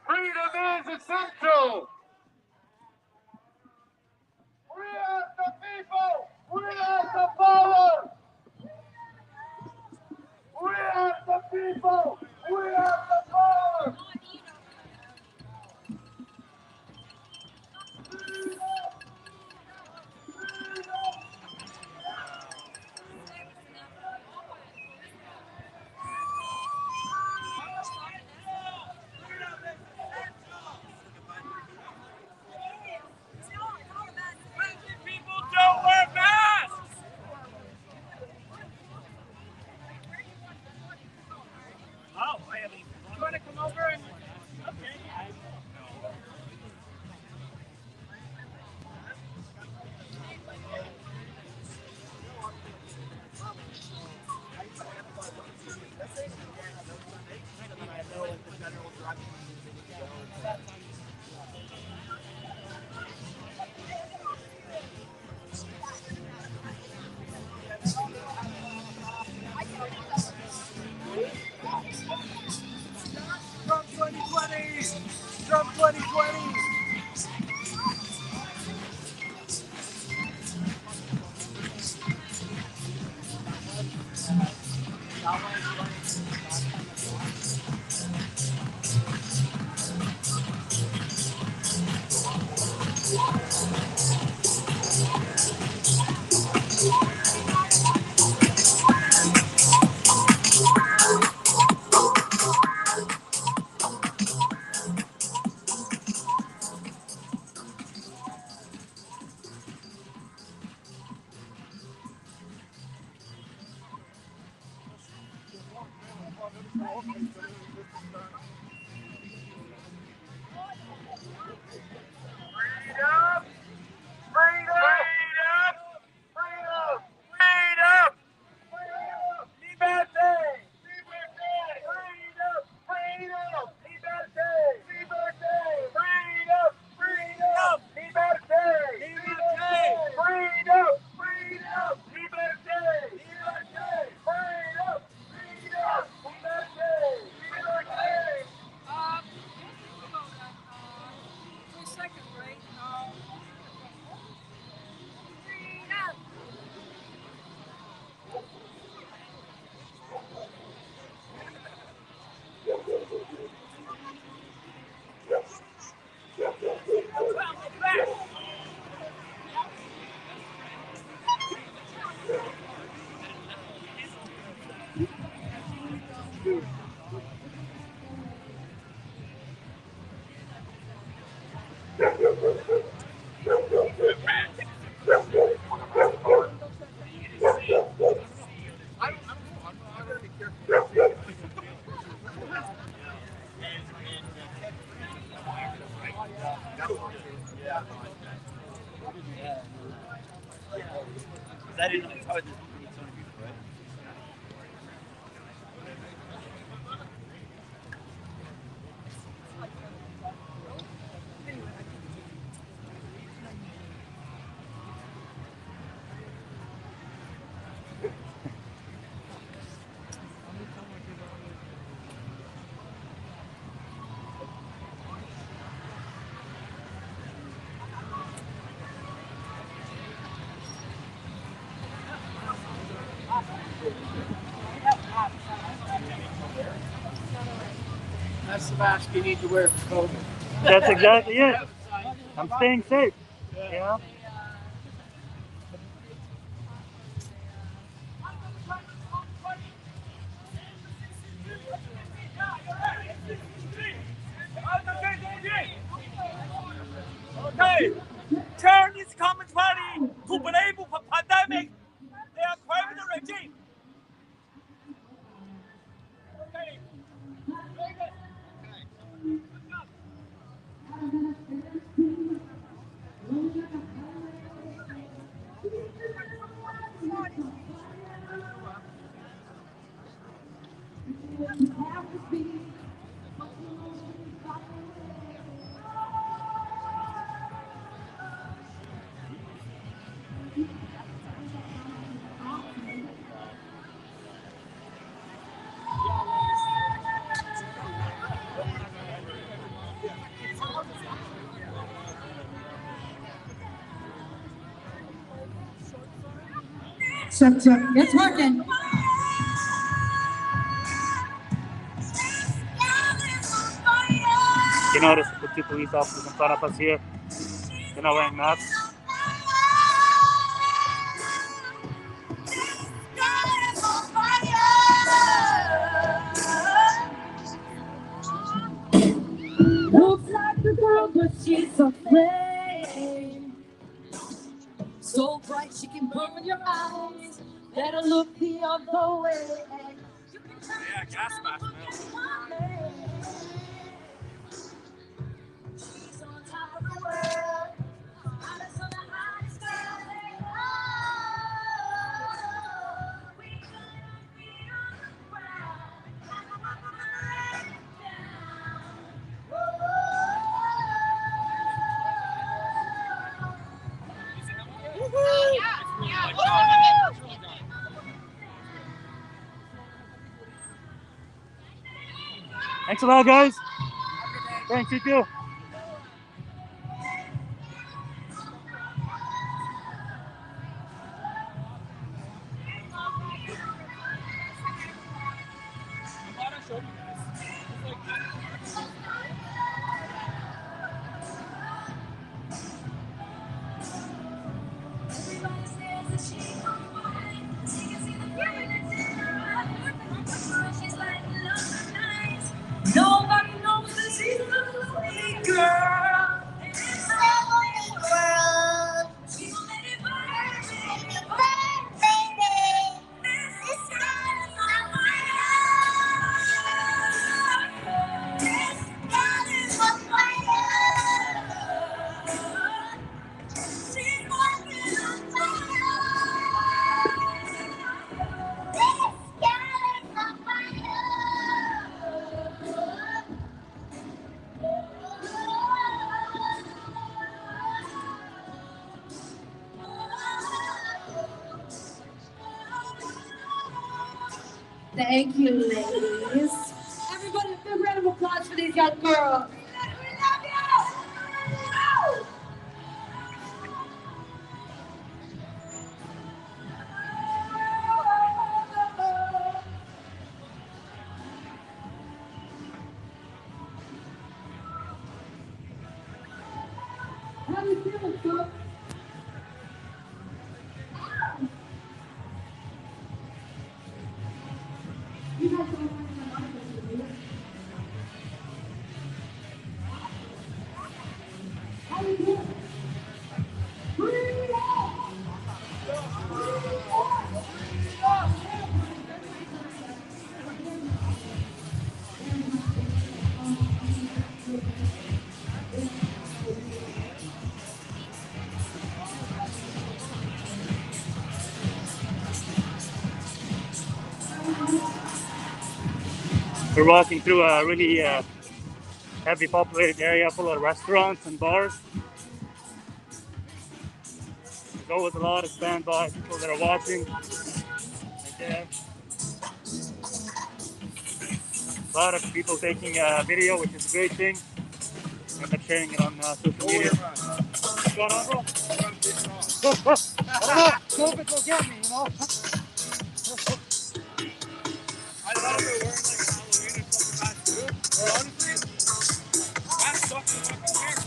Speaker 8: Freedom is essential. We are the people. We are the power. We are the people. We are the power. People don't wear masks. Oh, I haven't. You want to come over and? Okay. Trump 2020! Trump 2020! Freedom! Freedom! Freedom! Freedom! Liberté! Liberté! Freedom! Freedom! Liberté! Liberté! Freedom! Freedom! Liberté! Liberté! Freedom! Freedom! Liberté! Liberté! Freedom! Freedom! Liberté! Liberté! For a second, right? Freedom!
Speaker 6: I didn't know it's hard to meet so many people, right?
Speaker 17: That's the mask you need to wear for COVID.
Speaker 2: That's exactly it. I'm staying safe. You know?
Speaker 8: Okay, turn this Communist Party to blame for pandemic. They are criminal regime. Okay. Very good.
Speaker 20: Check, check. It's working.
Speaker 2: You notice the two police officers in front of us here. They're not wearing masks.
Speaker 20: Looks like the girl, but she's a flame. So bright she can burn your eyes. Better look the other way.
Speaker 6: Yeah, gas mask, man.
Speaker 20: She's on top of the world. Hottest on the hottest girl. We couldn't be on the ground.
Speaker 2: Thanks a lot, guys. Thanks, you too.
Speaker 20: Nobody knows that she's a lonely girl. She's gonna let it burn, baby. This girl is on fire. This girl is on fire. She's walking on fire. This girl is on fire. Thank you, ladies. Everybody, a big round of applause for these young girls. We love you! How you feeling, folks? You guys don't want to come up with me. How you doing?
Speaker 2: We're walking through a really heavy populated area full of restaurants and bars. There's always a lot of standby people that are watching. Right there. A lot of people taking a video, which is a great thing. End up sharing it on social media. What's going on, bro? I don't know. COVID will get me, you know?
Speaker 6: I thought they were wearing like Halloween or something bad too. But honestly, that sucks in fucking hair.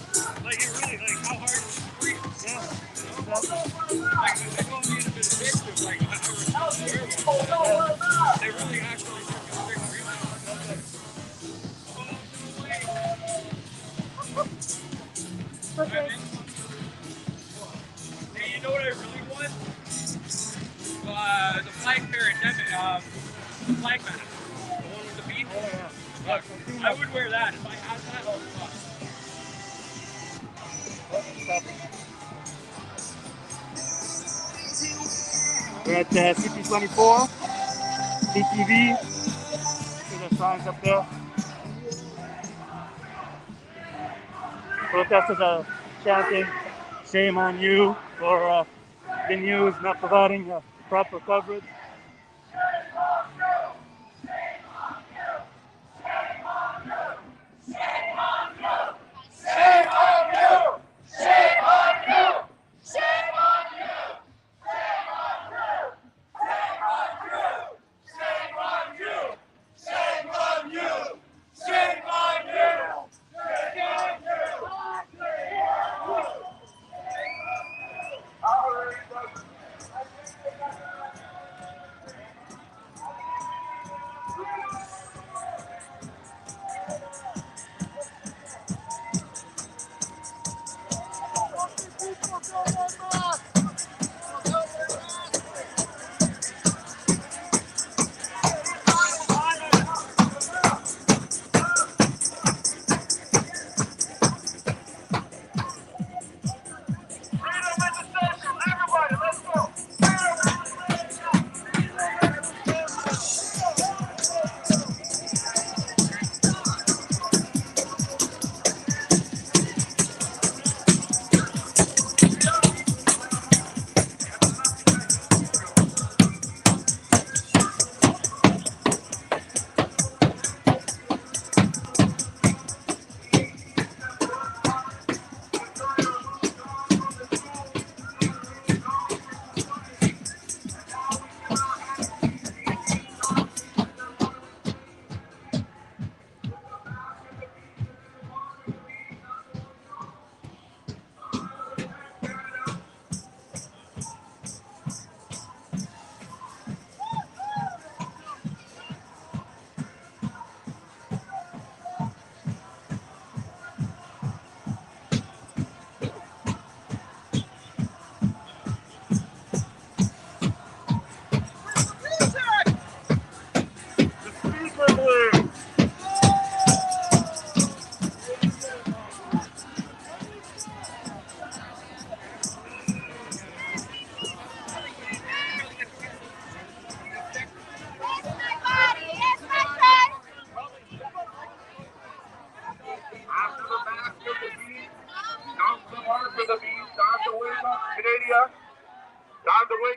Speaker 6: Like it really, like how hard it's free. Yeah. You know? Like they go and need a bit of pictures. Like I was wear one. They really actually fucking stick real. Okay. Hey, you know what I really want? The flag parrot, the flag mask. The one with the beat. Oh, yeah. I would wear that if I had that. Oh, fuck.
Speaker 2: We're at CP24, CTV. See the signs up there. Protesters are chanting, "Shame on you" for the news not providing proper coverage.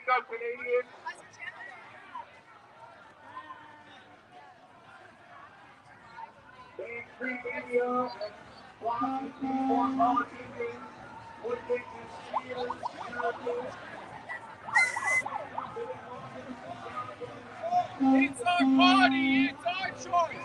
Speaker 1: go, Canadians. These free media and watching people politicians would think this is
Speaker 6: It's our body, it's our choice.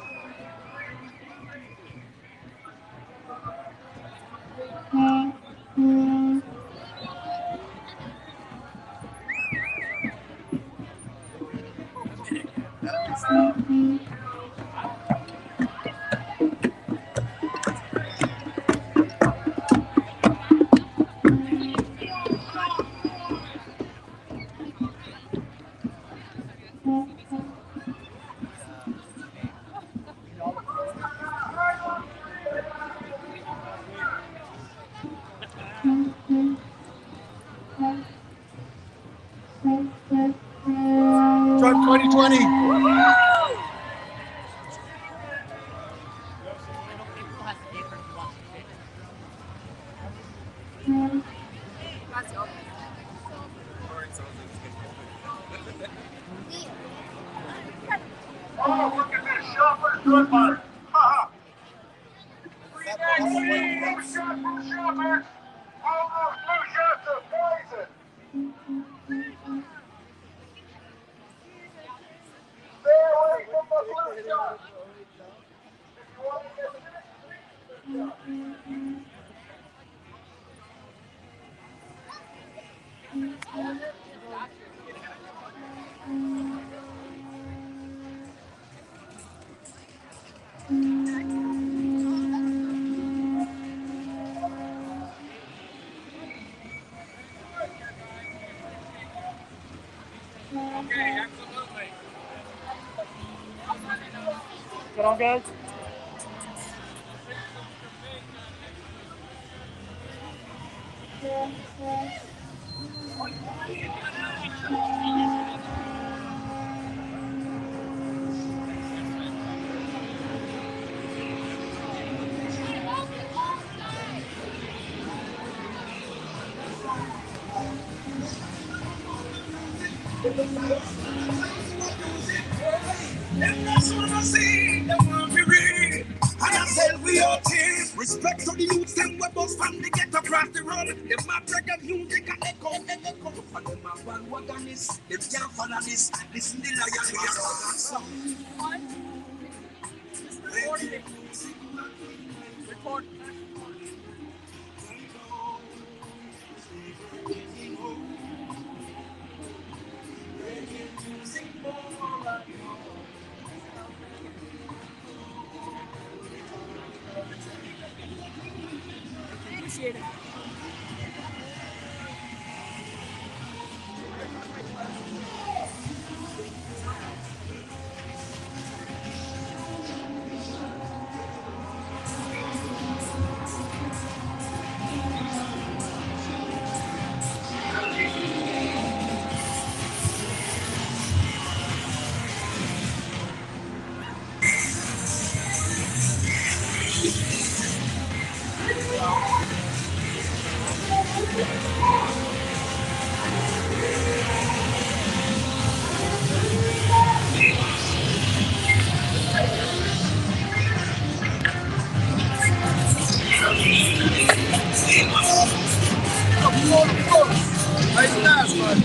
Speaker 19: Trump 2020.
Speaker 1: Oh, look at this. Shoppers good one. Ha Free vaccine. Blue shot from shoppers. All those blue shots are poison. Stay away from the blue shots. If you want to get sick, blue shots.
Speaker 6: Okay, absolutely.
Speaker 2: Get on, guys.
Speaker 4: Respect to the youth, them we both from the get across the road. Them a reggae music and echo. And them a bandwagonist, them can't follow this. Listen the lion, we are on song.
Speaker 6: Report. Appreciate it.
Speaker 19: Nice pass, bud.